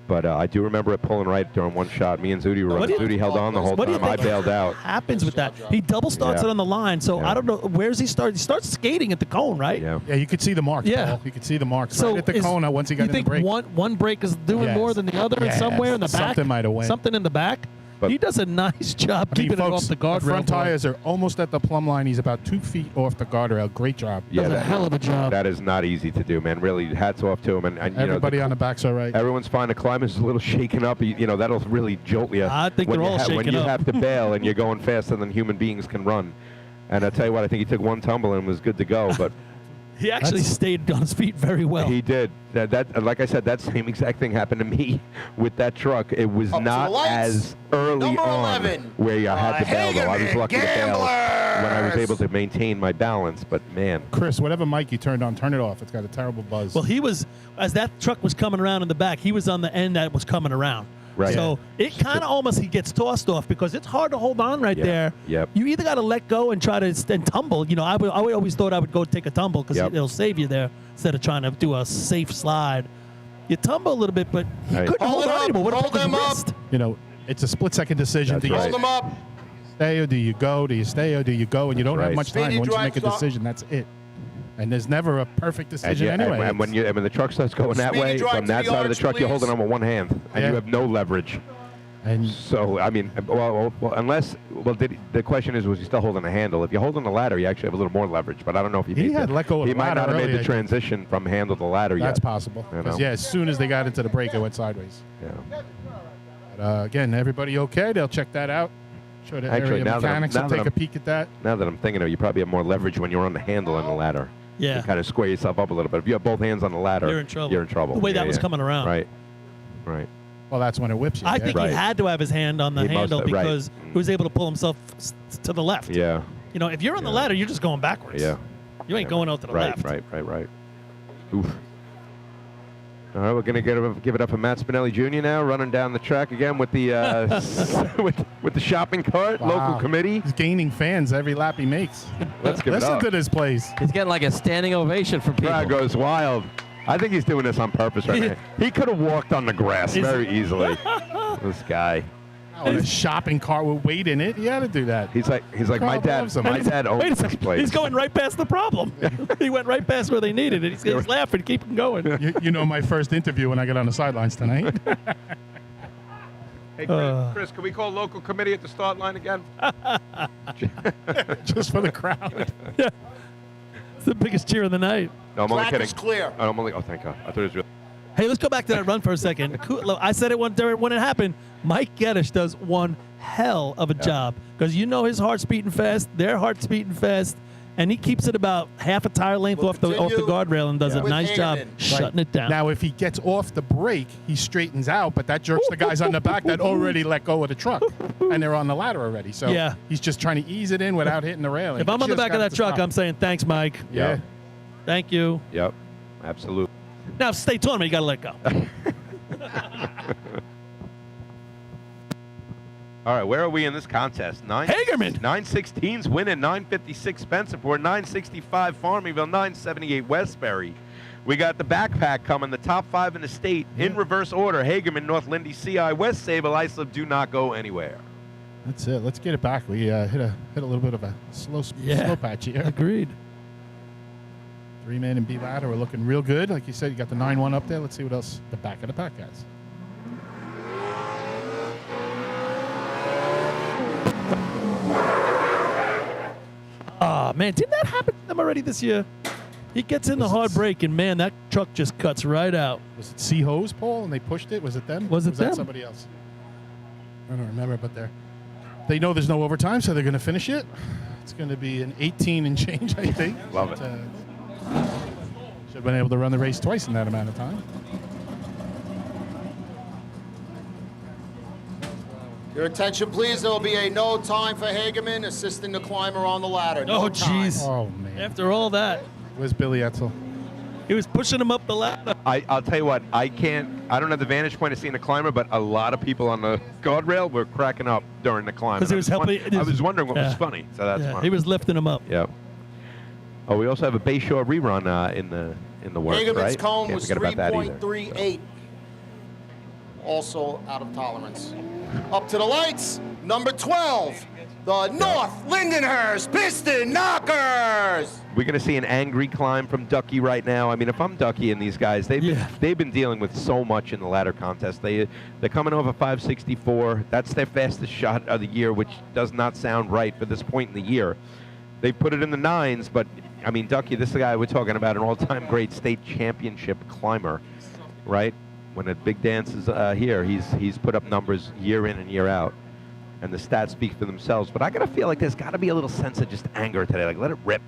but I do remember it pulling right during one shot. Me and Zudi were running. Zudi held on the whole time. I bailed out. Happens with that. He double starts it on the line, so I don't know. Where's he start? He starts skating at the cone, right? Yeah. Yeah, you could see the marks, Paul. You could see the marks right at the cone once he got in the break. You think one break is doing more than the other and somewhere in the back? Something might have went. Something in the back? But he does a nice job keeping it off the guardrail. The front tires are almost at the plumb line. He's about 2 feet off the guardrail. Great job. Yeah, does a hell of a job. That is not easy to do, man. Really, hats off to him. And everybody on the back's all right. Everyone's fine. The climber's a little shaken up. That'll really jolt you. I think they're all shaken up. When you have to bail and you're going faster than human beings can run. And I tell you what, I think he took one tumble and was good to go. But he actually stayed on his feet very well. He did. That like I said, that same exact thing happened to me with that truck. It was not as early on where you had to bail, though. I was lucky to bail when I was able to maintain my balance. But, man. Chris, whatever mic you turned on, turn it off. It's got a terrible buzz. Well, he was, as that truck was coming around in the back, he was on the end that was coming around. Right. So it kind of almost he gets tossed off because it's hard to hold on right there. Yep. You either got to let go and try to tumble. I always thought I would go take a tumble because it'll save you there instead of trying to do a safe slide. You tumble a little bit, but he couldn't hold on anymore. What Hold them up. It's a split-second decision. Do you Hold them up. stay or do you go? Do you stay or do you go? And you don't have much time. Speedy Once you drive make a stop. decision, that's it. And there's never a perfect decision anyway. And when the truck starts going that Speedy way, drive from to that the side of the arch, truck, you're please. holding on with one hand, and you have no leverage. And so, I mean, the question is, was he still holding the handle? If you're holding the ladder, you actually have a little more leverage. But I don't know if he had let go of he the might ladder not have made earlier. the transition from handle to ladder yet. That's possible. You know? Because, as soon as they got into the break, it went sideways. Yeah. But, again, everybody okay? They'll check that out. Sure, the Actually, area now that mechanics will take a peek at that. Now that I'm thinking of it, you probably have more leverage when you're on the handle and the ladder. Yeah. You kind of square yourself up a little bit. If you have both hands on the ladder, You're in trouble. You're in trouble. The way that was coming around. Right. Right. Well, that's when it whips you. I think he had to have his hand on the He must handle have, right. because he was able to pull himself to the left. Yeah. If you're on the ladder, you're just going backwards. Yeah. You ain't going out to the left. Right. Oof. All right, we're going to give it up for Matt Spinelli Jr. now, running down the track again with the with the shopping cart, local committee. He's gaining fans every lap he makes. Let's give it Listen up. to this place. He's getting like a standing ovation from people. Crowd goes wild. I think he's doing this on purpose right now. He could have walked on the grass very easily. This guy. Oh, a shopping cart with weight in it. You had to do that. He's like my Carl dad. loves him. My dad Wait a owns this second. place. He's going right past the problem. He went right past where they needed it. He's laughing, keeping going. You know my first interview when I get on the sidelines tonight. Hey, Chris, can we call local committee at the start line again? Just for the crowd. Yeah. It's the biggest cheer of the night. No, I'm only Track kidding. is clear. I'm only. Oh, thank God. I thought it was real. Hey, let's go back to that run for a second. I said it when it happened. Mike Geddes does one hell of a job because you know his heart's beating fast, their heart's beating fast, and he keeps it about half a tire length off the guardrail and does a nice job shutting it down. Now, if he gets off the brake, he straightens out, but that jerks the guys on the back that already let go of the truck, and they're on the ladder already. So Yeah. he's just trying to ease it in without hitting the railing. If I'm on the Just back of got that to truck, stop. I'm saying thanks, Mike. Yeah. Thank you. Yep. Absolutely. Now, state tournament, you got to let go. All right, where are we in this contest? Hagerman. 916's winning, 956 Spencerport, 965 Farmingville, 978 Westbury. We got the backpack coming, the top 5 in the state, in reverse order. Hagerman, North Lindy, CI, West Sable, Islip do not go anywhere. That's it. Let's get it back. We hit a little bit of a slow patch here. Agreed. 3-man and B ladder. We're looking real good. Like you said, you got the 9-1 up there. Let's see what else the back of the pack has. Oh, man, didn't that happen to them already this year? He gets in the hard break, and, man, that truck just cuts right out. Was it C-Hose, Paul, and they pushed it? Was it them? Was it that them? somebody else? I don't remember, but they know there's no overtime, so they're going to finish it. It's going to be an 18 and change, I think. Love it. Should have been able to run the race twice in that amount of time. Your attention, please. There will be a no time for Hagerman assisting the climber on the ladder. No Oh, time. jeez. Oh, man. After all that, Where's Billy Etzel? he was pushing him up the ladder. I'll tell you what, I don't have the vantage point of seeing the climber, but a lot of people on the guardrail were cracking up during the climb. 'Cause he was helping- I was wondering what was Yeah. funny, so that's Yeah, fun. he was lifting him up. Yep. Oh, we also have a Bayshore rerun in the works, Hagerman's right? cone Can't was forget about that either. 3.38. Also out of tolerance. Up to the lights, number 12, the North Lindenhurst Piston Knockers. We're going to see an angry climb from Ducky right now. I mean, if I'm Ducky and these guys, they've been dealing with so much in the ladder contest. They're coming over 564. That's their fastest shot of the year, which does not sound right for this point in the year. They put it in the 9s, but I mean, Ducky, this is the guy we're talking about, an all-time great state championship climber, right? When the big dance is here, he's put up numbers year in and year out, and the stats speak for themselves. But I gotta feel like there's gotta be a little sense of just anger today. Like, let it rip.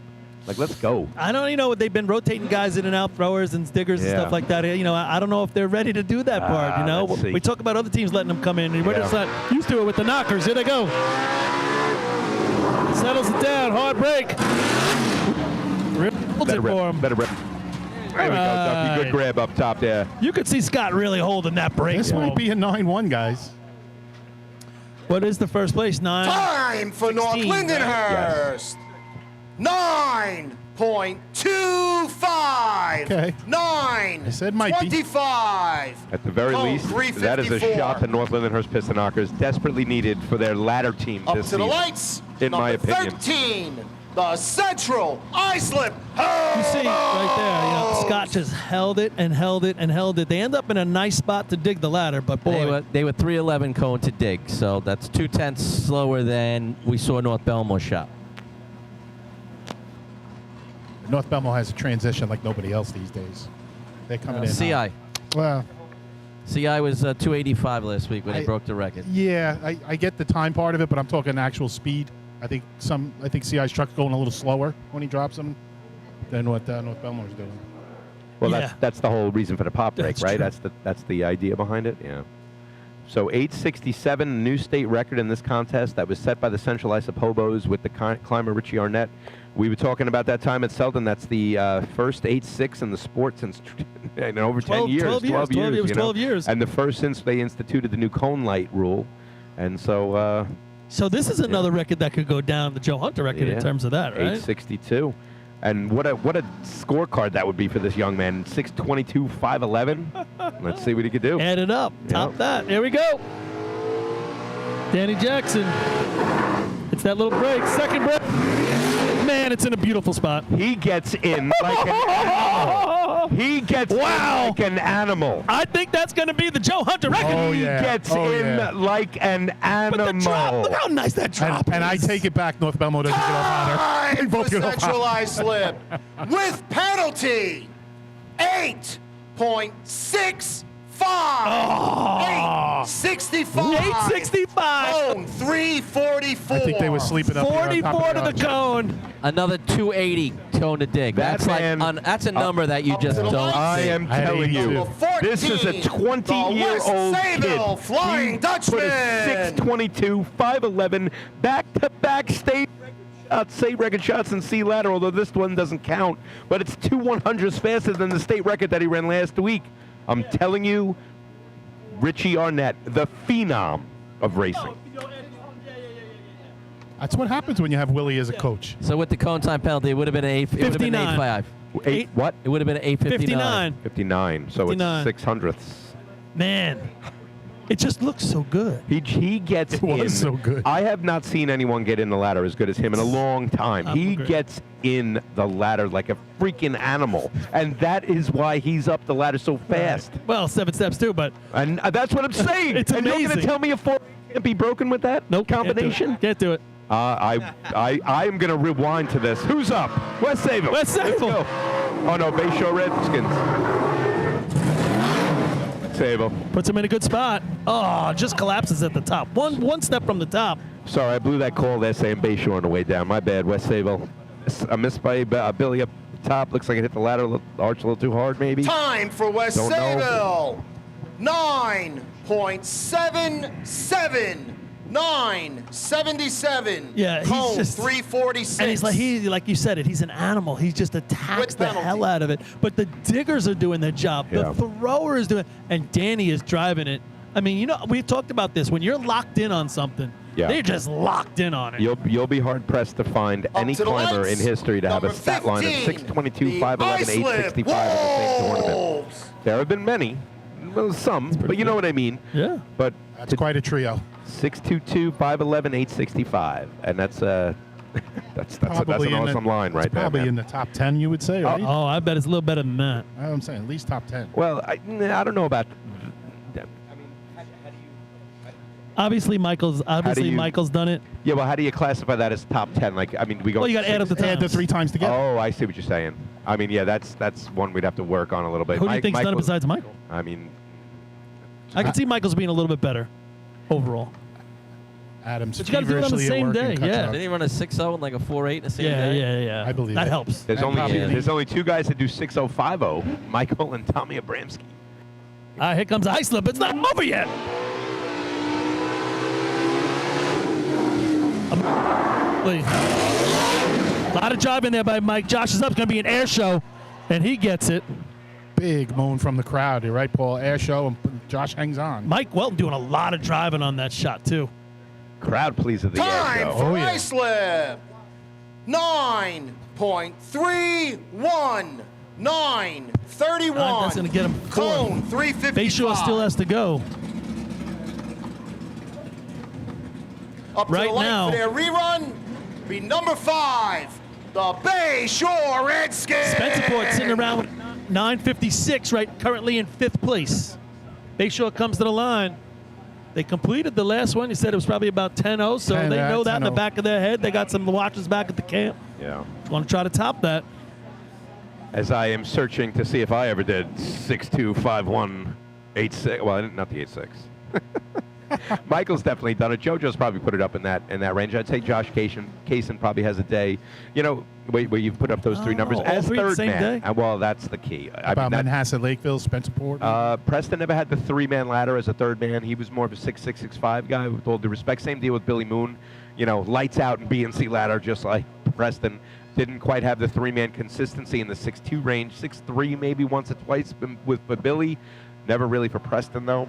Like, let's go. I don't, they've been rotating guys in and out, throwers and diggers and Yeah. stuff like that. I don't know if they're ready to do that part. Let's see. We talk about other teams letting them come in, and we're just not used to it with the knockers. Here they go. Settles it down, hard break. Holds it for him. Better rip. There we go, Ducky. Good grab up top there. You could see Scott really holding that break. This for might him. be a 9-1, guys. What is the first place? 9. Time for North 16, right? Lindenhurst. 9.25. Okay. 9. I said might be. 25. At the very Cone least, that is a 354. shot the North Lindenhurst Piston Knockers desperately needed for their ladder team Up this to the season, lights. in number my opinion. 13. The Central Islip. You see right there, Scott just held it and held it and held it. They end up in a nice spot to dig the ladder, but boy, They were 311 cone to dig, so that's 2/10 slower than we saw North Belmore shot. North Belmore has a transition like nobody else these days. They're coming in. CI. Well, CI was 285 last week when I- they broke the record. yeah, I get the time part of it, but I'm talking actual speed. I think CI's truck's going a little slower when he drops them than what North Belmore's doing. Well, Yeah. that's the whole reason for the pop break, That's right? true. That's the idea behind it. Yeah. So 867, new state record in this contest that was set by the Central Islip Hobos with the climber Richie Arnett. We were talking about that time at Selden. That's the first 8.6 in the sport since in over 10 years. 12 years. 12 years. And the first since they instituted the new cone light rule. And so So this is another record that could go down, the Joe Hunter record in terms of that, right? 862. And what a scorecard that would be for this young man. 6'22", 5'11". Let's see what he could do. Add it up. Top that. Here we go. Danny Jackson. It's that little break. Second break. Man, it's in a beautiful spot. He gets in like an animal. He gets in like an animal. I think that's going to be the Joe Hunter record. Oh, He yeah. gets Oh, in yeah. like an animal. But the drop, look how nice that drop And I is. take it back. North Belmont doesn't get off honor. They Time both for get off honor. centralized slip with penalty. 8.65. 8.65. 865. Cone 344. I think they were sleeping up here on top 44 of to the arch. cone. Another 280 cone to dig. That That's man- that's a number that you just to the don't line. I see. am I had telling you, 82. this is a 20-year-old the kid. West Sayville Flying He Dutchman. put a 6'22", 5'11", back-to-back state record shots in C ladder, although this one doesn't count. But it's 2 100s faster than the state record that he ran last week. I'm telling you, Richie Arnett, the phenom of racing. That's what happens when you have Willie as a coach. So with the cone time penalty, it would have been an 59. 8.5. Eight, what? It would have been an 8.59. 59. 59. So 59. it's 600ths. Man, it just looks so good. He gets It was in. so good. I have not seen anyone get in the ladder as good as him in a long time. I He agree. gets in the ladder like a freaking animal, and that is why he's up the ladder so fast. Well, 7 steps too, but And that's what I'm saying. It's and you're going to amazing. tell me a 4 can't be broken with that combination? Can't do it. I am going to rewind to this. Who's up? West Sayville. West Let's Sayville. go. Oh no, Bayshore Redskins. Sayville. Puts him in a good spot. Oh, just collapses at the top. One step from the top. Sorry, I blew that call there saying Bayshore on the way down. My bad, West Sayville. I missed by Billy up top. Looks like it hit the ladder arch a little too hard, maybe. Time for West Don't know. Sayville. 9.77. 9.77. Yeah, he's Cone just 346. And he's like you said it. He's an animal. He just attacks With the penalty. hell out of it. But the diggers are doing their job. Yeah. The thrower is doing, and Danny is driving it. I mean, you know, we've talked about this. When you're locked in on something, Yeah. they're just locked in on it. You'll be hard pressed to find any to the climber lights. in history to have a Number stat line of 15, 622, 511, the 865 in the Islip same tournament. Wolves. There have been many, well, some, but you know what I mean. Yeah. But That's quite a trio. 622, 511, 865, and that's that's an awesome line right there. Probably man. in the top 10, you would say, right? Oh, I bet it's a little better than that. I'm saying at least top 10. Well, I don't know about. Obviously, Michael's done it. Yeah, well, how do you classify that as top 10? Like, I mean, we go. Well, you got to add up the times. Add the 3 times together. Oh, I see what you're saying. I mean, yeah, that's one we'd have to work on a little bit. Who do you think's done it Michael- besides Michael? I mean, I can see Michael's being a little bit better overall. Adam's But you gotta do it on the feverishly at same work day, and cuts yeah. up. Didn't he run a 6.0 and like a 4.8 in the same Yeah, day? yeah. I believe that it. helps. there's And only probably- there's only 2 guys that do 6:050, Michael and Tommy Abramski. Here comes a high slip. It's not over yet. A lot of job in there by Mike. Josh is up. It's going to be an air show, and he gets it. Big moan from the crowd. You're right, Paul. Air show, and Josh hangs on. Mike Welton doing a lot of driving on that shot, too. Crowd please of the air Time show. for Oh, yeah. Islip. 9.31. 9.31. That's going to get him Cone fourth. 355. Bayshore still has to go. Up to right the light now. for their rerun. Be number 5, the Bayshore Redskins. Spencerport sitting around with 9:56, right, currently in 5th place. Bayshore comes to the line. They completed the last one. He said it was probably about 10-0, so 10, they know that in the 10-0. back of their head. They got some watchers back at the camp. Yeah. Want to try to top that. As I am searching to see if I ever did 6.251.86. Well, not the 8.6. Michael's definitely done it. JoJo's probably put it up in that range. I'd say Josh Kaysen probably has a day, where you've put up those 3 numbers all as 3 the third same man. day? Well, that's the key. About Manhasset, Lakeville, Spencerport. Preston never had the 3-man ladder as a third man. He was more of a 6'6", 6'5" guy. With all due respect, same deal with Billy Moon. Lights out and BNC ladder, just like Preston. Didn't quite have the 3-man consistency in the 6'2" range. 6'3" maybe once or twice for Billy. Never really for Preston though.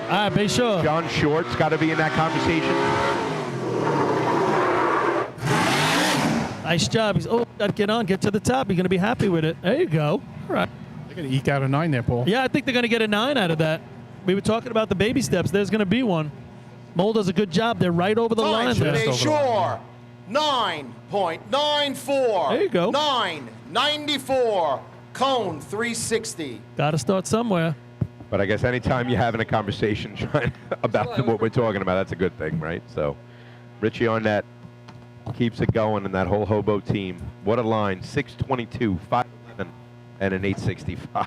All right, Bayshore. John Short's got to be in that conversation. Nice job. He's, got to get on, get to the top. You're going to be happy with it. There you go. All right. They're going to eke out a 9 there, Paul. Yeah, I think they're going to get a 9 out of that. We were talking about the baby steps. There's going to be one. Mole does a good job. They're right over the line Time there. to be sure. 9.94. There you go. 9.94. Cone 360. Got to start somewhere. But I guess anytime you're having a conversation trying about what we're talking about, that's a good thing, right? So Richie Arnett keeps it going in that whole Hobo team. What a line. 622, 5'11", and an 865.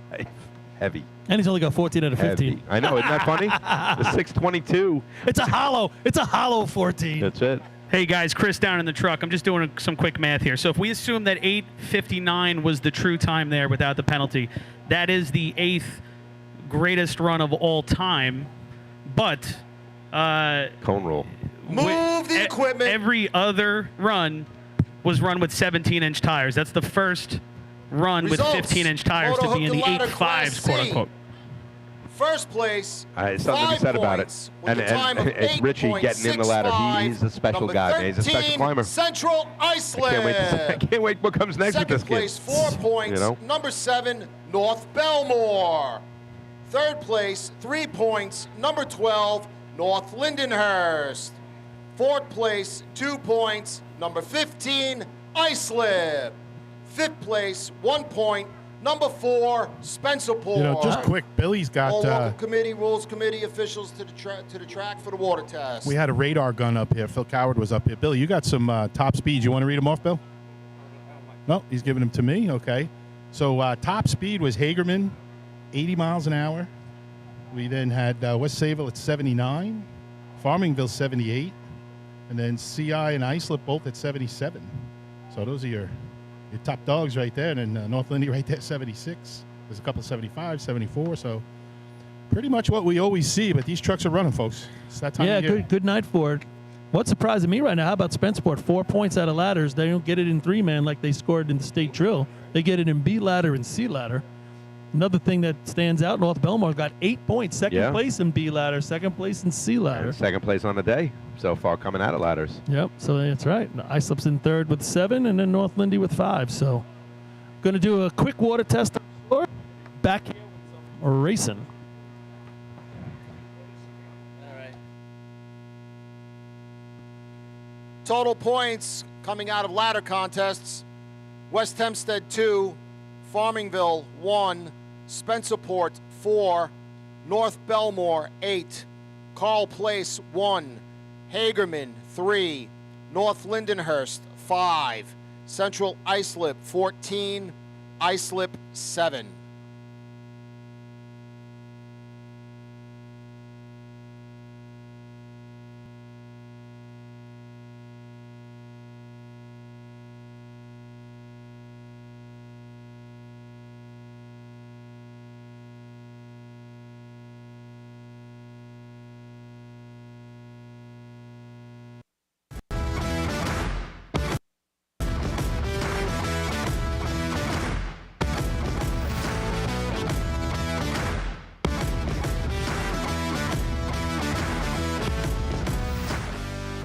Heavy. And he's only got 14 out of 15. Heavy. I know, isn't that funny? The 622. It's a hollow 14. That's it. Hey guys, Chris down in the truck. I'm just doing some quick math here. So if we assume that 8:59 was the true time there without the penalty, that is the 8th greatest run of all time. But cone roll. Move the equipment. Every other run was run with 17-inch tires. That's the first run Results. with 15-inch tires to be in the 8.5s, quote unquote. First place. Something to be said about it. And it's Richie getting in the ladder. He's a special guy, man. He's a special climber. Central Iceland. I can't wait what comes next with this kid. Second place, 4 points. You know? Number 7, North Belmore. Third place, 3 points. Number 12, North Lindenhurst. Fourth place, 2 points. Number 15, Islip. Fifth place, 1 point. Number 4, Spencerport. You know, just quick, Billy's got. All local committee, rules committee officials to the track for the water test. We had a radar gun up here. Phil Coward was up here. Billy, you got some top speeds. You want to read them off, Bill? No, he's giving them to me. Okay. So top speed was Hagerman, 80 miles an hour. We then had West Sayville at 79, Farmingville 78, and then CI and Islip both at 77. So those are your top dogs right there, and then North Lindy right there, 76. There's a couple of 75, 74, so pretty much what we always see, but these trucks are running, folks. It's that time of year. Good night for it. What's surprising me right now, how about Spencerport? 4 points out of ladders. They don't get it in 3-man like they scored in the state drill. They get it in B ladder and C ladder. Another thing that stands out, North Belmore got 8 points. Second place in B ladder, second place in C ladder. And second place on the day so far coming out of ladders. Yep, so that's right. Islip's in third with 7, and then North Lindy with 5. So going to do a quick water test. Back here with some racing. All right. Total points coming out of ladder contests. West Hempstead 2, Farmingville 1, Spencerport 4, North Belmore 8, Carl Place 1, Hagerman 3, North Lindenhurst 5, Central Islip 14, Islip 7.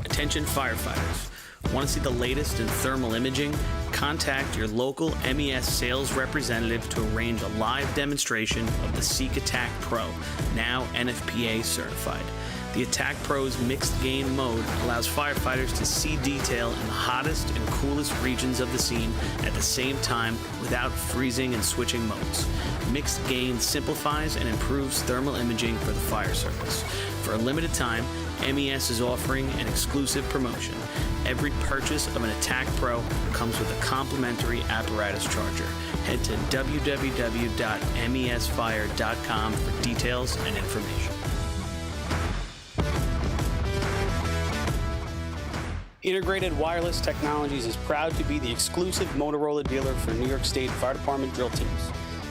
Attention firefighters. Want to see the latest in thermal imaging? Contact your local MES sales representative to arrange a live demonstration of the Seek Attack Pro, now NFPA certified. The Attack Pro's mixed gain mode allows firefighters to see detail in the hottest and coolest regions of the scene at the same time without freezing and switching modes. Mixed gain simplifies and improves thermal imaging for the fire service. For a limited time, MES is offering an exclusive promotion. Every purchase of an Attack Pro comes with a complimentary apparatus charger. Head to www.mesfire.com for details and information. Integrated Wireless Technologies is proud to be the exclusive Motorola dealer for New York State Fire Department drill teams.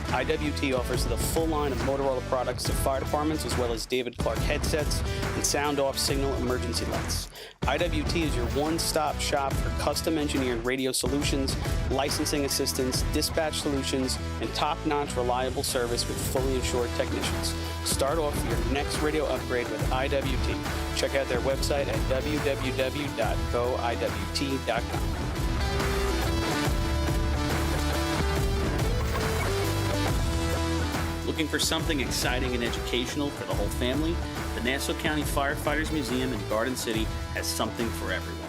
IWT offers the full line of Motorola products to fire departments, as well as David Clark headsets and sound-off signal emergency lights. IWT is your one-stop shop for custom-engineered radio solutions, licensing assistance, dispatch solutions, and top-notch reliable service with fully insured technicians. Start off your next radio upgrade with IWT. Check out their website at www.goiwt.com. Looking for something exciting and educational for the whole family? The Nassau County Firefighters Museum in Garden City has something for everyone.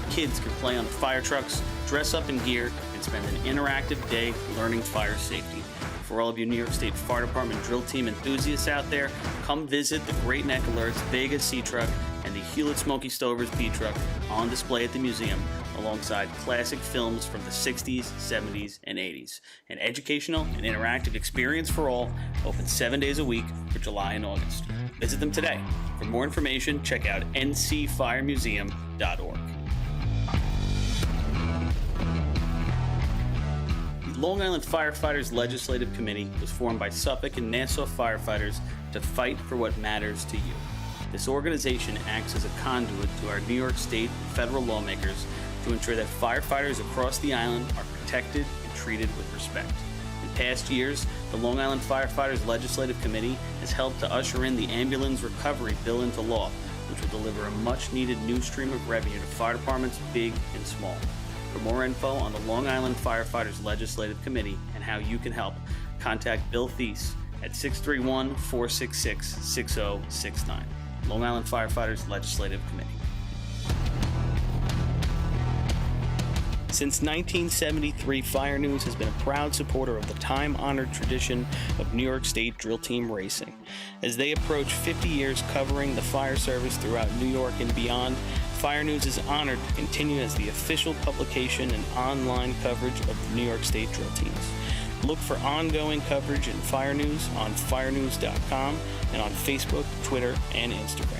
Kids can play on the fire trucks, dress up in gear, and spend an interactive day learning fire safety. For all of you New York State Fire Department drill team enthusiasts out there, come visit the Great Neck Alerts Vega C Truck and the Hewlett Smoky Stovers P Truck on display at the museum, alongside classic films from the 60s, 70s, and 80s. An educational and interactive experience for all, open 7 days a week for July and August. Visit them today. For more information, check out ncfiremuseum.org. The Long Island Firefighters Legislative Committee was formed by Suffolk and Nassau firefighters to fight for what matters to you. This organization acts as a conduit to our New York State and federal lawmakers to ensure that firefighters across the island are protected and treated with respect. In past years, the Long Island Firefighters Legislative Committee has helped to usher in the Ambulance Recovery Bill into law, which will deliver a much-needed new stream of revenue to fire departments big and small. For more info on the Long Island Firefighters Legislative Committee and how you can help, contact Bill Thies at 631-466-6069. Long Island Firefighters Legislative Committee. Since 1973, Fire News has been a proud supporter of the time-honored tradition of New York State drill team racing. As they approach 50 years covering the fire service throughout New York and beyond, Fire News is honored to continue as the official publication and online coverage of the New York State drill teams. Look for ongoing coverage in Fire News on firenews.com and on Facebook, Twitter, and Instagram.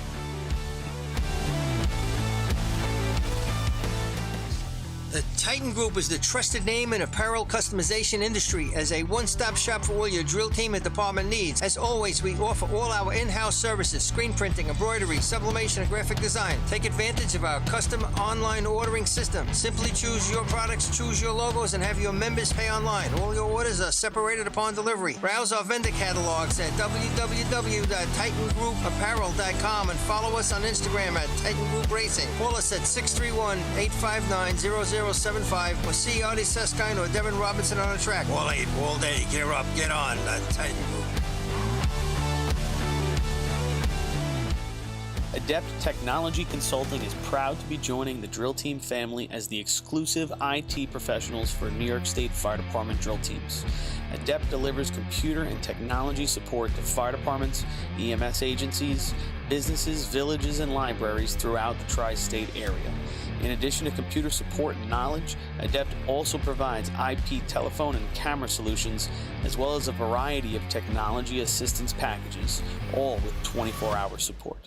The Titan Group is the trusted name in apparel customization industry as a one-stop shop for all your drill team and department needs. As always, we offer all our in-house services, screen printing, embroidery, sublimation, and graphic design. Take advantage of our custom online ordering system. Simply choose your products, choose your logos, and have your members pay online. All your orders are separated upon delivery. Browse our vendor catalogs at www.titangrouapparel.com and follow us on Instagram at Titan Group Racing. Call us at 631-859-0075 or see Artie Suskind or Devin Robinson on the track. All 8, all day. Gear up, get on. The Titan Group. Adept Technology Consulting is proud to be joining the drill team family as the exclusive IT professionals for New York State Fire Department drill teams. Adept delivers computer and technology support to fire departments, EMS agencies, businesses, villages, and libraries throughout the tri-state area. In addition to computer support and knowledge, Adept also provides IP telephone and camera solutions, as well as a variety of technology assistance packages, all with 24-hour support.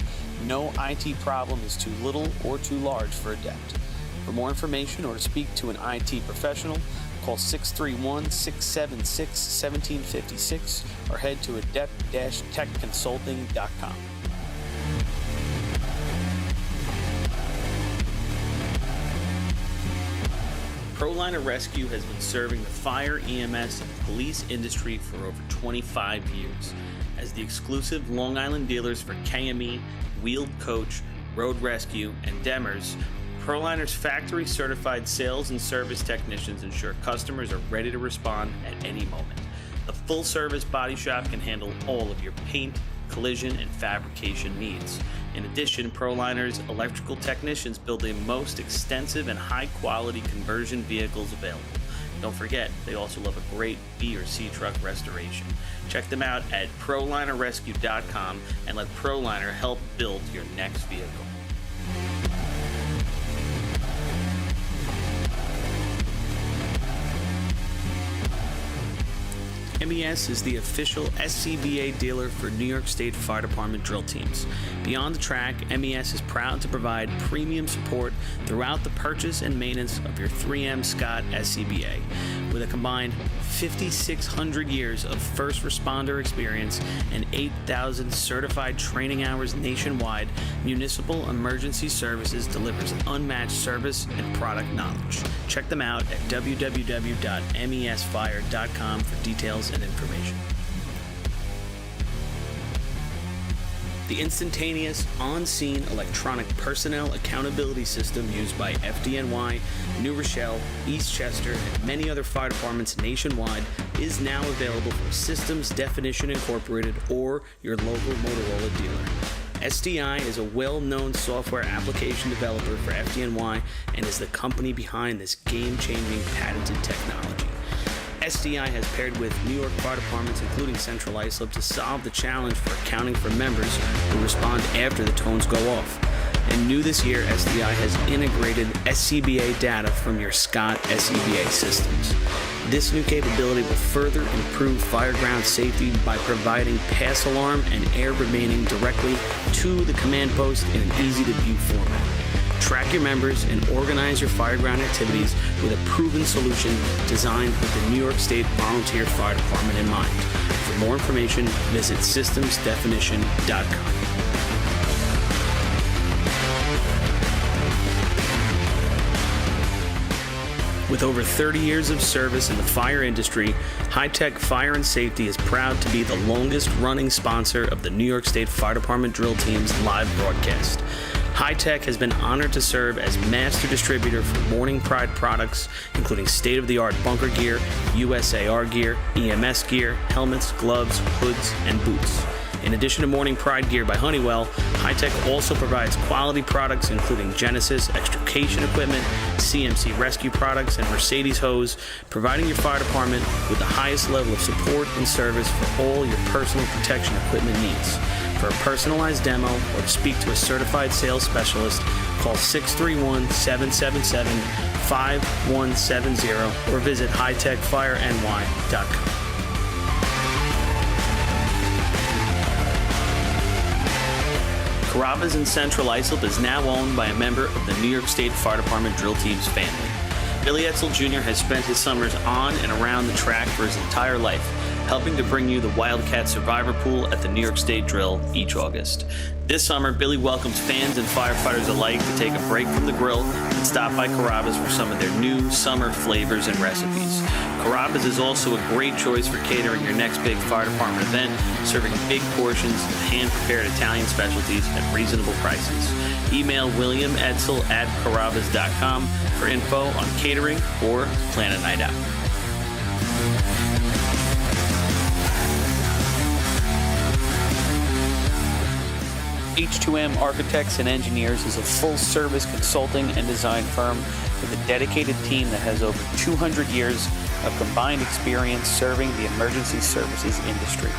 No IT problem is too little or too large for Adept. For more information or to speak to an IT professional, call 631-676-1756 or head to adept-techconsulting.com. ProLiner Rescue has been serving the fire, EMS, and police industry for over 25 years. As the exclusive Long Island dealers for KME, Wheeled Coach, Road Rescue, and Demers, ProLiner's factory-certified sales and service technicians ensure customers are ready to respond at any moment. The full-service body shop can handle all of your paint, collision, and fabrication needs. In addition, ProLiner's electrical technicians build the most extensive and high-quality conversion vehicles available. Don't forget, they also love a great B or C truck restoration. Check them out at ProLinerRescue.com and let ProLiner help build your next vehicle. NYS is the official SCBA dealer for New York State Fire Department drill teams. Beyond the track, NYS is proud to provide premium support throughout the purchase and maintenance of your 3M Scott SCBA. With a combined 5,600 years of first responder experience and 8,000 certified training hours nationwide, Municipal Emergency Services delivers unmatched service and product knowledge. Check them out at www.mesfire.com for details and information. the instantaneous, on-scene electronic personnel accountability system used by FDNY, New Rochelle, Eastchester, and many other fire departments nationwide is now available from Systems Definition Incorporated or your local Motorola dealer. SDI is a well-known software application developer for FDNY and is the company behind this game-changing patented technology. SDI has paired with New York fire departments, including Central Islip, to solve the challenge for accounting for members who respond after the tones go off. And new this year, SDI has integrated SCBA data from your Scott SCBA systems. This new capability will further improve fireground safety by providing pass alarm and air remaining directly to the command post in an easy-to-view format. Track your members and organize your fireground activities with a proven solution designed with the New York State Volunteer Fire Department in mind. For more information, visit systemsdefinition.com. With over 30 years of service in the fire industry, High Tech Fire and Safety is proud to be the longest-running sponsor of the New York State Fire Department Drill Team's live broadcast. High Tech has been honored to serve as master distributor for Morning Pride products, including state-of-the-art bunker gear, USAR gear, EMS gear, helmets, gloves, hoods, and boots. In addition to Morning Pride gear by Honeywell, High Tech also provides quality products including Genesis extrication equipment, CMC rescue products, and Mercedes hose, providing your fire department with the highest level of support and service for all your personal protection equipment needs. For a personalized demo or to speak to a certified sales specialist, call 631-777-5170 or visit hightechfireny.com. Carrabba's in Central Islip is now owned by a member of the New York State Fire Department Drill Team's family. Billy Etzel Jr. has spent his summers on and around the track for his entire life, helping to bring you the Wildcat Survivor Pool at the New York State Drill each August. This summer, Billy welcomes fans and firefighters alike to take a break from the grill and stop by Carrabba's for some of their new summer flavors and recipes. Carrabba's is also a great choice for catering your next big fire department event, serving big portions of hand-prepared Italian specialties at reasonable prices. Email williamedsel@carrabbas.com for info on catering or plan a night out. H2M Architects and Engineers is a full-service consulting and design firm with a dedicated team that has over 200 years of combined experience serving the emergency services industry.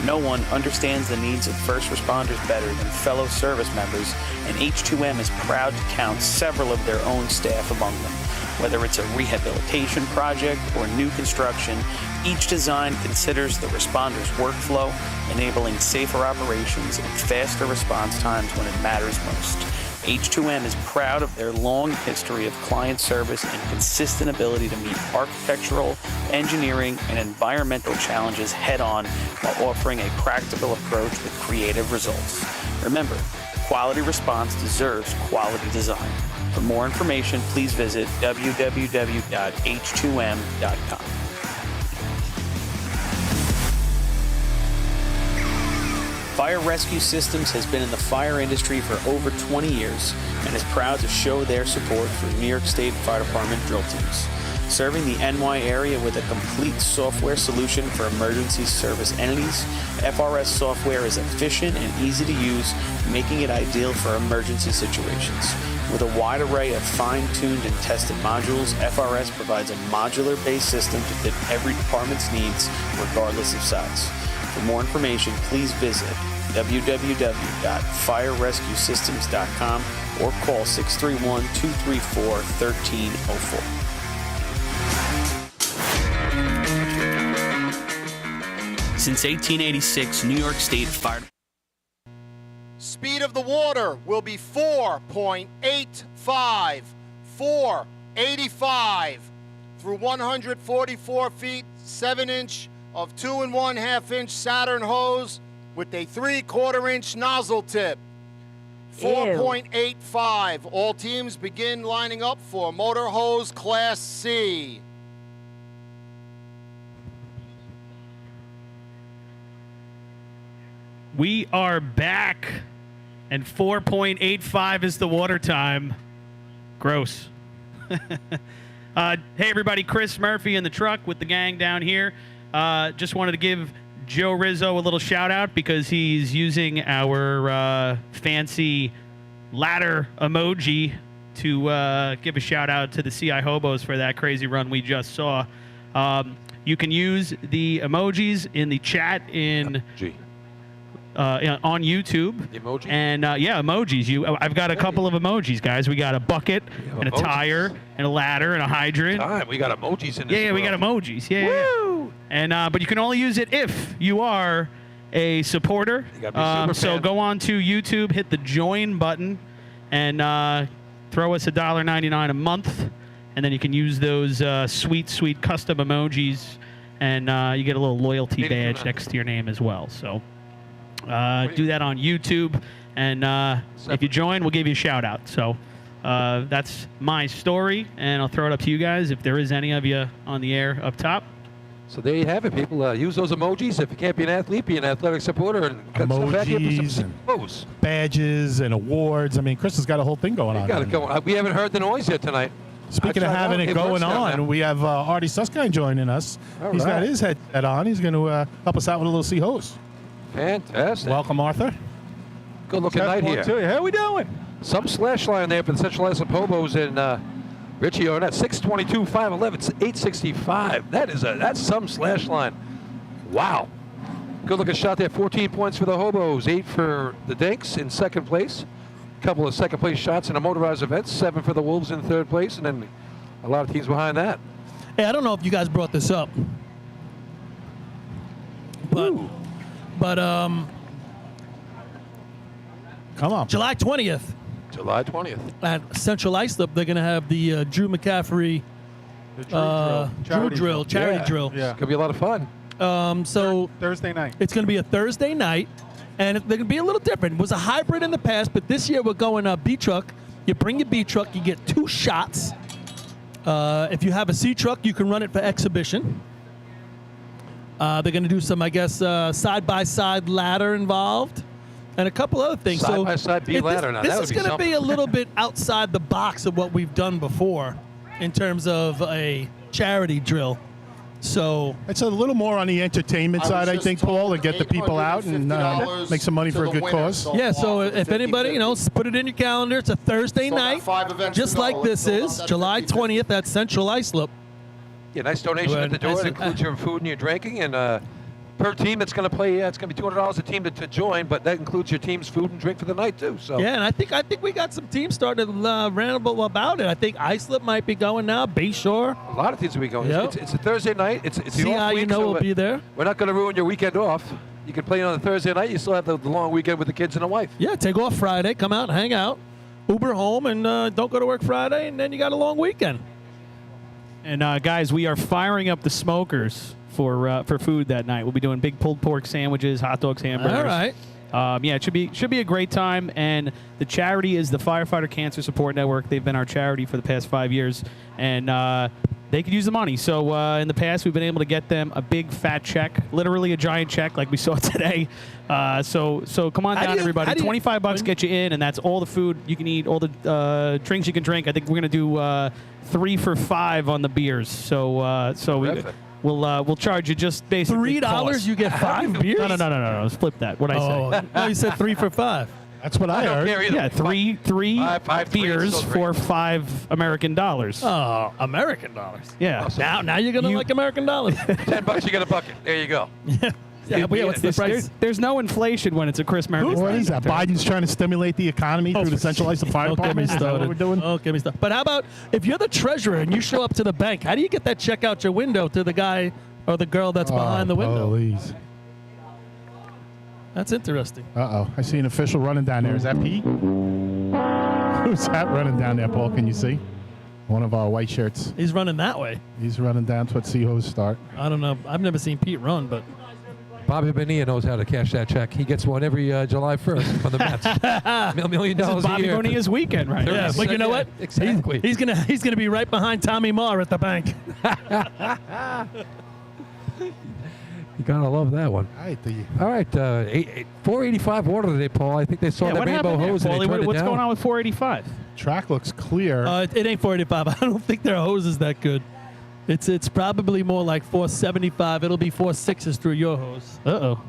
No one understands the needs of first responders better than fellow service members, and H2M is proud to count several of their own staff among them. Whether it's a rehabilitation project or new construction, each design considers the responder's workflow, enabling safer operations and faster response times when it matters most. H2M is proud of their long history of client service and consistent ability to meet architectural, engineering, and environmental challenges head-on while offering a practical approach with creative results. Remember, quality response deserves quality design. For more information, please visit www.h2m.com. Fire Rescue Systems has been in the fire industry for over 20 years and is proud to show their support for New York State Fire Department drill teams. Serving the NY area with a complete software solution for emergency service entities, FRS software is efficient and easy to use, making it ideal for emergency situations. With a wide array of fine-tuned and tested modules, FRS provides a modular-based system to fit every department's needs, regardless of size. For more information, please visit www.firerescuesystems.com or call 631-234-1304. Since 1886, New York State Fire... Speed of the water will be 4.85. 485 through 144 feet, 7-inch of 2 1/2-inch Saturn hose with a 3/4-inch nozzle tip. 4.85. All teams begin lining up for motor hose Class C. We are back, and 4.85 is the water time. Gross. Hey, everybody, Chris Murphy in the truck with the gang down here. Just wanted to give Joe Rizzo a little shout-out because he's using our fancy ladder emoji to give a shout-out to the CI Hobos for that crazy run we just saw. You can use the emojis in the chat on YouTube. The emoji? And yeah, emojis. I've got a couple of emojis, guys. We got a bucket and a tire and a ladder and a hydrant. We got emojis in this. Yeah, we got emojis. Yeah, Woo! And but you can only use it if you are a supporter. You gotta be a super so fan. go on to YouTube, hit the join button, and throw us $1.99 a month, and then you can use those sweet custom emojis, and you get a little loyalty badge next to your name as well. So do that on YouTube, and if you join, we'll give you a shout out. So that's my story, and I'll throw it up to you guys if there is any of you on the air up top. So there you have it, people. Use those emojis. If you can't be an athlete, be an athletic supporter, and cut stuff back here for Emojis some and pose. badges and awards. I mean, Chris has got a whole thing going on. Got it going. We haven't heard the noise yet tonight. Speaking of having it going on, we have Artie Suskind joining us. He's got his headset on. He's going to help us out with a little sea hose. Fantastic. Welcome, Arthur. Good looking night here. How we doing? Some slash line there for the Central Islip Hobos and Richie Arnett, 622, 511, 865. That's some slash line. Wow. Good looking shot there. 14 points for the Hobos, 8 for the Dinks in second place. A couple of second place shots in a motorized event, 7 for the Wolves in third place, and then a lot of teams behind that. Hey, I don't know if you guys brought this up, but come on, July 20th. July 20th. At Central Islip, they're going to have the Drew McCaffrey charity drill. Yeah. It's going to be a lot of fun. So Thursday night. it's going to be a Thursday night, and they're going to be a little different. It was a hybrid in the past, but this year we're going B truck. You bring your B truck, you get 2 shots. If you have a C truck, you can run it for exhibition. They're going to do some, I guess, side-by-side ladder involved. And a couple other things. Side-by-side B ladder. Now, this is going to be a little bit outside the box of what we've done before in terms of a charity drill. So it's a little more on the entertainment side, I think, Paul, to get the people out and make some money for a good cause. Yeah, so if anybody, put it in your calendar. It's a Thursday night, just like this is, July 20th at Central Islip. Yeah, nice donation at the door. It includes your food and your drinking, and per team that's going to play, it's going to be $200 a team to join, but that includes your team's food and drink for the night too. So yeah, and I think we got some teams starting to ramble about it. I think Islip might be going now. Bayshore. A lot of teams will be going. Yep. It's a Thursday night. It's the See off how week, you know so we'll be there. We're not going to ruin your weekend off. You can play on a Thursday night. You still have the long weekend with the kids and the wife. Yeah, take off Friday, come out and hang out, Uber home, and don't go to work Friday, and then you got a long weekend. And guys, we are firing up the smokers for food that night. We'll be doing big pulled pork sandwiches, hot dogs, hamburgers. All right. Yeah, it should be a great time. And the charity is the Firefighter Cancer Support Network. They've been our charity for the past 5 years, and they could use the money. So in the past, we've been able to get them a big fat check, literally a giant check, like we saw today. So come on down, everybody. $25 get you in, and that's all the food you can eat, all the drinks you can drink. I think we're gonna do 3 for $5 on the beers. So we'll charge you just basically $3 you get 5 beers. No. Let's flip that. What I say? Oh, you said 3 for $5. That's what I heard. Yeah, three Five beers for $5 American dollars. Oh, American dollars. Yeah. Now you're gonna like American dollars. $10, you get a bucket. There you go. Yeah, but what's the price? There's no inflation when it's a Chris Murphy. What is that? Biden's trying to stimulate the economy through the Central Islip Fire Department? Is that what we're doing? Don't get me started. But how about if you're the treasurer and you show up to the bank? How do you get that check out your window to the guy or the girl that's behind the window? Please. That's interesting. Uh-oh. I see an official running down there. Is that Pete? Who's that running down there, Paul? Can you see? One of our white shirts. He's running that way. He's running down towards Seahose start. I don't know. I've never seen Pete run, but Bobby Bonilla knows how to cash that check. He gets one every July 1st from the Mets. $1 million This is a Bobby year. Bonilla's weekend, right? yeah. But you know what? Exactly. He's gonna be right behind Tommy Marr at the bank. You gotta love that one. All right, 485 water today, Paul. I think they saw the rainbow hose and they turned it What's down. going on with 485? Track looks clear. It ain't 485. I don't think their hose is that good. It's probably more like 475. It'll be 4.6s through your hose. Uh-oh.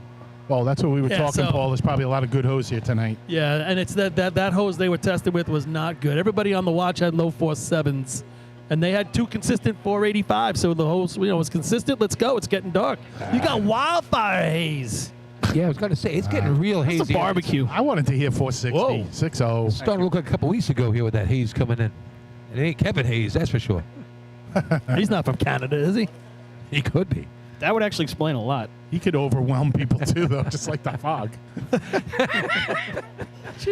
Well, that's what we were Yeah, talking, so- Paul. There's probably a lot of good hose here tonight. Yeah, and it's that hose they were tested with was not good. Everybody on the watch had low 4.7s, and they had 2 consistent 485. So the hose, was consistent. Let's go. It's getting dark. You got wildfire haze. Yeah, I was going to say, it's getting real hazy. It's a barbecue. I wanted to hear 460, Whoa. 6-0. Started to look like a couple weeks ago here with that haze coming in. It ain't Kevin Hayes, that's for sure. He's not from Canada, is he? He could be. That would actually explain a lot. He could overwhelm people too, though, just like the fog.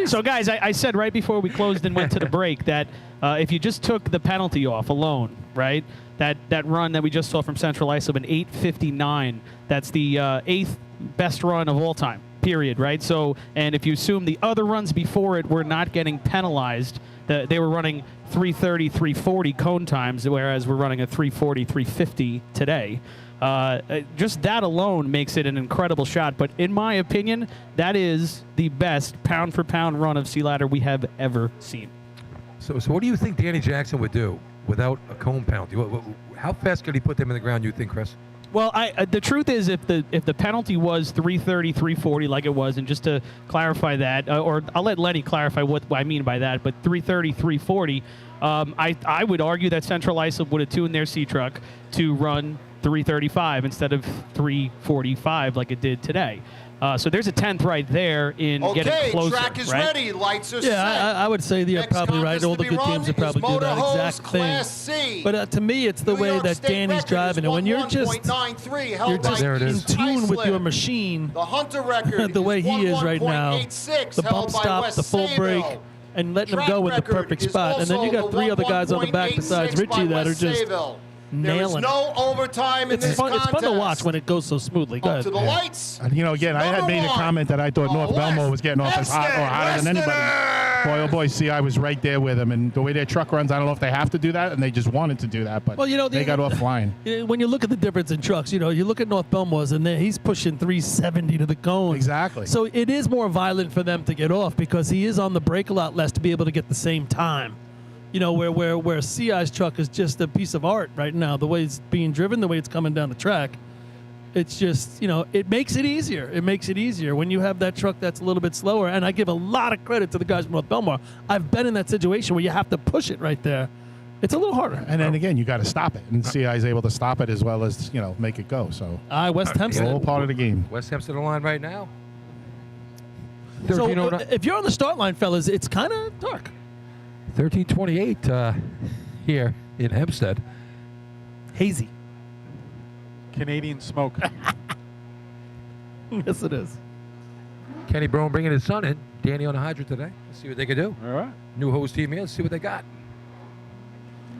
So, guys, I said right before we closed and went to the break that if you just took the penalty off alone, right, that run that we just saw from Central Islip, an 8:59, that's the 8th best run of all time, period, right? So, and if you assume the other runs before it were not getting penalized, they were running 3:30, 3:40 cone times, whereas we're running a 3:40, 3:50 today. Just that alone makes it an incredible shot. But in my opinion, that is the best pound-for-pound run of sea ladder we have ever seen. So what do you think Danny Jackson would do without a cone penalty? How fast could he put them in the ground, you think, Chris? Well, the truth is, if the penalty was 3:30, 3:40 like it was, and just to clarify that, or I'll let Lenny clarify what I mean by that, but 3:30, 3:40, I would argue that Central Islip would have tuned their sea truck to run 3:35 instead of 3:45 like it did today. So there's a 10th right there in getting closer. Okay, track is right? ready. Lights are set. Yeah, I would say you're Next probably right. contest All to the be good run teams would is probably do Motor that Hose exact thing. Class C. But to me, it's the New way York that State Danny's record driving is it. When you're just 11.93, held you're by just There it in is. tune with your Islip. machine, The Hunter record the way is he is right now, 11.86, the bump held by stop, West the full break, Sayville. and letting them Track go in the record perfect is spot. And then you also got the 3 other guys on the back 1.86 besides by Richie that are West just Sayville. There is nailing it. no overtime in It's this fun. It's contest. fun to watch when it goes so smoothly. Go Up ahead. to the lights. And, again, I had Number made a one, comment that I thought North West Belmore was getting off as hot or hotter than anybody. Boy, oh boy, see, I was right there with them. And the way their truck runs, I don't know if they have to do that, and they just wanted to do that, but Well, they got off flying. When you look at the difference in trucks, you look at North Belmore's, and he's pushing 370 to the cone. Exactly. So it is more violent for them to get off because he is on the brake a lot less to be able to get the same time. Where CI's truck is just a piece of art right now, the way it's being driven, the way it's coming down the track. It's just, it makes it easier. It makes it easier when you have that truck that's a little bit slower. And I give a lot of credit to the guys from North Belmore. I've been in that situation where you have to push it right there. It's a little harder. And then again, you got to stop it. And CI is able to stop it as well as, make it go. So West it's Hempstead. all part of the game. West Hempstead on the line right now. So 13:09 if you're on the start line, fellas, it's kind of dark. 13:28 here in Hempstead. Hazy. Canadian smoke. Yes, it is. Kenny Brown bringing his son in. Danny on the hydrant today. Let's see what they can do. All right. New host team here. Let's see what they got.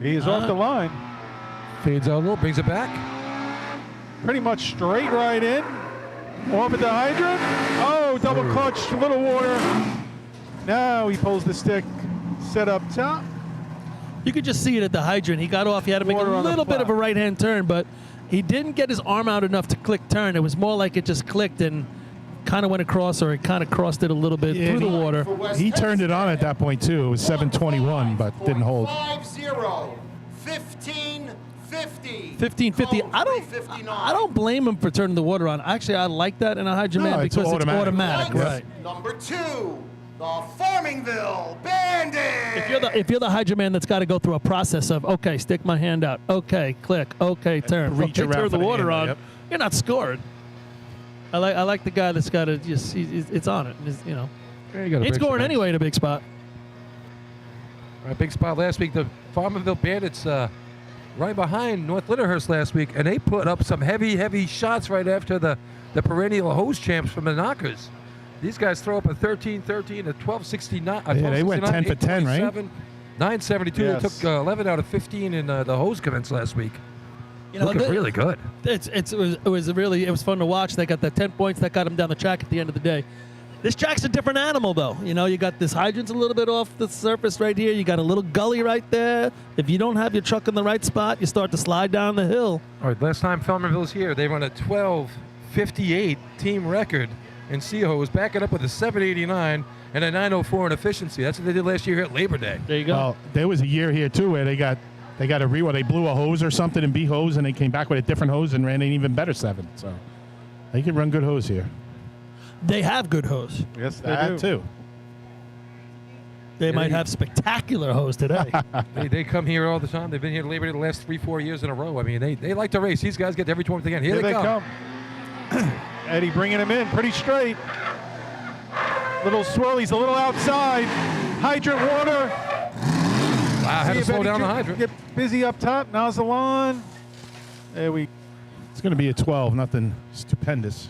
He is off the line. Fades out a little, brings it back. Pretty much straight right in. Off at the hydrant. Oh, double clutch, little water. Now he pulls the stick, set up top. You could just see it at the hydrant. He got off. He had to make Water a on the little bit flap. of a right-hand turn, but he didn't get his arm out enough to click turn. It was more like it just clicked and kind of went across, or it kind of crossed it a little bit through the water. He turned it on at that point, too. It was 721, but didn't hold. 50, 1550. 1550. I don't blame him for turning the water on. Actually, I like that in a hydrant No, man it's because automatic. it's automatic. Lights. Right. Number 2, the Farmingville Bandit. If you're the hydrant man that's got to go through a process of, okay, stick my hand out, okay, click, okay, turn, Reach okay, around turn for the the water handle, on, yep. you're not scoring. I like the guy that's got to just, it's on it. There you go. It's scoring anyway in a big spot. All right, big spot last week. The Farmerville Bandits right behind North Lyndhurst last week, and they put up some heavy shots right after the perennial hose champs from the Knockers. These guys throw up a 13-13, a 12-69. Yeah, they went 10 for 10, right? 972. Yes. They took 11 out of 15 in the hose events last week. Looking the- really good. It was fun to watch. They got the 10 points that got them down the track at the end of the day. This track's a different animal, though. You got this hydrant's a little bit off the surface right here. You got a little gully right there. If you don't have your truck in the right spot, you start to slide down the hill. All right, last time Farmerville was here, they run a 12, 958 team record in sea hose, backing up with a 789 and a 904 in efficiency. That's what they did last year here at Labor Day. There you go. Well, there was a year here too where they got a re. They blew a hose or something in B hose, and they came back with a different hose and ran an even better 7. So they can run good hose here. They have good hose. Yes, they That do. too. They might have spectacular hose today. They come here all the time. They've been here at Labor Day the last 3-4 years in a row. I mean, they like to race. These guys get to every tournament again. Here they come. Eddie bringing him in pretty straight. Little swirlies, a little outside. Hydrant water. Wow, had to slow down the hydrant. Get busy up top. Nozzle on. There we. It's going to be a 12. Nothing stupendous.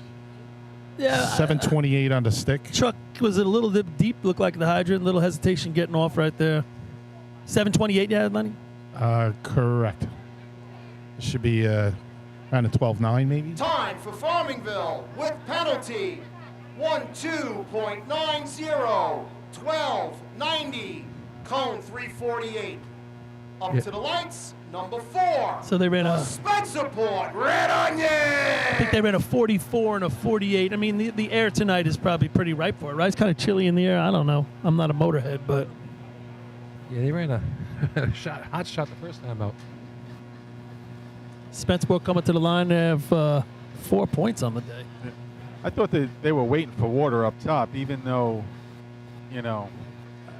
Yeah. 728 on the stick. Truck was a little bit deep, looked like the hydrant. Little hesitation getting off right there. 728 you had, Lenny? Correct. It should be around a 12.9 maybe. Time for Farmingville with penalty. 12.90. 12.90. Cone 348. Up to the lights, number 4. So they ran a Spencerport Red Onion. I think they ran a 44 and a 48. I mean, the air tonight is probably pretty ripe for it, right? It's kind of chilly in the air. I don't know. I'm not a motorhead, but Yeah, they ran a hot shot the first time out. Spencerport coming to the line. They have 4 points on the day. I thought they were waiting for water up top, even though, you know.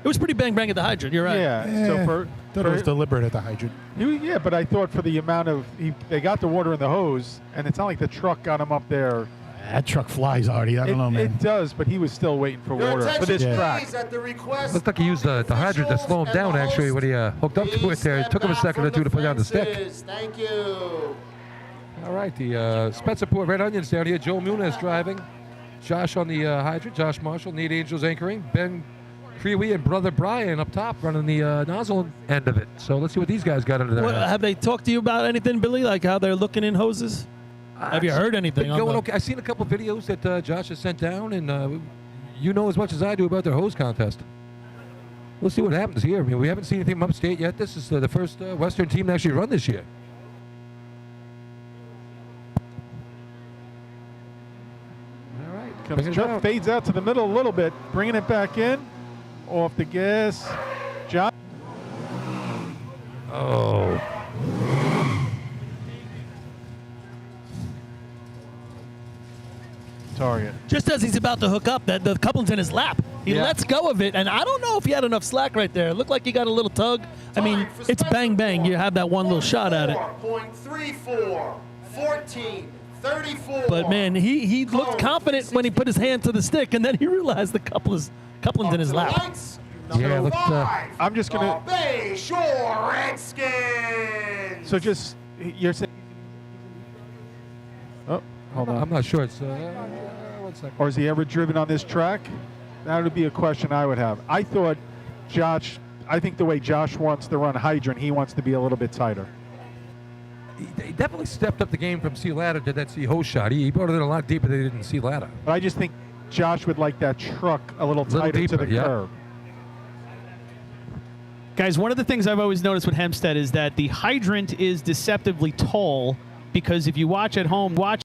It was pretty bang at the hydrant. You're right. Yeah. So Thought it was deliberate at the hydrant. Yeah, but I thought for the amount of they got the water in the hose, and it's not like the truck got him up there. That truck flies, Artie. I don't know, man. It does, but he was still waiting for water for this track. Looked like he used the hydrant to slow him down, actually, when he hooked up to it there. It took him a second or two to put down the stick. Thank you. All right, the Spencerport Red Onions down here. Joe Muniz driving. Josh on the hydrant. Josh Marshall, Nate Angels anchoring. Ben Creewee and brother Brian up top running the nozzle end of it. So let's see what these guys got under there. Have they talked to you about anything, Billy? Like how they're looking in hoses? Have you heard anything? Going okay. I've seen a couple videos that Josh has sent down, and you know as much as I do about their hose contest. We'll see what happens here. I mean, we haven't seen anything from upstate yet. This is the first Western team to actually run this year. All right. Comes truck, fades out to the middle a little bit, bringing it back in. Off the gas. John. Oh. Target. Just as he's about to hook up, that the coupling's in his lap. He lets go of it, and I don't know if he had enough slack right there. It looked like he got a little tug. I mean, it's bang. You have that one little shot at it. 4.34. 14.34. But man, he looked confident when he put his hand to the stick, and then he realized the coupling's in his lap. Yeah, look. I'm just gonna. Bayshore Redskins. So just you're saying. Oh, hold on. I'm not sure. It's 1 second. Or has he ever driven on this track? That would be a question I would have. I thought Josh. I think the way Josh wants to run hydrant, he wants to be a little bit tighter. He definitely stepped up the game from sea ladder to that sea hose shot. He brought it in a lot deeper than he did in sea ladder. But I just think Josh would like that truck a little tighter deeper, to the yeah. curb. Guys, one of the things I've always noticed with Hempstead is that the hydrant is deceptively tall because if you watch at home, watch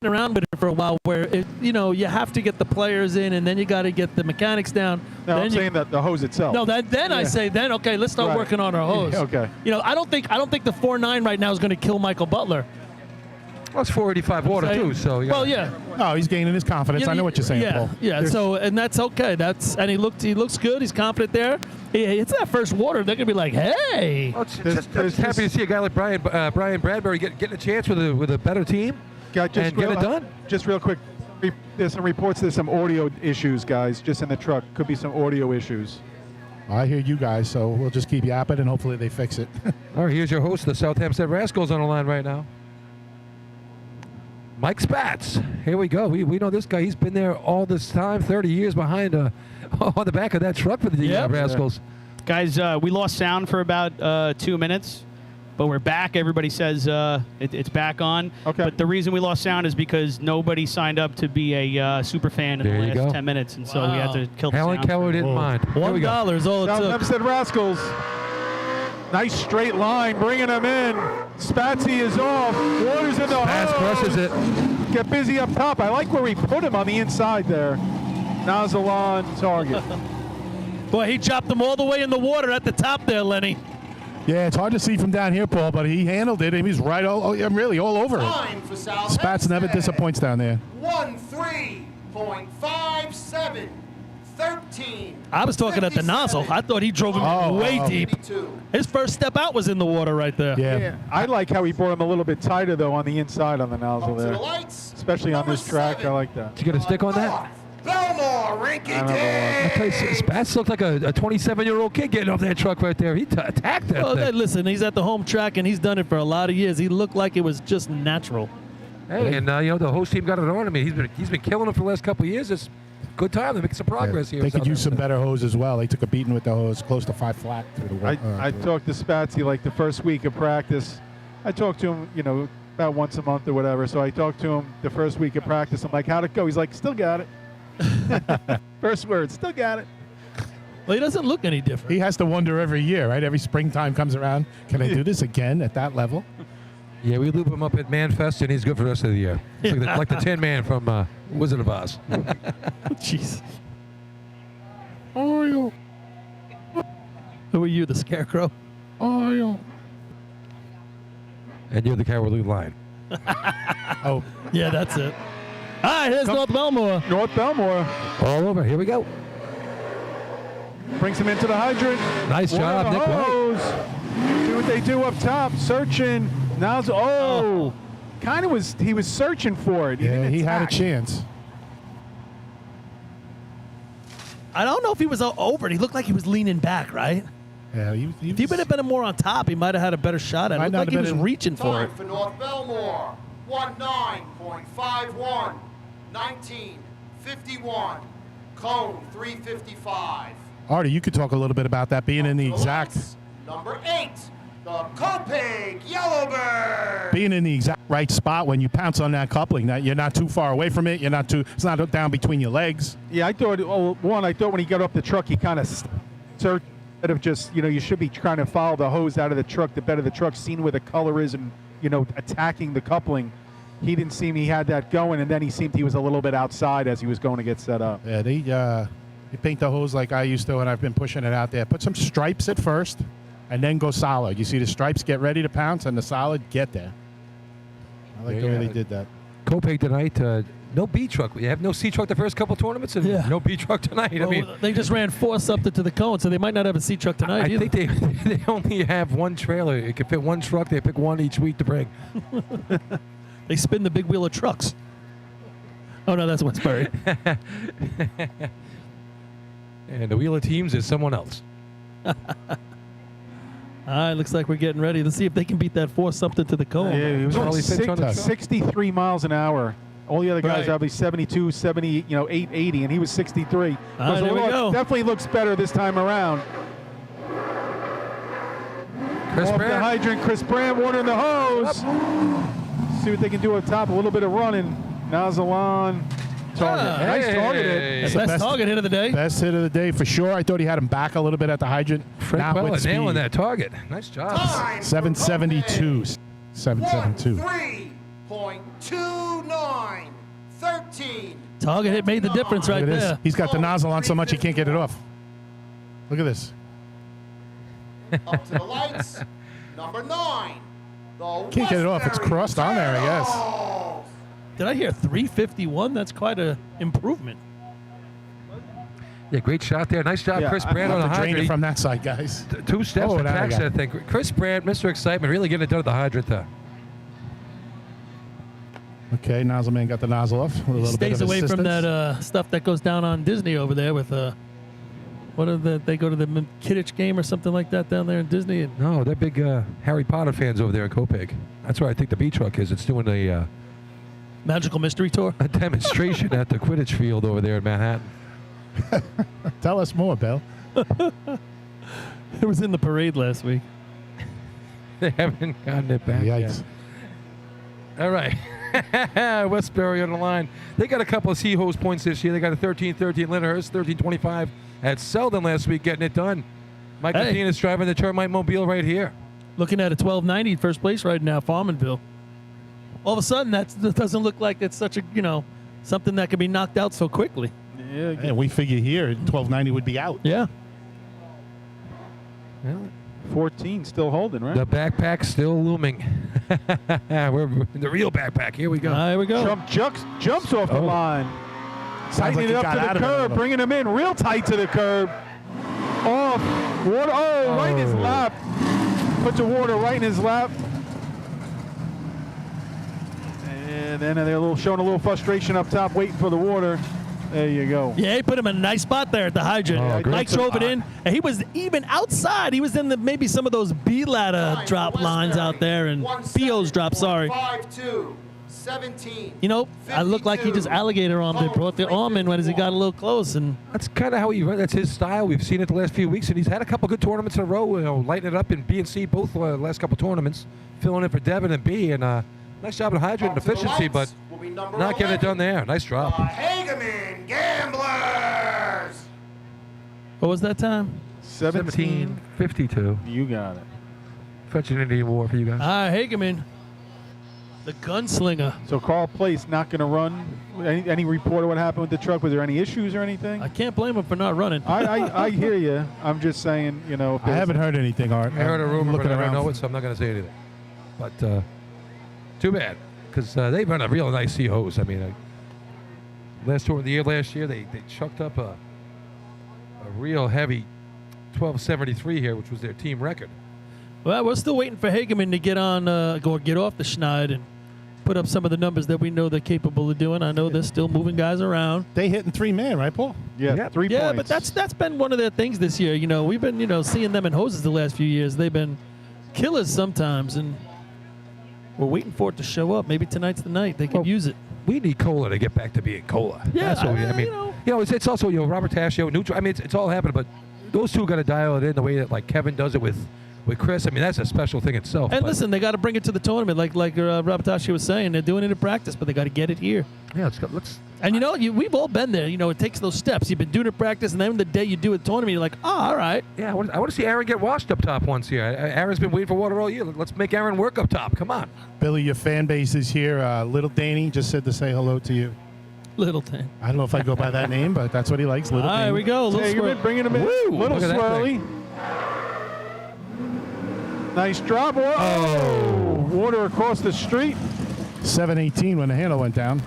around with it for a while where you have to get the players in and then you got to get the mechanics down. No, then I'm saying that the hose itself. No, then I say okay, let's start working on our hose. Okay. I don't think the 4.9 right now is going to kill Michael Butler. Well, it's 485 water too, so yeah. Well, yeah. Oh, he's gaining his confidence. I know what you're saying, Yeah, Paul. yeah. So and that's okay. And he looks good. He's confident there. It's that first water. They're gonna be like, hey. Well, just happy to see a guy like Brian Bradbury getting a chance with a better team and get it done. Just real quick, there's some reports. There's some audio issues, guys. Just in the truck, could be some audio issues. I hear you guys, so we'll just keep yapping and hopefully they fix it. All right, here's your host, the South Hempstead Rascals, on the line right now. Mike Spatz. Here we go. We know this guy. He's been there all this time, 30 years behind on the back of that truck for the Rascals. Guys, we lost sound for about 2 minutes, but we're back. Everybody says it's back on. Okay. But the reason we lost sound is because nobody signed up to be a super fan in There you the last go. 10 minutes, and so we had to kill the Helen sound. Keller didn't mind. Here we go. $1 is all it South took. Hempstead Rascals. Nice straight line, bringing them in. Spatsy is off. Waters in the Spatz hose. crushes it. Get busy up top. I like where we put him on the inside there. Nozzle on target. Boy, he chopped them all the way in the water at the top there, Lenny. Yeah, it's hard to see from down here, Paul, but he handled it. He was right really all over it. Time for South Spats never Hempstead. disappoints down there. 13.57. 13. I was talking at the nozzle. I thought he drove him way deep. His first step out was in the water right there. Yeah. I like how he brought him a little bit tighter, though, on the inside on the nozzle there. Especially on this track. I like that. Did you get a stick on that? Belmore, Rinky I tell you, Spatz looked like a 27-year-old kid getting off that truck right there. He attacked that Well, thing. listen, he's at the home track, and he's done it for a lot of years. He looked like it was just natural. Hey, and the host team got it on. I mean, he's been killing them for the last couple of years. It's good time to make some progress here. They could use some better hose as well. They took a beating with the hose, close to 5 flat through the I talked to Spatsy like the first week of practice. I talked to him, about once a month or whatever. So I talked to him the first week of practice. I'm like, how'd it go? He's like, still got it. First word, still got it. Well, he doesn't look any different. He has to wonder every year, right? Every springtime comes around. Can I do this again at that level? Yeah, we loop him up at ManFest, and he's good for the rest of the year. It's like the Tin Man from Wizard of Oz. Jeez. Who are you, the Scarecrow? And you're the Cowardly Lion. Oh. Yeah, that's it. All right, here's North Belmore. North Belmore. All over. Here we go. Brings him into the hydrant. Nice One job, of the Nick White. hose. See what they do up top. Searching. Nozzle. He was searching for it. Yeah, he had a attack. chance. I don't know if he was over it. He looked like he was leaning back, right? Yeah, he If he would have been more on top, he might have had a better shot at it. Might Looked not like he have was been- reaching for it. Time for North Belmore. 19.51. 19.51. Cone 355. Artie, you could talk a little bit about that being in the exact Number 8. The Copig Yellowbird. being in the exact right spot when you pounce on that coupling. That you're not too far away from it. It's not down between your legs. Yeah, I thought when he got up the truck, he kind of searched instead of just, you should be trying to follow the hose out of the truck, the bed of the truck, seeing where the color is and, attacking the coupling. He didn't seem he had that going, and then he seemed he was a little bit outside as he was going to get set up. Yeah, they paint the hose like I used to, and I've been pushing it out there. Put some stripes at first, and then go solid. You see the stripes get ready to pounce, and the solid get there. I like the way they did that. Copeg tonight, no B truck. We have no C truck the first couple tournaments, and no B truck tonight. Well, I mean, they just ran 4 something to the cone, so they might not have a C truck tonight I either. think they only have one trailer. It can fit one truck. They pick one each week to bring. They spin the big wheel of trucks. Oh, no, that's Westbury. And the wheel of teams is someone else. All right, looks like we're getting ready. Let's see if they can beat that 4 something to the cone. Yeah, he was Charlie going Finch on the truck. 63 miles an hour. All the other guys Right. probably 72, 70, 880, and he was 63. All right, there we go. Definitely looks better this time around. Chris Off the Brandt. hydrant, Chris Brandt watering the hose. See what they can do up top. A little bit of running. Nozzle on. Target. Nice target hit. That's the the best best- target hit of the day. Best hit of the day for sure. I thought he had him back a little bit at the hydrant. Fred Not Bella with speed. nailing that target. Nice job. Time for 772. 772. 13.29. 9, 13. Target hit made the difference right Look at this. there. He's got the nozzle on so much he can't get it off. Look at this. Up to the lights. Number 9. The Can't get it off. It's crossed on there, I guess. Did I hear 351? That's quite a improvement. Yeah, great shot there. Nice job, Yeah, Chris I Brandt on the Have to drain hydrant. it from that side, guys. 2 steps Oh, to now I tax got that thing. Chris Brandt, Mr. Excitement, really getting it done at the hydrant there. Okay, nozzle man got the nozzle off. With a little bit Stays of away from assistance. that stuff that goes down on Disney over there with they go to the Kidditch game or something like that down there in Disney. And No, they're big Harry Potter fans over there in Copic. That's where I think the B truck is. It's doing Magical Mystery Tour. a demonstration at the Quidditch field over there in Manhattan. Tell us more, Bill. It was in the parade last week. They haven't gotten it back yet. Yikes. All right. Westbury on the line. They got a couple of C-Hose points this year. They got a 13-13 Lyndhurst, 13-25 at Selden last week, getting it done. Mike Hey. Martinez driving the Termite Mobile right here. Looking at a 1290 first place right now, Farmanville. All of a sudden, that doesn't look like it's such a, something that can be knocked out so quickly. Yeah, And we figure here 1290 would be out. Yeah. Well, 14 still holding, right? the backpack still looming. We're in the real backpack. Here we go. Here we go. Jumps off the Oh. line. Sounds like Tightening he it up got to out the of it a curb, little. bringing him in real tight to the curb. Off. Water. Oh, right in his lap. Puts the water right in his lap. And then they're showing a little frustration up top, waiting for the water. There you go. Yeah, he put him in a nice spot there at the hydrant. Oh, great Mike drove it in, and he was even outside. He was in maybe some of those B ladder drop lines out there, and BO's drop, sorry. 5-2, 17. I looked like he just alligator armed it, brought the arm in when he got a little close, and That's kind of how he runs. That's his style. We've seen it the last few weeks, and he's had a couple good tournaments in a row. Lighting it up in B and C both last couple tournaments, filling in for Devin and B. And nice job at hydrant and efficiency, but not getting it done there. Nice drop. Hageman Gamblers. what was that time? 17:52. You got it. Fetching Indian War for you guys. Hageman, the gunslinger. So Carl Place not going to run. Any report of what happened with the truck? Was there any issues or anything? I can't blame him for not running. I hear you. I'm just saying, if I there's- haven't heard anything, Art. I heard a I'm rumor, but looking I don't around. know it, so I'm not going to say anything. But too bad, because they run a real nice C-Hose. I mean, last tour of the year last year, they chucked up a real heavy 1273 here, which was their team record. Well, we're still waiting for Hageman to get on, get off the schneid and put up some of the numbers that we know they're capable of doing. I know they're still moving guys around. They hitting 3 man, right, Paul? Yeah, 3 Yeah, points. but that's been one of their things this year. We've been seeing them in hoses the last few years. They've been killers sometimes, and we're waiting for it to show up. Maybe tonight's the night they can use it. We need Cola to get back to being Cola. Yeah, That's what I mean. It's also Robert Tascio, neutral. I mean, it's all happening, but those two got to dial it in the way that like Kevin does it with Chris. I mean, that's a special thing itself. And but- listen, they got to bring it to the tournament, like Rabatashi was saying. They're doing it in practice, but they got to get it here. Yeah, let's. And we've all been there. It takes those steps. You've been doing it in practice, and then the day you do it tournament, you're like, oh, all right. Yeah, I want to see Aaron get washed up top once here. Aaron's been waiting for water all year. Let's make Aaron work up top. Come on. Billy, your fan base is here. Little Danny just said to say hello to you. Little Tan. I don't know if I go by that name, but that's what he likes. Little All right, Danny. we go. Little Taking him swirl. in, bringing him in. Woo, Little look at that swirly. Nice drop. Whoa. Water across the street. 718 when the handle went down. A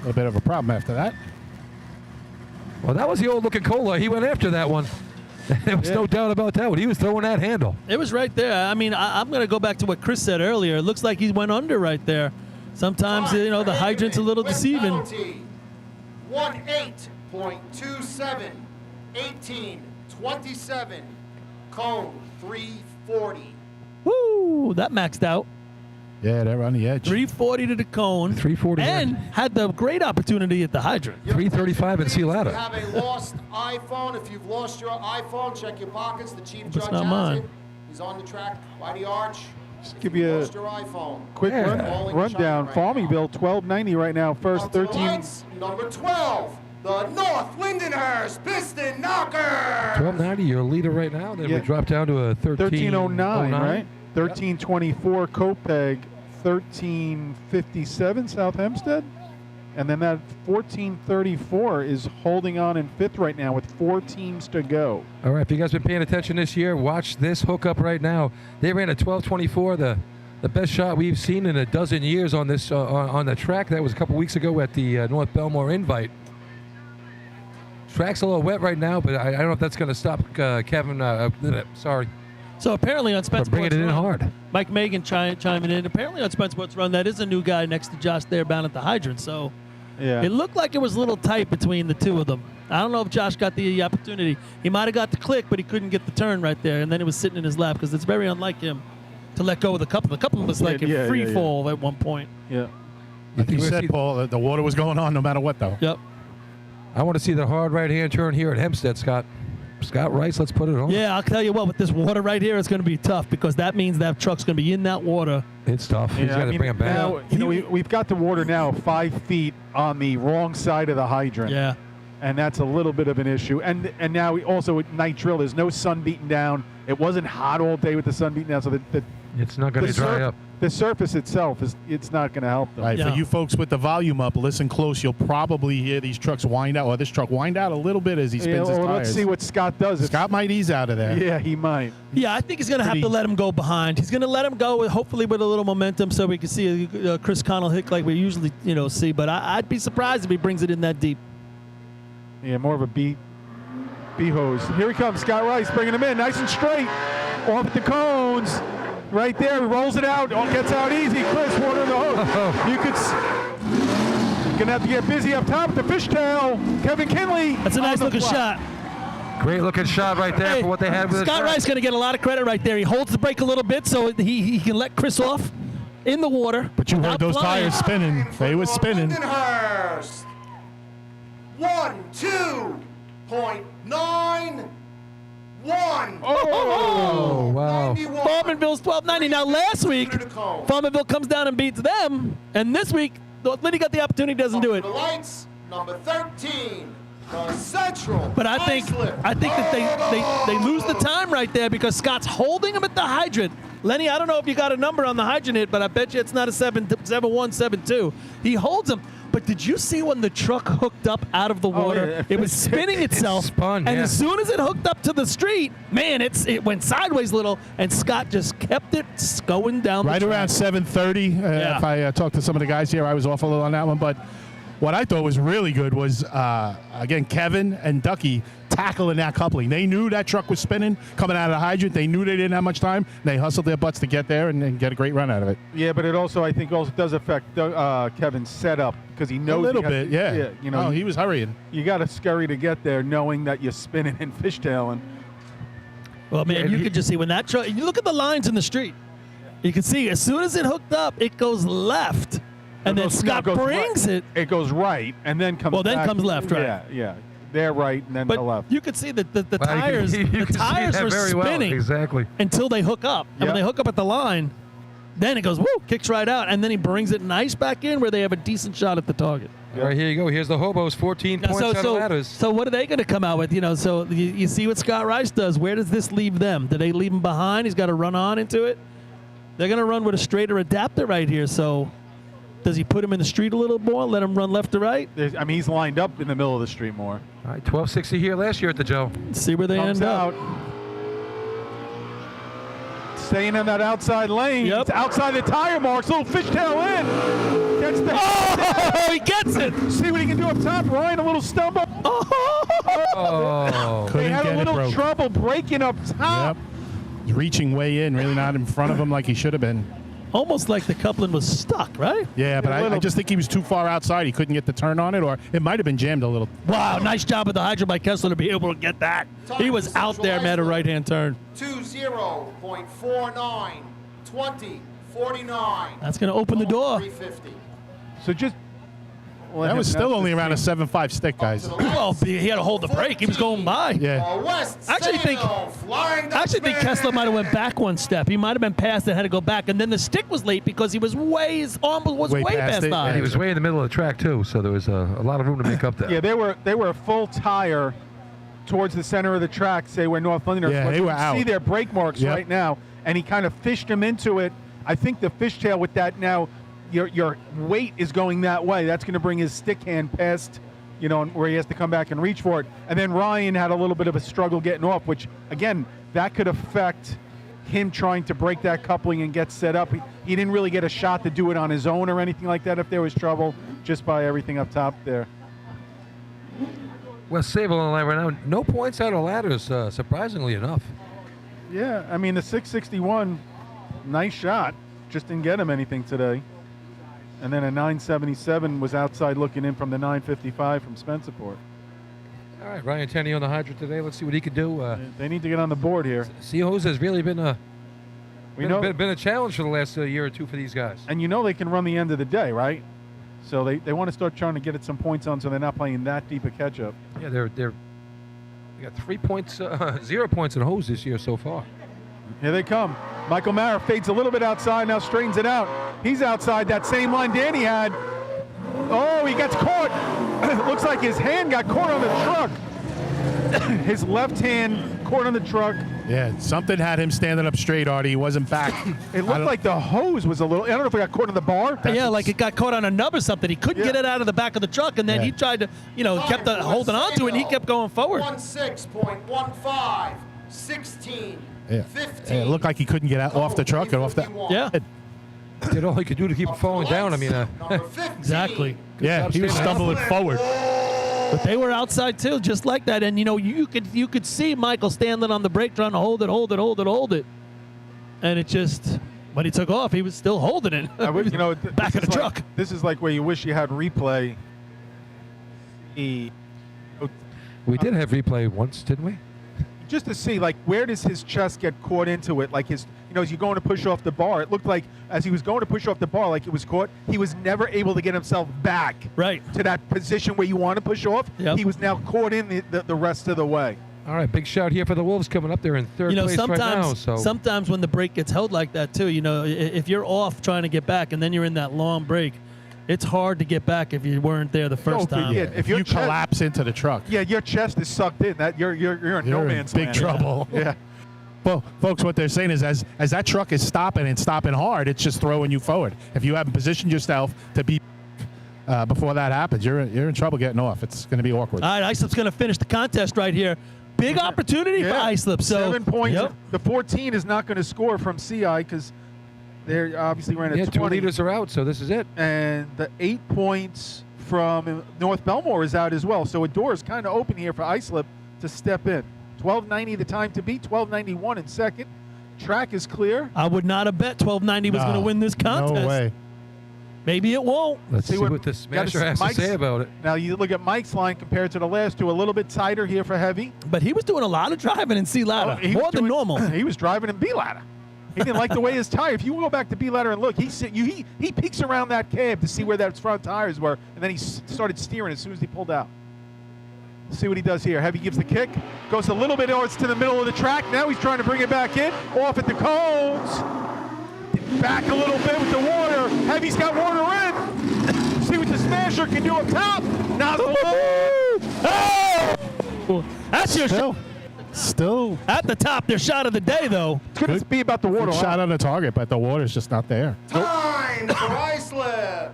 little bit of a problem after that. Well, that was the old looking Cola. He went after that one. There was no doubt about that one. He was throwing that handle. It was right there. I mean, I'm going to go back to what Chris said earlier. It looks like he went under right there. Sometimes, the hydrant's a little deceiving. 18.27, 18.27, cone 340. Woo! That maxed out. Yeah, they're on the edge. 340 to the cone. 340. And had the great opportunity at the hydrant. 335 and see If ladder. you have a lost iPhone, if you've lost your iPhone, check your pockets. The chief That's judge not has mine. it. He's on the track by the arch. Just If give you you a lost your iPhone. quick Yeah. rundown. Farmingville, 1290 right now. First Up to the 13. lights, number 12, the North Lindenhurst Piston Knockers. 1290, you're a leader right now. Then Yeah. we drop down to a 1309, right? 1324 Copeg, 13:57 South Hempstead. And then that 14:34 is holding on in 5th right now with 4 teams to go. All right, if you guys been paying attention this year, watch this hookup right now. They ran a 12:24, the best shot we've seen in a dozen years on this on the track. That was a couple weeks ago at the North Belmore Invite. Track's a little wet right now, but I don't know if that's going to stop Kevin. Sorry. So apparently on Spence bringing Sports it in Run, hard. Mike Megan chiming in. Apparently on Spence Sports Run, that is a new guy next to Josh there bound at the hydrant. So Yeah. it looked like it was a little tight between the two of them. I don't know if Josh got the opportunity. He might have got the click, but he couldn't get the turn right there, and then it was sitting in his lap because it's very unlike him to let go of the couple. The couple was like in free fall at one point. Yeah. Like you said, Paul, the water was going on no matter what, though. Yep. I want to see the hard right-hand turn here at Hempstead, Scott. Scott Rice, let's put it on. Yeah, I'll tell you what, with this water right here, it's going to be tough because that means that truck's going to be in that water. It's tough. He's got to bring it back. Now, we've got the water now 5 feet on the wrong side of the hydrant. Yeah. And that's a little bit of an issue. And now we also with night drill, there's no sun beating down. It wasn't hot all day with the sun beating down, so it's not going to dry up. The surface itself it's not going to help them. Right, for you folks with the volume up, listen close. You'll probably hear these trucks wind out, or this truck wind out a little bit as he spins his tires. Let's see what Scott does. Scott might ease out of there. Yeah, he might. Yeah, I think he's going to have to let him go behind. He's going to let him go, hopefully with a little momentum, so we can see Chris Connell hit like we usually see. But I'd be surprised if he brings it in that deep. Yeah, more of a B hose. Here he comes, Scott Rice bringing him in, nice and straight, off at the cones. Right there, he rolls it out, gets out easy. Chris, water in the hose. You could. You're gonna have to get busy up top with the fishtail. Kevin Kinley. That's a nice looking shot. Great looking shot right there for what they had with Scott Rice going to get a lot of credit right there. He holds the brake a little bit so he can let Chris off in the water. But you heard those tires spinning. They were spinning. Lindenhurst. 1-2.91. Oh, wow. Farmanville's 1290. Now, last week, Farmanville comes down and beats them. And this week, Liddy got the opportunity, doesn't do it. The lights, number 13, the Central. But I think that they lose the time right there because Scott's holding him at the hydrant. Lenny, I don't know if you got a number on the hydrant hit, but I bet you it's not a 7-1-7-2. He holds him. But did you see when the truck hooked up out of the water? Yeah. It was spinning itself. It spun, and yeah. as soon as it hooked up to the street, man, it went sideways little, and Scott just kept it going down Right the track. around 7:30. If I talked to some of the guys here, I was off a little on that one. But what I thought was really good was, again, Kevin and Ducky tackling that coupling. They knew that truck was spinning coming out of the hydrant. They knew they didn't have much time. They hustled their butts to get there and get a great run out of it. Yeah, but it also, I think, does affect Kevin's setup because he knows a little bit, yeah. He was hurrying. You got to scurry to get there, knowing that you're spinning and fishtailing. Well, man, you could just see when that truck. You look at the lines in the street. You can see as soon as it hooked up, it goes left, and then Scott brings it. It goes right, and then comes. Well, then back. comes left, right? Yeah. They're right, and then But the left. you could see that the Wow, tires, you the can see tires that were very well. spinning Exactly. until they hook up. And when they hook up at the line, then it goes woo, kicks right out, and then he brings it nice back in where they have a decent shot at the target. All right, here you go. Here's the Hobos, 14 points on the ladders. So what are they going to come out with? So you see what Scott Rice does. Where does this leave them? Do they leave him behind? He's got to run on into it. They're going to run with a straighter adapter right here. So does he put him in the street a little more? Let him run left to right? He's lined up in the middle of the street more. All right, 1260 here last year at the Joe. Let's see where they Comes end up. Staying in that outside lane. Yep. It's outside the tire marks. Little fishtail in. Gets the. Oh, he gets it. See what he can do up top. Ryan, a little stumble. Oh. They Couldn't had get a it little broke. trouble breaking up top. Yep. He's reaching way in, really not in front of him like he should have been. Almost like the coupling was stuck, right? Yeah, but I just think he was too far outside. He couldn't get the turn on it, or it might have been jammed a little. Wow, nice job with the hydro by Kessler to be able to get that. He was out there, made a right-hand turn. 20.49, 20.49. That's going to open the door. 350. So just. That was still only around a 7.5 stick, guys. Well, he had to hold the brake. He was going by. Yeah. West I actually think Kessler might have went back one step. He might have been past and had to go back, and then the stick was late because he was his arm was way past it, that. And he was way in the middle of the track, too, so there was a lot of room to make up there. Yeah, they were a full tire towards the center of the track, say where North London. Yeah, they were out. See their brake marks right now, and he kind of fished him into it, I think the fishtail with that now, your weight is going that way. That's going to bring his stick hand past, where he has to come back and reach for it. And then Ryan had a little bit of a struggle getting off, which, again, that could affect him trying to break that coupling and get set up. He didn't really get a shot to do it on his own or anything like that if there was trouble, just by everything up top there. Well, Sable on the line right now. No points out of ladders, surprisingly enough. Yeah, I mean, the 661, nice shot. Just didn't get him anything today. And then a 977 was outside looking in from the 955 from Spencerport. All right, Ryan Tenney on the hydrant today. Let's see what he can do. They need to get on the board here. Seahose has really been a been a challenge for the last year or two for these guys. And they can run the end of the day, right? So they want to start trying to get it some points on, so they're not playing that deep a catch up. Yeah, they got 3 points, 0 points in hose this year so far. Here they come. Michael Mara fades a little bit outside, now straightens it out. He's outside that same line Danny had. Oh, he gets caught. Looks like his hand got caught on the truck. His left hand caught on the truck. Yeah, something had him standing up straight, Artie. He wasn't back. It looked like the hose was a little, I don't know if it got caught on the bar. Yeah, like it got caught on a nub or something. He couldn't get it out of the back of the truck, and then he tried to, kept holding on to it, and he kept going forward. 16.15, 16, Yeah. 15. It looked like he couldn't get off the truck and off that. Yeah. Did all he could do to keep it falling down. I mean, Exactly. Yeah, he was stumbling forward. But they were outside too, just like that. And you could see Michael standing on the brake trying to hold it. And it just, when he took off, he was still holding it. Back of the truck. This is like where you wish you had replay. We did have replay once, didn't we? Just to see, like, where does his chest get caught into it? Like as you're going to push off the bar, it looked like as he was going to push off the bar, like it was caught, he was never able to get himself back to that position where you want to push off. Yep. He was now caught in the rest of the way. All right, big shout here for the Wolves coming up there in third place right now. So sometimes when the brake gets held like that too, if you're off trying to get back and then you're in that long break, it's hard to get back if you weren't there the first time. Yeah, if you collapse into the truck. Yeah, your chest is sucked in. That you're in no man's big land. trouble. Yeah. Well, folks, what they're saying is as that truck is stopping and stopping hard, it's just throwing you forward. If you haven't positioned yourself to be before that happens, you're in trouble getting off. It's going to be awkward. All right, Islip's going to finish the contest right here. Big opportunity for Islip. So 7 points. The 14 is not going to score from CI because they obviously ran at 20. 2 leaders are out, so this is it. And the 8 points from North Belmore is out as well. So a door is kind of open here for Islip to step in. 12:90 the time to beat, 12:91 in second. Track is clear. I would not have bet 1290 was going to win this contest. No way. Maybe it won't. Let's see what the Smasher has to say about it. Now you look at Mike's line compared to the last two, a little bit tighter here for Heavy. But he was doing a lot of driving in C ladder, more than normal. He was driving in B ladder. He didn't like the way his tire. If you go back to B ladder and look, he peeks around that cab to see where those front tires were, and then he started steering as soon as he pulled out. See what he does here. Heavy gives the kick, goes a little bit to the middle of the track. Now he's trying to bring it back in, off at the cones. Back a little bit with the water. Heavy's got water in. See what the Smasher can do up top. Not the Oh! That's your shot. Still at the top. Their shot of the day, though. It's going to be about the water. Good shot on the target, but the water's just not there. Time for Islip.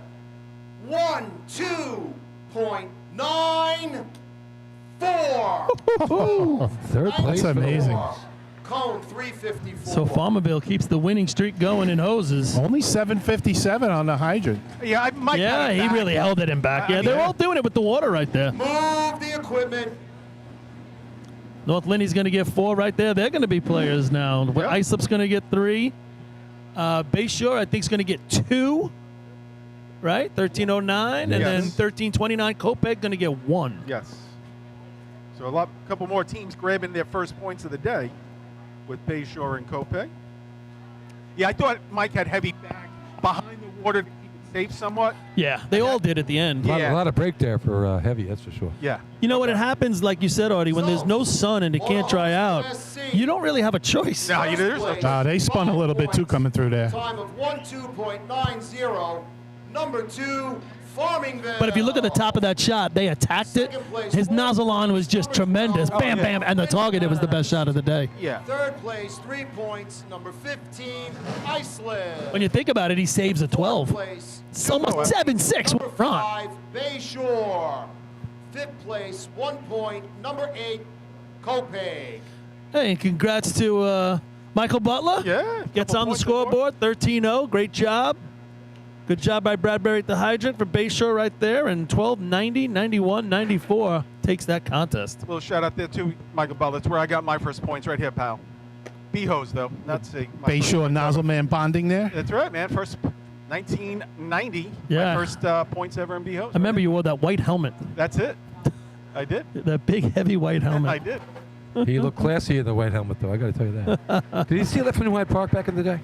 12.94. Third place. That's amazing. Cone 354. So Farmerville keeps the winning streak going in hoses. Only 757 on the hydrant. Yeah, he really held it in back. Yeah, they're all doing it with the water right there. Move the equipment. North Lindy's going to get 4 right there. They're going to be players now. Yep. Islip's going to get 3. Bayshore, I think, is going to get 2. Right? 1309. And then 1329. Kopek going to get 1. Yes. So a couple more teams grabbing their first points of the day with Bayshore and Kopek. Yeah, I thought Mike had Heavy back behind the water to keep it safe somewhat. Yeah, they all did at the end. A lot of break there for Heavy, that's for sure. Yeah. You know what? It happens, like you said, Artie, when there's no sun and it can't dry out, you don't really have a choice. No, they spun a little bit too coming through there. Time of 12.90. number 2, Farmingville. But if you look at the top of that shot, they attacked it. His nozzle on was just tremendous. Bam, bam, and the target, it was the best shot of the day. Yeah. Third place, 3 points, number 15, Iceland. When you think about it, he saves a 12. Place, It's almost 7-6 number front. 5, Bayshore. 5th place, 1 point, number 8, Copaig. Hey, and congrats to Michael Butler. Yeah. Gets on the scoreboard, 13-0. Great job. Good job by Bradbury at the hydrant for Bayshore right there. And 12-90, 91-94 takes that contest. Little shout out there to Michael Butler. That's where I got my first points right here, pal. B-hose, though. That's a Bayshore Nozzle Man bonding there. That's right, man. First 1990. Yeah. My first points ever in B-hose. I remember you wore that white helmet. That's it. I did. That big, heavy white helmet. I did. He looked classy in the white helmet, though. I got to tell you that. Did you see that from New Hyde Park back in the day?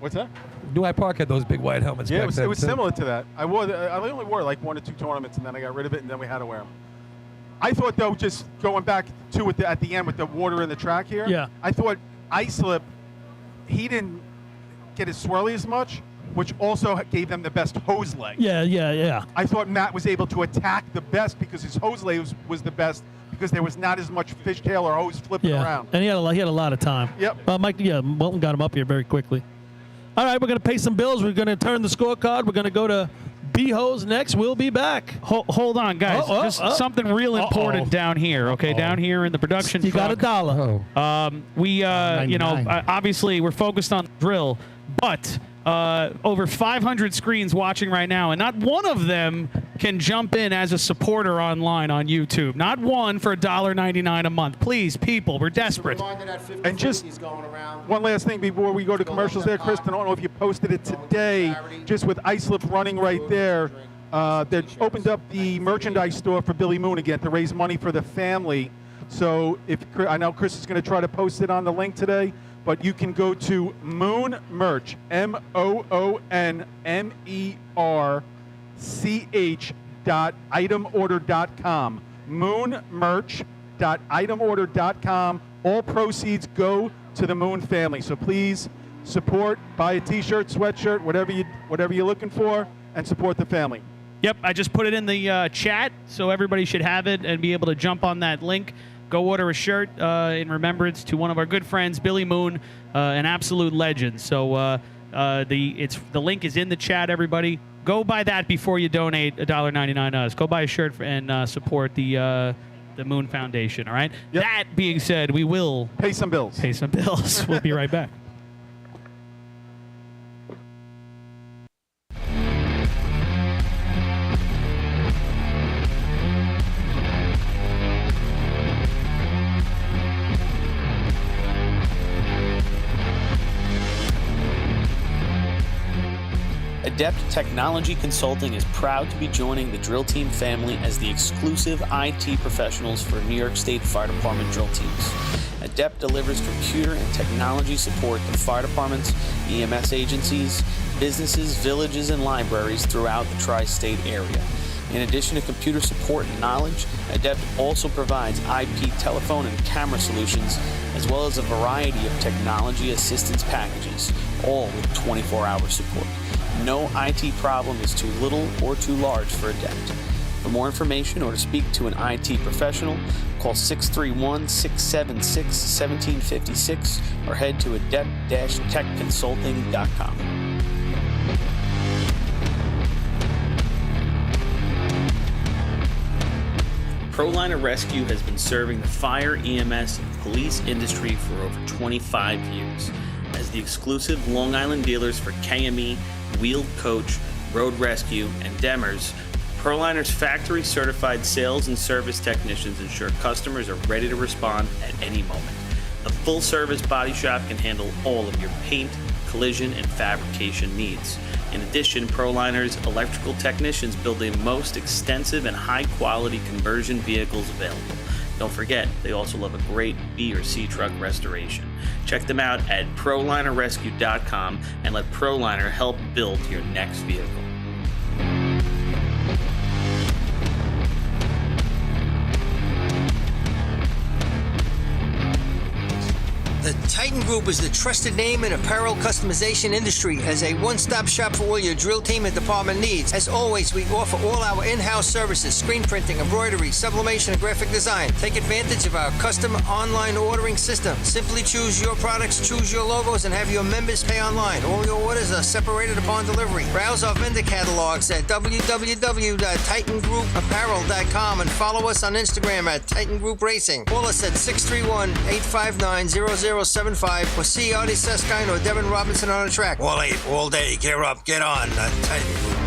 What's that? New Hyde Park had those big white helmets Yeah, back then. it was too. similar to that. I only wore like 1 or 2 tournaments, and then I got rid of it, and then we had to wear them. I thought, though, just going back to it at the end with the water in the track here, Yeah. I thought Islip, he didn't get as swirly as much, which also gave them the best hose leg. Yeah. I thought Matt was able to attack the best because his hose leg was the best because there was not as much fishtail or hose flipping Yeah, around. and he had a lot of time. Yep. Mike, Walton got him up here very quickly. All right, we're going to pay some bills. We're going to turn the scorecard. We're going to go to B-Hose next. We'll be back. Hold on, guys. Just something real important down here, okay? Down here in the production You got truck. $1. We, $1.99. obviously we're focused on the drill, but over 500 screens watching right now, and not one of them can jump in as a supporter online on YouTube. Not one for $1.99 a month. Please, people, we're desperate. And just one last thing before we go to commercials there, Chris, I don't know if you posted it today, just with Islip running right there. They opened up the merchandise store for Billy Moon again to raise money for the family. So I know Chris is going to try to post it on the link today, but you can go to Moon Merch, moonmerch.itemorder.com. moonmerch.itemorder.com. All proceeds go to the Moon family. So please support, buy a T-shirt, sweatshirt, whatever you're looking for, and support the family. Yep, I just put it in the chat, so everybody should have it and be able to jump on that link. Go order a shirt in remembrance to one of our good friends, Billy Moon, an absolute legend. So the link is in the chat, everybody. Go buy that before you donate $1.99 to us. Go buy a shirt and support the Moon Foundation, all right? Yep. That being said, we will pay some bills. We'll be right back. Adept Technology Consulting is proud to be joining the drill team family as the exclusive IT professionals for New York State Fire Department drill teams. Adept delivers computer and technology support to fire departments, EMS agencies, businesses, villages, and libraries throughout the tri-state area. In addition to computer support and knowledge, Adept also provides IP telephone and camera solutions, as well as a variety of technology assistance packages, all with 24-hour support. No IT problem is too little or too large for Adept. For more information or to speak to an IT professional, call 631-676-1756 or head to adept-techconsulting.com. ProLiner Rescue has been serving the fire, EMS, and police industry for over 25 years. As the exclusive Long Island dealers for KME, Wheeled Coach, Road Rescue, and Demers, ProLiner's factory-certified sales and service technicians ensure customers are ready to respond at any moment. A full-service body shop can handle all of your paint, collision, and fabrication needs. In addition, ProLiner's electrical technicians build the most extensive and high-quality conversion vehicles available. Don't forget, they also love a great B or C truck restoration. Check them out at ProLinerRescue.com and let ProLiner help build your next vehicle. The Titan Group is the trusted name in apparel customization industry as a one-stop shop for all your drill team and department needs. As always, we offer all our in-house services, screen printing, embroidery, sublimation, and graphic design. Take advantage of our custom online ordering system. Simply choose your products, choose your logos, and have your members pay online. All your orders are separated upon delivery. Browse our vendor catalogs at www.titangroup.apparel.com and follow us on Instagram at Titan Group Racing. Call us at 631-859-0075 or see Artie Seskine or Devin Robinson on the track. All 8, all day. Gear up, get on. Titan Group.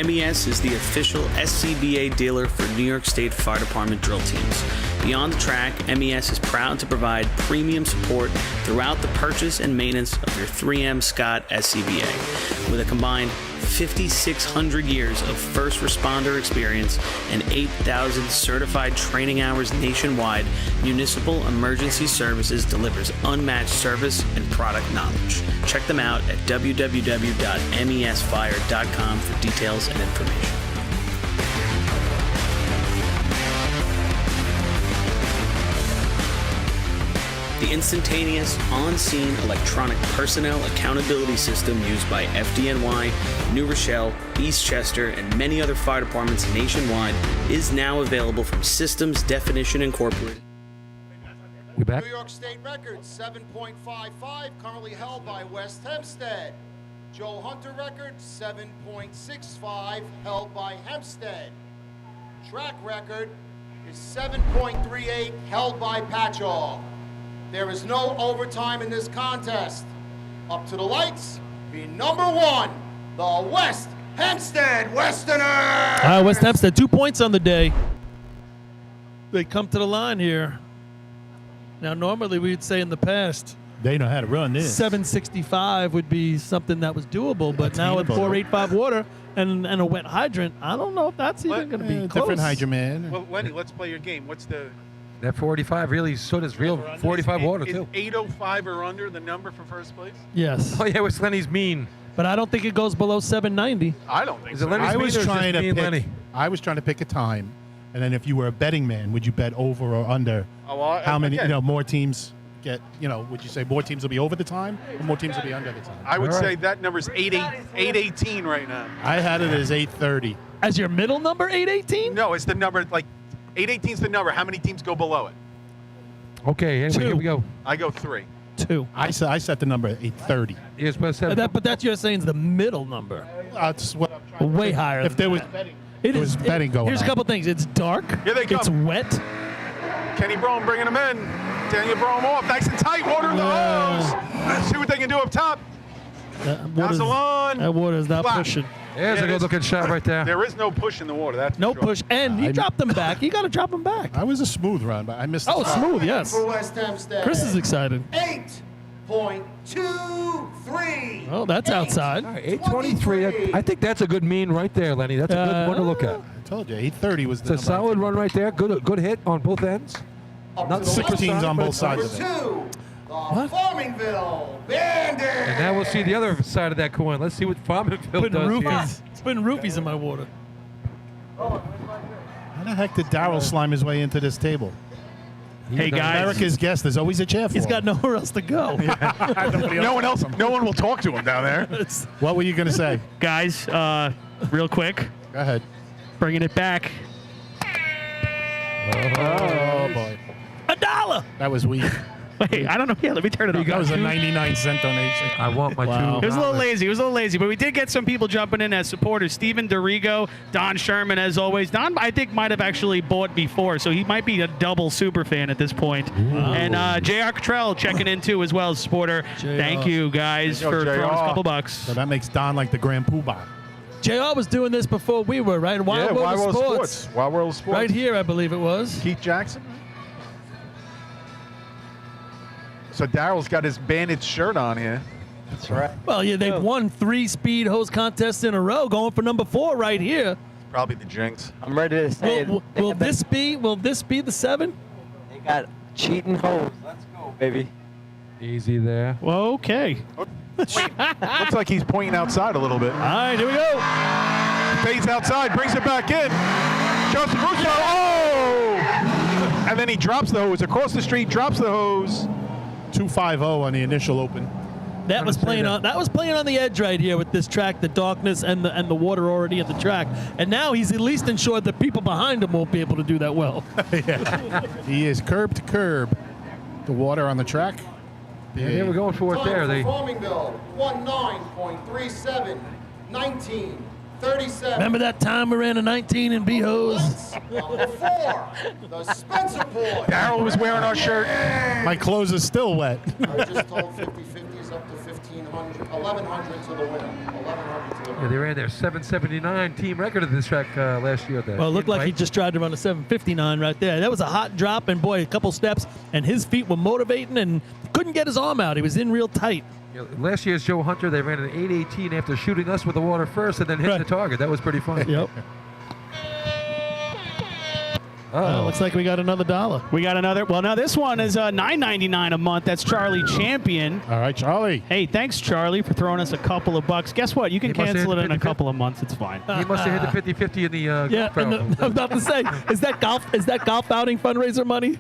MES is the official SCBA dealer for New York State Fire Department drill teams. Beyond the track, MES is proud to provide premium support throughout the purchase and maintenance of your 3M Scott SCBA. With a combined 5,600 years of first responder experience and 8,000 certified training hours nationwide, Municipal Emergency Services delivers unmatched service and product knowledge. Check them out at www.mesfire.com for details and information. The instantaneous, on-scene electronic personnel accountability system used by FDNY, New Rochelle, Eastchester, and many other fire departments nationwide is now available from Systems Definition Incorporated. We back? New York State record 7.55, currently held by West Hempstead. Joe Hunter record 7.65, held by Hempstead. Track record is 7.38, held by Patchogue. There is no overtime in this contest. Up to the lights, be number 1, the West Hempstead Westerners! West Hempstead, 2 points on the day. They come to the line here. Now, normally we'd say in the past, They know how to run this. 765 would be something that was doable, but now with 485 water and a wet hydrant, I don't know if that's even going to be close. Different hydrant, man. Well, Lenny, let's play your game. What's the... That 485 really stood as real 485 water, too. Is 805 or under the number for first place? Yes. Oh, yeah, what's Lenny's mean? But I don't think it goes below 790. I don't think Is so. it Lenny's I mean was or is it trying just me and Lenny? I was trying to pick a time, and then if you were a betting man, would you bet over or under? Oh, well, How many? again, More teams get. Would you say more teams will be over the time, or more teams will be under the time? I would All say right. that number's 818 right now. I had it as 830. As your middle number, 818? No, it's the number, like, 818 is the number. How many teams go below it? Okay, anyway, here we go. I go 3. 2. I set the number at 830. Here's what I said. But that's you're saying is the middle number. That's what I'm trying to Way say. higher. If than there was that. betting, It there was is- betting going Here's on. a couple things. It's dark. Here they come. It's wet. Kenny Brome bringing them in. Daniel Brome off. Nice and tight. Water in the hose. Let's see what they can do up top. How's the lawn? That water is not Flat. pushing. There's a good-looking shot right there. There is no push in the water. That's No for sure. push. And he dropped them back. You got to drop them back. I was a smooth run, but I missed. Oh, the spot. smooth, yes. For West Hempstead. Chris is excited. 8.23. Oh, that's outside. All right, 823. I think that's a good mean right there, Lenny. That's a good one to look at. I told you, 830 was It's the a number. solid run right there. Good hit on both ends. Not Six super teams solid, on but both sides of it. 2, the Farmingville Bandits. And now we'll see the other side of that coin. Let's see what Farmingville Putting does here. roofies. Putting roofies in my water. How the heck did Darryl slime his way into this table? Hey, guys. America's guest. There's always a chair for He's him. got nowhere else to go. No one will talk to him down there. What were you going to say? Guys, real quick, Go ahead. bringing it back. Oh, boy. $1. That was weak. Wait, I don't know. Yeah, let me turn it up. That was a 99-cent donation. I want my Wow. It was a little lazy. It was a little lazy, but we did get some people jumping in as supporters. Steven Dorigo, Don Sherman, as always. Don, I think, might have actually bought before, so he might be a double super fan at this point. And J.R. Cottrell checking in, too, as well as supporter. JR. Thank you, guys, There you for go, throwing us a JR. couple bucks. So that makes Don like the Grand Poobah. JR was doing this before we were, right? Wild World Wild of World Sports. Wild World of Sports. Right here, I believe it was. Keith Jackson. So Darryl's got his bandit shirt on here. That's right. Well, yeah, they've won 3 speed hose contests in a row, going for number 4 right here. Probably the jinx. I'm ready to say Will this be the 7? They got cheating hoes. Let's go, baby. Easy there. Well, okay. Looks like he's pointing outside a little bit. All right, here we go. Fades outside, brings it back in. Joseph Russo. Oh! And then he drops the hose across the street, drops the hose. 250 on the initial open. That was playing on the edge right here with this track, the darkness and the water already at the track. And now he's at least ensured that people behind him won't be able to do that well. Yeah. He is curb to curb. The water on the track. Yeah, they were going for it there. They Farmingville, 19.37, 19.37. Remember that time we ran a 19 in B-hose? Number 4, the Spencer boy. Darryl was wearing our shirt. My clothes are still wet. I just told 50-50 is up to 1,500, 1,100 to the winner. 1,100 to the winner. they ran their 779 team record at this track last year. Well, it looked like he just tried to run a 759 right there. That was a hot drop, and boy, a couple steps, and his feet were motivating and couldn't get his arm out. He was in real tight. Last year's Joe Hunter, they ran an 8:18 after shooting us with the water first and then hit the target. That was pretty fun. Yep. Looks like we got another $1. We got another. Well, now this one is $9.99 a month. That's Charlie Champion. All right, Charlie. Hey, thanks, Charlie, for throwing us a couple of bucks. Guess what? You can He must have cancel hit it the in a 50-50. couple of months. It's fine. He must have hit the 50-50 in the Yeah, golf outing. I was about to say, is that golf outing fundraiser money?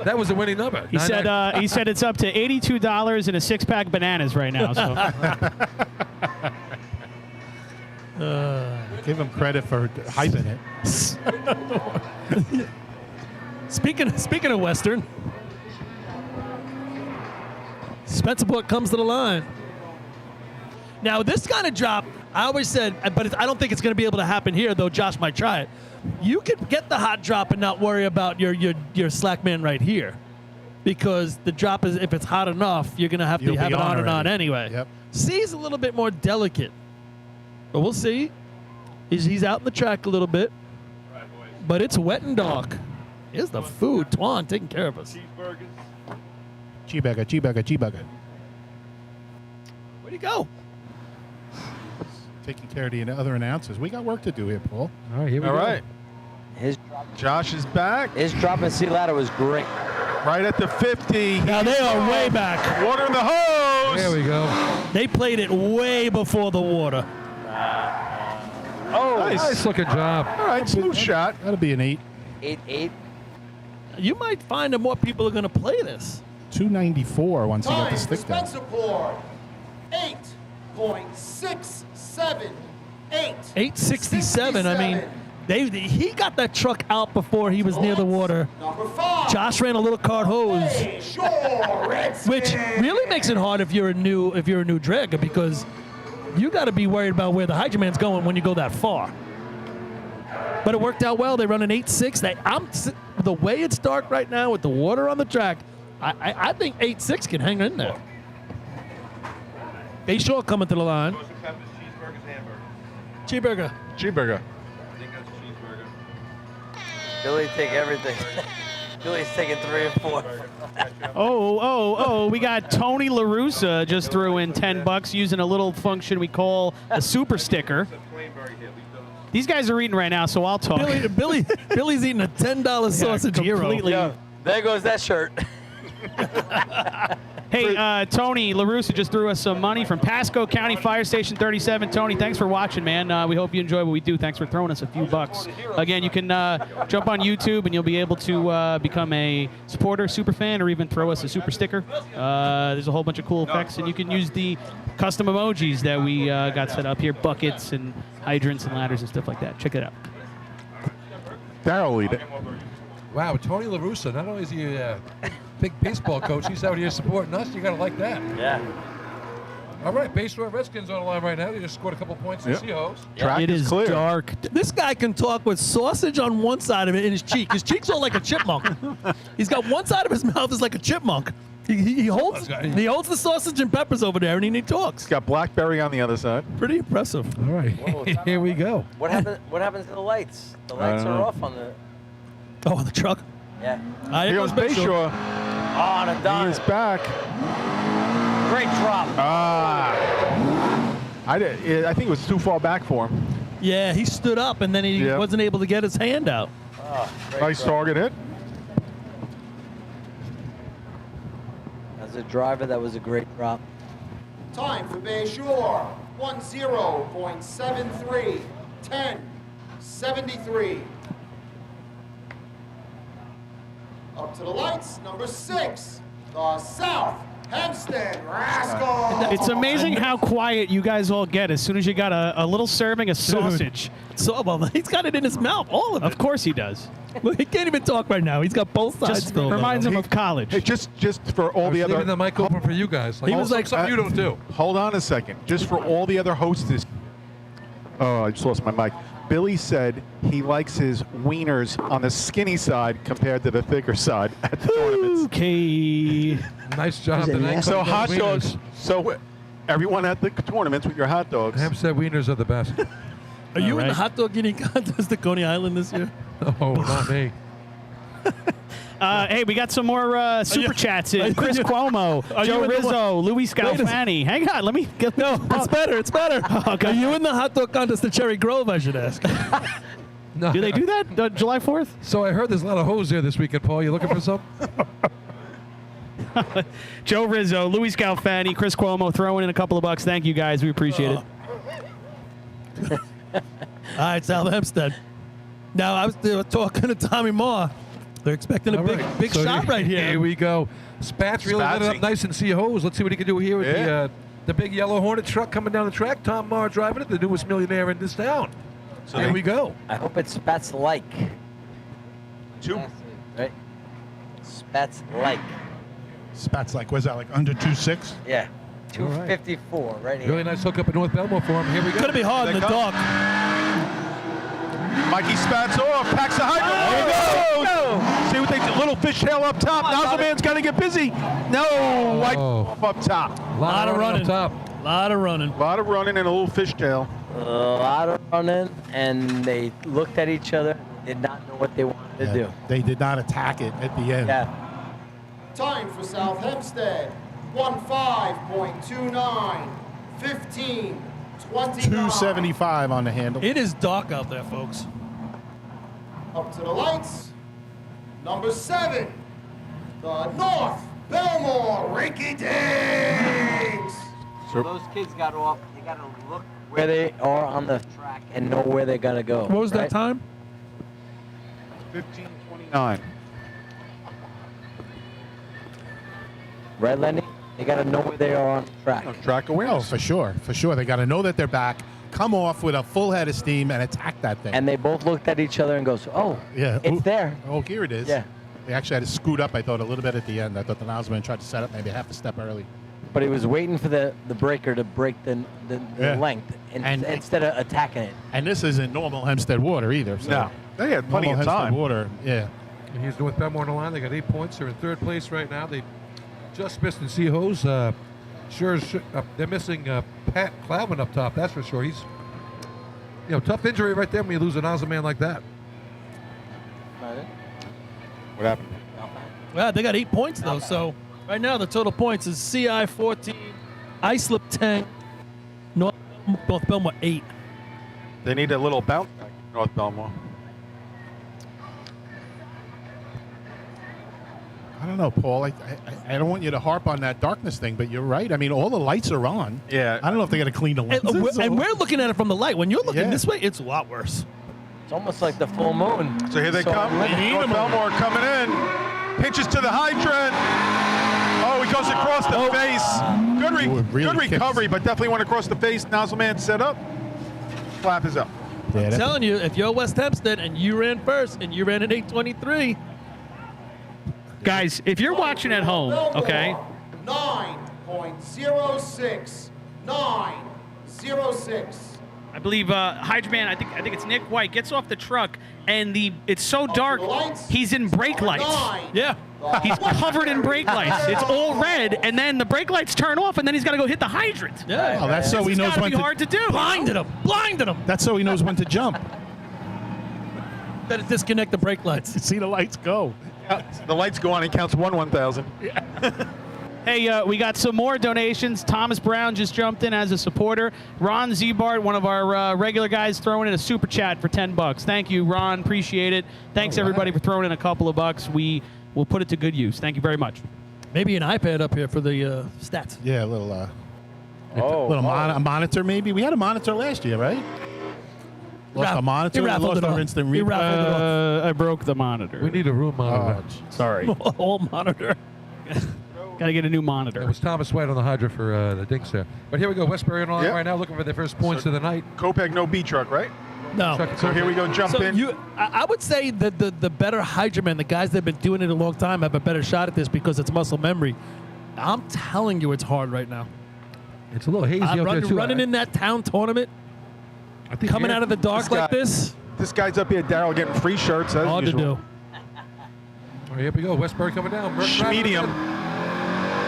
That was the winning number. He said it's up to $82 and a 6-pack of bananas right now. So Give him credit for hyping it. Speaking of Western, Spencerport comes to the line. Now, this kind of drop, I always said, but I don't think it's going to be able to happen here, though Josh might try it. You could get the hot drop and not worry about your slack man right here, because the drop is, if it's hot enough, you're going to have to have it on and on anyway. Yep. C is a little bit more delicate, but we'll see. He's out in the track a little bit, but it's wet and dark. Here's the food. Twan taking care of us. Cheeseburger. Where'd he go? Taking care of the other announcers. We got work to do here, Paul. All right, here we All go. right. Josh is back. His drop and C ladder was great. Right at the 50. Now they are way back. Water in the hose. There we go. They played it way before the water. Oh, Nice looking job. All right, smooth shot. That'll be an 8. 8-8. You might find that more people are going to play this. 294 once he got Time the for stick down. Spencerport, 8.678. 867. I mean, he got that truck out before he was near the water. Number 5. Josh ran a little cart hose, which really makes it hard if you're a new dragger, because you got to be worried about where the hydroman's going when you go that far. But it worked out well. They run an 8.6. The way it's dark right now with the water on the track, I think 8.6 can hang in there. Bayshore coming to the line. Cheeseburger. Billy take everything. Billy's taking 3 and 4. Oh, we got Tony LaRussa just threw in $10 using a little function we call a super sticker. These guys are eating right now, so I'll talk. Billy's eating a $10 sausage hero. completely. There goes that shirt. Hey, Tony LaRussa just threw us some money from Pasco County Fire Station 37. Tony, thanks for watching, man. We hope you enjoy what we do. Thanks for throwing us a few bucks. Again, you can jump on YouTube, and you'll be able to become a supporter, super fan, or even throw us a super sticker. There's a whole bunch of cool effects, and you can use the custom emojis that we got set up here, buckets and hydrants and ladders and stuff like that. Check it out. Darryl will eat it. Wow, Tony LaRussa, not only is he a big baseball coach, he's out here supporting us. You got to like that. Yeah. All right, Bayshore Redskins on the line right now. They just scored a couple points in Seahawks. It is dark. This guy can talk with sausage on one side of it in his cheek. His cheek's all like a chipmunk. He's got one side of his mouth is like a chipmunk. He holds the sausage and peppers over there, and he talks. He's got blackberry on the other side. Pretty impressive. All right, here we go. What happens to the lights? The lights are off on the. Oh, on the truck? Yeah. Here goes Bayshore. On a dime. He is back. Great drop. I think it was too far back for him. Yeah, he stood up, and then he wasn't able to get his hand out. Nice target hit. As a driver, that was a great drop. Time for Bayshore, 10.73. 10.73. Up to the lights, number 6, the South Hempstead Rascals. It's amazing how quiet you guys all get as soon as you got a little serving of sausage. So, well, he's got it in his mouth, all of it. Of course he does. Look, he can't even talk right now. He's got both sides Just filled. reminds him of college. Hey, just for all the other. Leaving the mic open for you guys. He was like, something you don't do. Hold on a second. Just for all the other hosts. Oh, I just lost my mic. Billy said he likes his wieners on the skinny side compared to the thicker side at the tournaments. Okay. Nice job tonight. So hot dogs. So everyone at the tournaments with your hot dogs. Hempstead wieners are the best. Are you in the hot dog eating contest at Coney Island this year? Oh, not me. Hey, we got some more super chats in. Chris Cuomo, Joe Rizzo, Louis Scalfani. Hang on, let me get. No, it's better. It's better. Okay. Are you in the hot dog contest at Cherry Grove, I should ask? No. Do they do that July 4th? So I heard there's a lot of hoes there this weekend, Paul. You looking for some? Joe Rizzo, Louis Scalfani, Chris Cuomo throwing in a couple of bucks. Thank you, guys. We appreciate it. All right, South Hempstead. Now, I was talking to Tommy Moore. They're expecting a big So shot right here. Here we go. Spats really lit it up nice and see hose. Let's see what he can do here with the big yellow Hornet truck coming down the track. Tom Marr driving it, the newest millionaire in this town. So here we go. I hope it's Spats like. Two. Right? Spats like. Spats like, was that like under 2.6? Yeah. 254 right here. Really nice hookup at North Belmore for him. Here we go. Gonna be hard in the dark. Mikey Spats off, packs the hydrant. There he goes. See what they do. Little fishtail up top. Nozzle man's got to get busy. No, white off up top. Lot of running. Up top. Lot of running. A lot of running and a little fishtail. A lot of running, and they looked at each other, did not know what they wanted to do. They did not attack it at the end. Yeah. Time for South Hempstead. 15.29. 15. 29. 275 on the handle. It is dark out there, folks. Up to the lights. Number 7. The North Belmore Rinky Dinks. So those kids got off. They got to look where they are on the track and know where they got to go. What was that time? 15:29. Right, Lenny? They got to know where they are on the track. Track awareness. Oh, for sure. For sure. They got to know that they're back, come off with a full head of steam, and attack that thing. And they both looked at each other and goes, oh, yeah. it's there. Oh, here it is. Yeah. They actually had to scoot up, I thought, a little bit at the end. I thought the nozzleman tried to set up maybe half a step early. But he was waiting for the breaker to break the length instead of attacking it. And this isn't normal Hempstead water either. So No. They had plenty normal of Hempstead time. water, yeah. And here's North Belmore on the line. They got 8 points. They're in third place right now. They just missed in sea hose. They're missing Pat Cloudman up top. That's for sure. He's, tough injury right there when you lose a nozzle man like that. What happened? Well, they got 8 points, though. So right now, the total points is CI 14, Islip 10, North Belmore 8. They need a little bounce back, North Belmore. I don't know, Paul. I don't want you to harp on that darkness thing, but you're right. I mean, all the lights are on. Yeah. I don't know if they got to clean the lenses. And we're looking at it from the light. When you're looking this way, it's a lot worse. It's almost like the full moon. So here they come. North Belmore coming in. Pitches to the hydrant. Oh, he goes across the face. Good recovery, but definitely went across the face. Nozzle man set up. Flap is up. I'm telling you, if you're West Hempstead and you ran first and you ran at 8:23. Guys, if you're watching at home, okay? 9.06. 9.06. I believe Hydroman, I think it's Nick White, gets off the truck, and it's so dark, he's in brake lights. Yeah. He's covered in brake lights. It's all red, and then the brake lights turn off, and then he's got to go hit the hydrant. Yeah. Oh, that's so he knows when to. Hard to do. Blinded him. That's so he knows when to jump. Better disconnect the brake lights. See the lights go. The lights go on. He counts 1,000. Hey, we got some more donations. Thomas Brown just jumped in as a supporter. Ron Zebart, one of our regular guys, throwing in a super chat for $10. Thank you, Ron. Appreciate it. Thanks, everybody, for throwing in a couple of bucks. We will put it to good use. Thank you very much. Maybe an iPad up here for the stats. Yeah, a little monitor maybe. We had a monitor last year, right? Lost the monitor. He raffled lost it our off. instant He replay. raffled it off. I broke the monitor. We need a room monitor. Sorry. Whole monitor. Got to get a new monitor. It was Thomas White on the Hydra for the dinks there. But here we go. Westbury on Yep. right now looking for their first points of the night. Kopech, no B truck, right? No. So here we go, jump So in. I would say that the better Hydromen, the guys that have been doing it a long time, have a better shot at this because it's muscle memory. I'm telling you, it's hard right now. It's a little hazy out there, too. Running in that town tournament, I think coming out of the dark like this. This guy's up here, Daryl, getting free shirts. As Hard to usual. do. All right, here we go. Westbury coming down. Medium.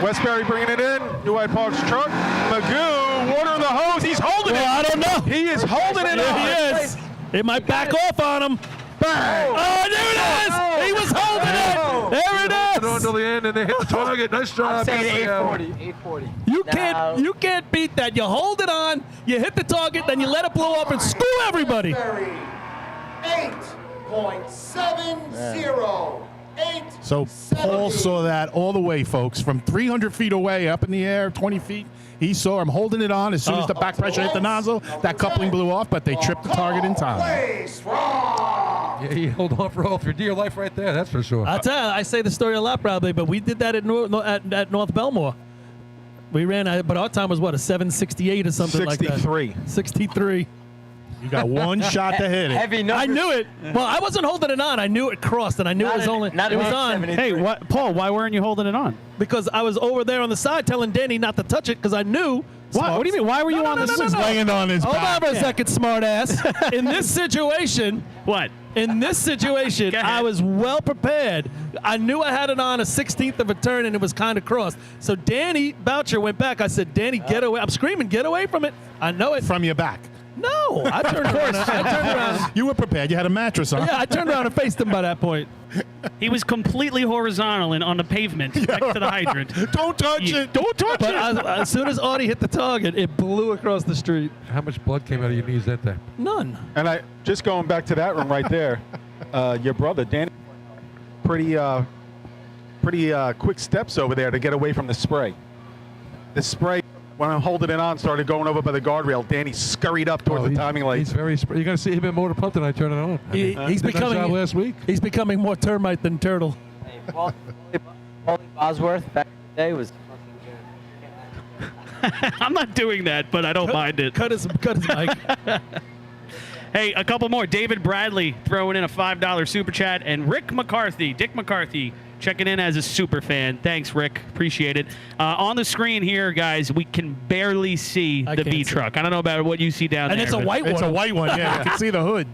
Westbury bringing it in. New Hyde Park's truck. Magoo, water in the hose. He's holding it. I don't know. He is holding it. He is. It might back off on him. Bang. Oh, there it is. He was holding it. There it On is. to the end, and they hit the target. Nice job. I'm saying Gabriel. 840. You can't beat that. You hold it on, you hit the target, then you let it blow up and screw everybody. 8.70. So Paul saw that all the way, folks, from 300 feet away, up in the air, 20 feet. He saw him holding it on. As soon as the back pressure hit the nozzle, that coupling blew off, but they tripped the target in time. Yeah, he held on for dear life right there. That's for sure. I tell you, I say the story a lot probably, but we did that at North Belmore. We ran, but our time was what, a 7:68 or something like that. 63. 63. You got one shot to hit it. Heavy numbers. I knew it. Well, I wasn't holding it on. I knew it crossed, and I knew it was on. Hey, what, Paul? Why weren't you holding it on? Because I was over there on the side telling Danny not to touch it because I knew. What do you mean? Why were you on the no. laying on his Hold back. on for a second, smart ass. In this situation, What? In this situation, Go ahead. I was well prepared. I knew I had it on a 16th of a turn, and it was kind of crossed. So Danny Boucher went back. I said, Danny, get away. I'm screaming, get away from it. I know it. From your back. No, I turned around. I turned around. You were prepared. You had a mattress on. Yeah, I turned around and faced him by that point. He was completely horizontal and on the pavement next to the hydrant. Don't touch it. Don't touch But it. as soon as Audie hit the target, it blew across the street. How much blood came out of your knees that day? None. And I just going back to that one right there. Your brother, Danny, pretty quick steps over there to get away from the spray. The spray, when I'm holding it on, started going over by the guardrail. Danny scurried up towards the timing lights. He's very. You're going to see him in Motor Pump tonight. Turn it on. He's did a nice becoming job last week. He's becoming more termite than turtle. Hey, Paulie Bosworth back in the day was fucking good. I'm not doing that, but I don't mind it. Cut his mic. Hey, a couple more. David Bradley throwing in a $5 super chat, and Dick McCarthy, checking in as a super fan. Thanks, Rick. Appreciate it. On the screen here, guys, we can barely see the B truck. I don't know about what you see down there. And it's a white one. It's a white one. Yeah, you can see the hood.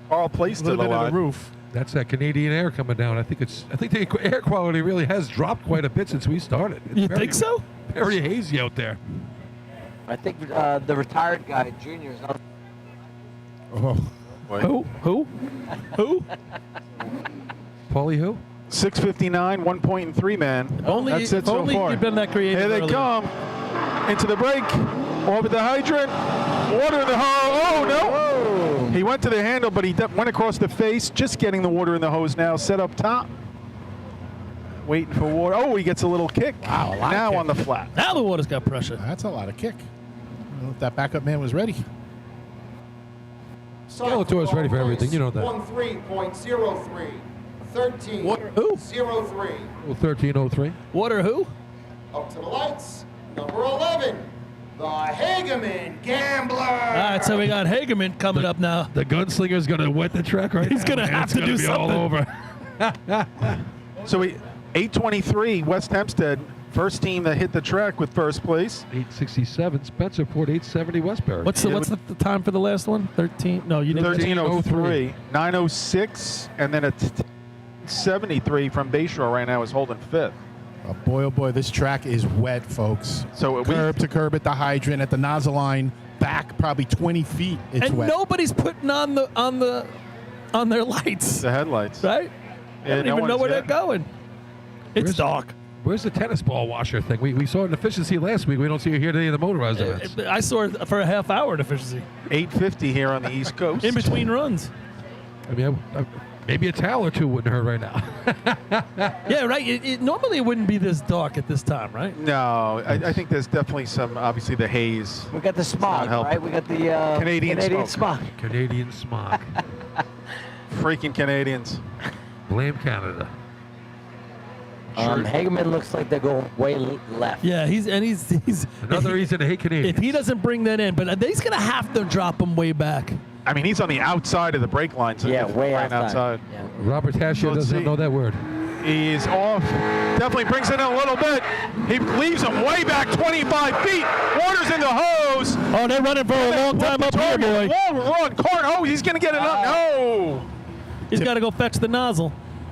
Carl placed A to little the bit of line. the roof. That's that Canadian air coming down. I think the air quality really has dropped quite a bit since we started. It's You think so? Very hazy out there. I think the retired guy, Junior, is on. Oh. Who? Paulie who? 6:59, 1 point and 3 man. Only That's it so only far. you've been that creative. Here they earlier. come into the break. Over the hydrant. Water in the hose. Oh, no. Whoa. He went to the handle, but he went across the face. Just getting the water in the hose now. Set up top. Waiting for water. Oh, he gets a little kick. Wow, a lot of now kick. on the flat. Now the water's got pressure. That's a lot of kick. I don't know if that backup man was ready. Skeletor is ready for everything. You know that. 13.03. 13. Who? 03. 1303. Water who? Up to the lights. Number 11. The Hageman Gambler. All right, so we got Hagerman coming up now. The gunslinger's going to wet the track right now. He's gonna man. have It's to gonna do be something. all over. So 8:23, West Hempstead, first team that hit the track with first place. 867. Spencerport, 870 Westbury. What's the time for the last one? 13? No, you didn't. 13:03, 9:06, and then a 73 from Bayshore right now is holding fifth. Oh boy, this track is wet, folks. So curb to curb at the hydrant, at the nozzle line, back probably 20 feet. It's And wet. nobody's putting on their lights, the headlights. right? They Yeah, don't no even know one's where they're yet. going. It's Where's- dark. Where's the tennis ball washer thing? We saw an efficiency last week. We don't see it here today in the motorized events. I saw it for a half hour deficiency 8:50 here on the East Coast. in between runs. I mean, Maybe a towel or two wouldn't hurt right now. Yeah, right. Normally it wouldn't be this dark at this time, right? No, I think there's definitely some, obviously the haze. We got the smog, right? We got the Canadian smog. Canadian smog. Freaking Canadians. Blame Canada. Hageman looks like they're going way left. Yeah, he's Another reason to hate Canadians. If he doesn't bring that in, but he's gonna have to drop him way back. I mean, he's on the outside of the brake line. So Yeah, he's way right outside. Yeah. Robert Tashier Let's doesn't see. know that word. He's off. Definitely brings it in a little bit. He leaves him way back 25 feet. Water's in the hose. Oh, they're running for a long time up here, boy. Long run. Cart. Oh, he's going to get it up. No. He's got to go fetch the nozzle.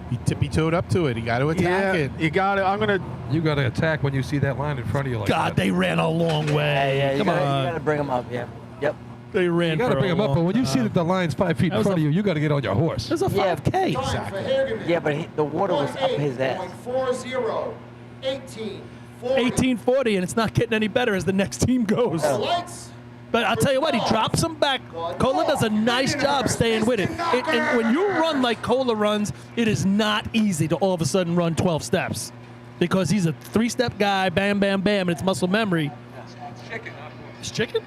He tippy-toed up to it. He got to attack it. You got it. You got to attack when you see that line in front of you like God, that. they ran a long way. Yeah, Come you on. got to bring them up. Yeah. Yep. They ran You got for to bring a him up, long but when you see time. that the line's 5 feet in front of you, you got to get on your horse. There's a 5K. Yeah, but the water was up his ass. 40, 18, 1840, and it's not getting any better as the next team goes. Lights. But I'll tell you what, he drops him back. Cola does a nice job staying with it. And when you run like Cola runs, it is not easy to all of a sudden run 12 steps. Because he's a 3-step guy, bam, bam, bam, and it's muscle memory. It's chicken?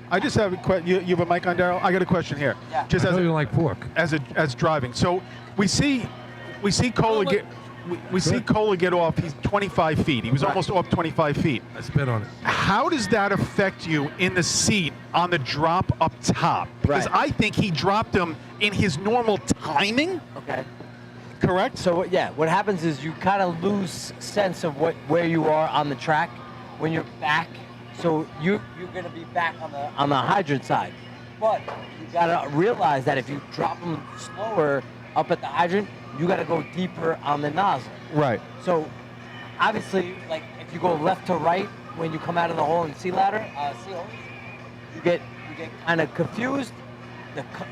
I just have a question. You have a mic on, Daryl? I got a question here. Yeah. Just I as know you like pork. as driving. So we see Cola get we see Cola get off. He's 25 feet. He was almost off 25 feet. I spit on it. How does that affect you in the seat on the drop up top? Because Right. I think he dropped him in his normal timing. Okay. Correct. So yeah, what happens is you kind of lose sense of where you are on the track when you're back. So you're going to be back on the hydrant side, but you got to realize that if you drop them slower up at the hydrant, you got to go deeper on the nozzle. Right. So obviously, like if you go left to right when you come out of the hole in sea hose, you get kind of confused.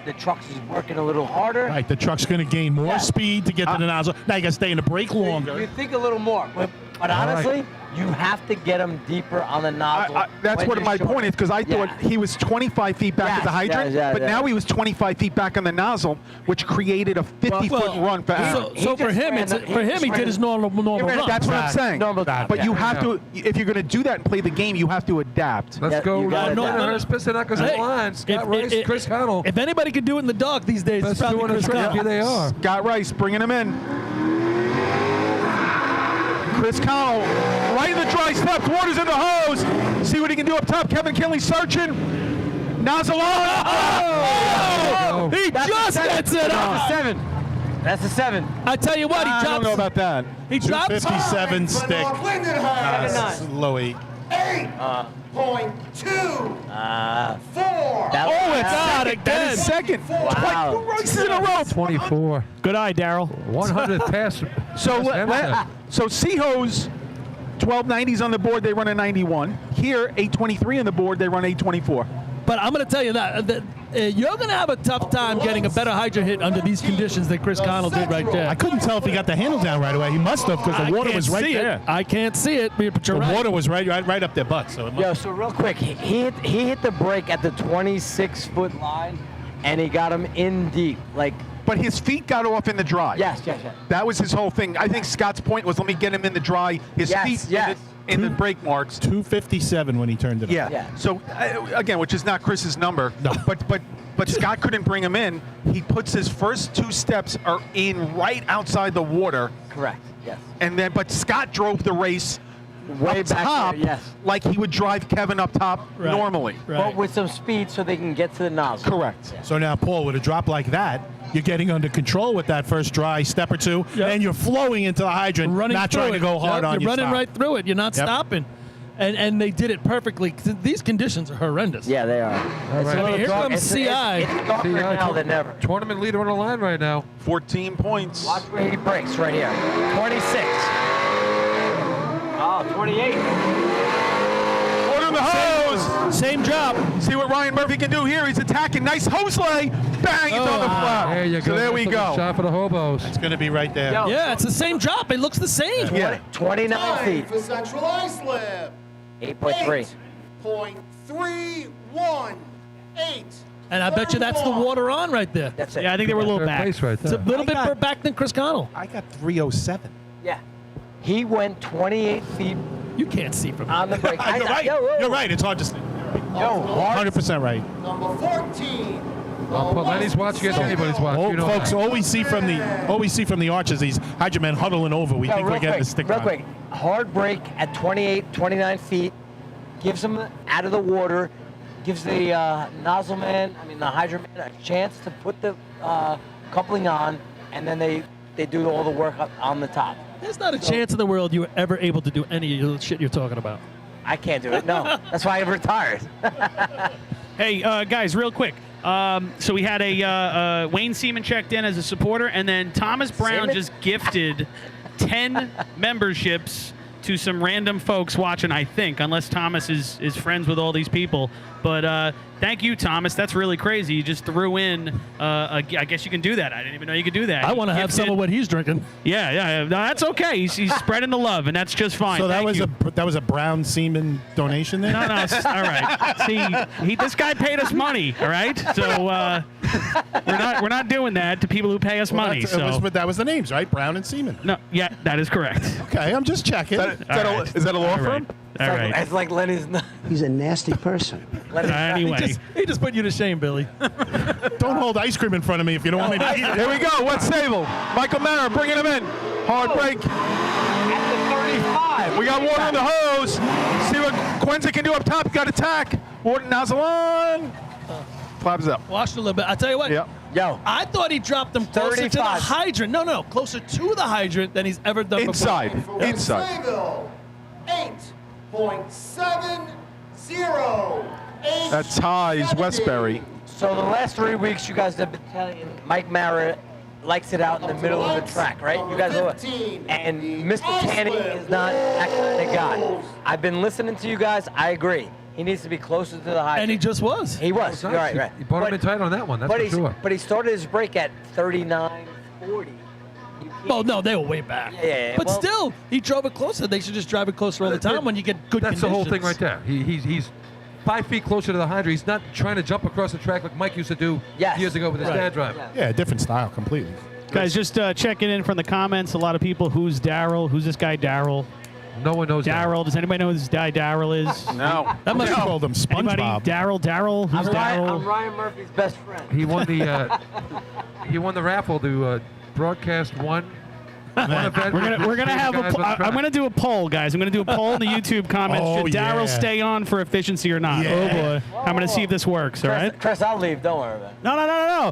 The truck's is working a little harder. Right, the truck's going to gain more speed to get to the nozzle. Now you got to stay in the brake longer. You think a little more, but honestly, you have to get them deeper on the nozzle. That's when what you're my short. point is, because I thought he was 25 feet back at the hydrant, but now he was 25 feet back on the nozzle, which created a 50-foot run for Aaron. So for him, he did his normal run. That's what I'm saying. Normal But you have to, if you're going to do that and play the game, you have to adapt. Let's go. gotta North adapt. Littlehurst Pistonakers on the line. Scott Rice, Chris Connell. If anybody can do it in the dark these days, it's Best probably doing a Chris track. Connell. Here they are. Scott Rice bringing him in. Chris Connell right in the dry steps. Water's in the hose. See what he can do up top. Kevin Kinley searching. Nozzle on. Oh! He just gets it off. That's a 7. I tell you what, he drops. I don't know about that. He drops. 257 stick. Lindenhurst. Low 8. 8.24. Oh, it's out again. That is second. Wow. 2 races in a row. 24. Good eye, Daryl. 100th pass. So Seahose, 1290s on the board, they run a 91. Here, 823 on the board, they run 824. But I'm going to tell you that you're going to have a tough time getting a better hydro hit under these conditions that Chris Connell did right there. I couldn't tell if he got the handle down right away. He must have, because the water was right there. I can't see it, but you're The right. water was right up their butt. So it must Yo, so real quick, he hit the brake at the 26-foot line, and he got him in deep. Like, But his feet got off in the dry. yes. That was his whole thing. I think Scott's point was, let me get him in the dry. His Yes, feet yes. in the brake marks. 257 when he turned it up. Yeah. So again, which is not Chris's number. No. But Scott couldn't bring him in. He puts his first 2 steps are in right outside the water, Correct. Yes. and then but Scott drove the race Way up back top, there, yes. like he would drive Kevin up top Right. normally. But with some speed so they can get to the nozzle. Correct. So now, Paul, with a drop like that, you're getting under control with that first dry step or two, and you're flowing into the hydrant, running not through trying to go hard on You're your running stop. right through it. You're not Yep. stopping. And they did it perfectly. These conditions are horrendous. Yeah, they are. All right. I mean, here comes It's CI. darker now than ever. Tournament leader on the line right now. 14 points. Watch where he breaks right here. 26. Oh, 28. Water in the hose. Same job. See what Ryan Murphy can do here. He's attacking. Nice hose lay. Bang! It's on the flat. There you go. So there we That's a go. Shot for the hobos. It's going to be right there. Yo. Yeah, it's the same drop. It looks the same. Yeah. 29 feet. For Central Islip. 8.3. 8.318. And I bet you that's the water on right there. That's it. Yeah, I think they were a little Third back. place right It's a there. little bit further back than Chris Connell. I got 307. Yeah. He went 28 feet You can't see from on the break. You're right. You're right. It's hard to see. Yo, hard. 100% right. Number 14. But Lenny's watching as anybody's watching. You know Folks, that. all we see from the arches, these hydromen huddling over. We think we're getting a stick real on. quick. Hard break at 28, 29 feet. Gives him out of the water. Gives the nozzle man, the hydro man, a chance to put the coupling on, and then they do all the work up on the top. There's not a chance in the world you were ever able to do any of the shit you're talking about. I can't do it. No, that's why I retired. Hey, guys, real quick. So we had a Wayne Seaman checked in as a supporter, and then Thomas Brown Seaman? just gifted 10 memberships to some random folks watching, I think, unless Thomas is friends with all these people. But thank you, Thomas. That's really crazy. You just threw in, I guess you can do that. I didn't even know you could do that. I want to have some of what he's drinking. Yeah. No, that's okay. He's spreading the love, and that's just fine. So that Thank was you. a Brown Seaman donation there? No, all right. See, this guy paid us money, all right? So we're not doing that to people who pay us money. That was the names, right? Brown and Seaman. No, yeah, that is correct. Okay, I'm just checking. Is that a law firm? All right. It's like Lenny's. He's a nasty person. Anyway. He just put you to shame, Billy. Don't hold ice cream in front of me if you don't want me to eat it. Here we go. What's Sable? Michael Mara bringing him in. Hard break. At the 35. We got water in the hose. See what Quenza can do up top. Got attack. Water nozzle on. Flaps up. Washed a little bit. I tell you what. Yep. Yo. I thought he dropped them closer to the 35. hydrant. No, closer to the hydrant than he's ever done Inside. before. Inside. Sable, 8.70. That ties Westbury. So the last 3 weeks, you guys have been telling Mike Mara likes it out in the middle of the track, right? You guys know it. And Mr. Tanny is not that kind of guy. I've been listening to you guys. I agree. He needs to be closer to the hydrant. And he just was. He was. Nice. Right. He brought him in tight on that one. That's for sure. But he started his break at 39.40. Well, no, they were way back. Yeah. But well, still, he drove it closer. They should just drive it closer all the time when you get good That's conditions. the whole thing right there. He's 5 feet closer to the hydrant. He's not trying to jump across the track like Mike used to do years ago with his dad drive. Yeah, different style completely. Guys, just checking in from the comments. A lot of people. Who's Daryl? Who's this guy, Daryl? No one knows Daryl. Does anybody know who this guy Daryl is? No. That must have called him Anybody? SpongeBob. Daryl? Who's I'm Daryl? Ryan Murphy's best friend. He won the raffle to broadcast one event. We're gonna have I'm gonna do a poll, guys. I'm gonna do a poll in the YouTube comments. Oh, Should Daryl yeah. stay on for efficiency or not? Yeah. Oh boy. I'm gonna see if this works. All right. Chris, I'll leave. Don't worry about it. No.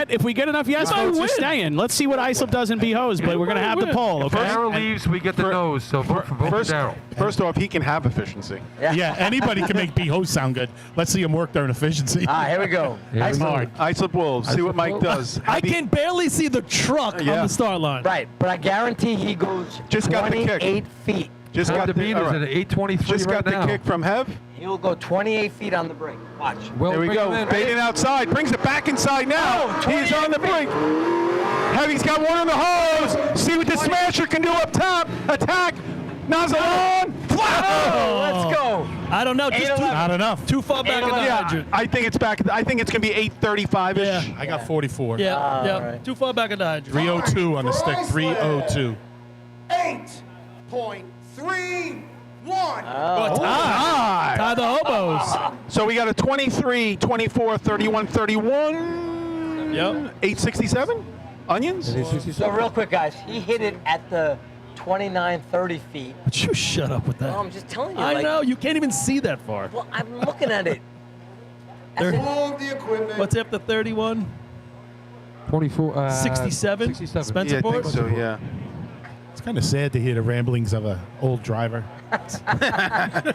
If we get enough yes votes, you're staying. Let's see what Islip does in B-Hose, but we're gonna have the poll. If Okay. Daryl leaves, we get the nose. So vote for Daryl. First off, he can have efficiency. Yeah, anybody can make B-Hose sound good. Let's see him work during efficiency. Here we go. Here we go. Islip Wolves. See what Mike does. I can barely see the truck on Yeah. the start line. Right, but I guarantee he goes Just got the kick. 28 feet. Just got the beat all is right. at 8:23 Just right got now. the kick from Hev. He'll go 28 feet on the break. Watch. Well, There we bring go. him in. Baiting outside. Brings it back inside now. He's on the brink. Heavy's got one on the hose. See what the Smasher can do up top. Attack. Nozzle on. Let's go. I don't know. Just 8-11. Not enough. too far back in the Yeah, hydrant. I think it's back. I think it's going to be 8:35-ish. Yeah. I got 44. Yeah. right. Too far back in the hydrant. 302 on the stick. 302. 8.31. Tie the hobos. So we got a 23, 24, 31, 31. Yep. 867. Onions. So real quick, guys, he hit it at the 29, 30 feet. But you shut up with that. I'm just telling you. I like, know. You can't even see that far. Well, I'm looking at it. Move the equipment. What's after 31? 24. 67? 67. Spencer Yeah, I think Ford? so. Yeah. It's kind of sad to hear the ramblings of an old driver. About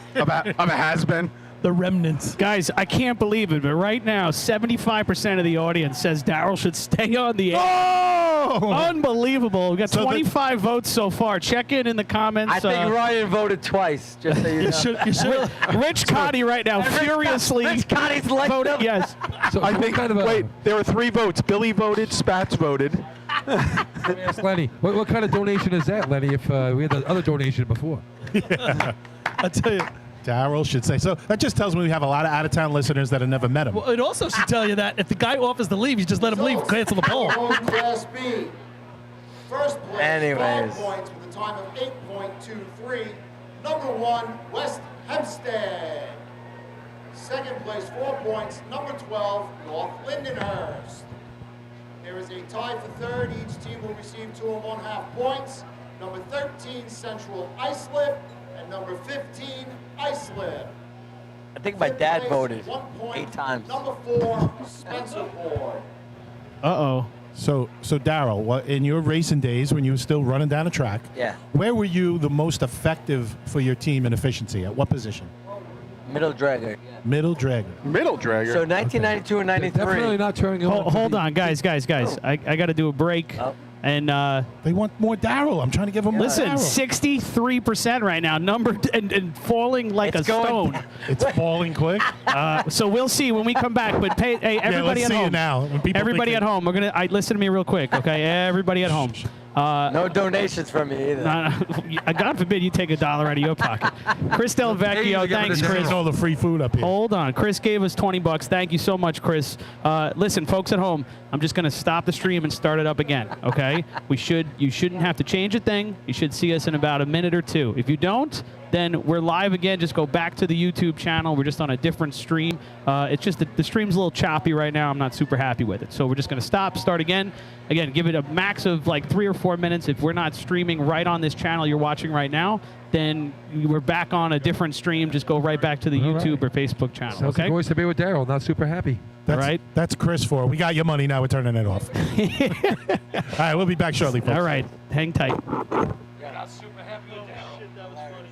a has-been. The remnants. Guys, I can't believe it, but right now, 75% of the audience says Daryl should stay on the air. Oh! Unbelievable. We got So 25 votes so far. Check in the comments. I think Ryan voted twice, just so you know. You should. Rich Cotty right now furiously Rich Cotty's like voted yes. So I think. kind of Wait, there were 3 votes. Billy voted. Spats voted. Let me ask Lenny. What kind of donation is that, Lenny? If we had the other donation before. I tell you. Daryl should say. So that just tells me we have a lot of out-of-town listeners that have never met him. Well, it also should tell you that if the guy offers to leave, you just let him leave, cancel the poll. Class B. First place, Anyways. 5 points with a time of 8.23. Number 1, West Hempstead. Second place, 4 points. Number 12, North Lindenhurst. There is a tie for third. Each team will receive 2 1/2 points. Number 13, Central Islip, and number 15, Islip. I think my dad Fifth place, voted 1 point. 8 times. Number 4, Spencerport. Uh-oh. So Daryl, in your racing days when you were still running down a track, Yeah. where were you the most effective for your team in efficiency? At what position? Middle dragger. Middle dragger. Middle dragger. So 1992 and 93. Definitely not turning on. Hold on, guys. I got to do a break. Oh. And They want more Daryl. I'm trying to give them more listen, Daryl. 63% right now, numbered and falling like It's a going- stone. It's falling quick. So we'll see when we come back. But hey, everybody let's at see home. it now. When people Everybody think at home. Listen to me real quick, okay? Everybody at home. No donations from me either. God forbid you take $1 out of your pocket. Chris Del Vecchio, thanks, Chris. There's all the free food up here. Hold on. Chris gave us $20. Thank you so much, Chris. Listen, folks at home, I'm just going to stop the stream and start it up again, okay? You shouldn't have to change a thing. You should see us in about a minute or two. If you don't, then we're live again. Just go back to the YouTube channel. We're just on a different stream. It's just the stream's a little choppy right now. I'm not super happy with it. So we're just going to start again. Again, give it a max of like 3 or 4 minutes. If we're not streaming right on this channel you're watching right now, then we're back on a different stream. Just go right back to the YouTube or Facebook channel, Sounds okay? like always to be with Daryl. Not super happy. That's, right. That's Chris for. We got your money. Now we're turning it off. All right, we'll be back shortly, folks. All right. Hang tight. Yeah, not super happy with Daryl.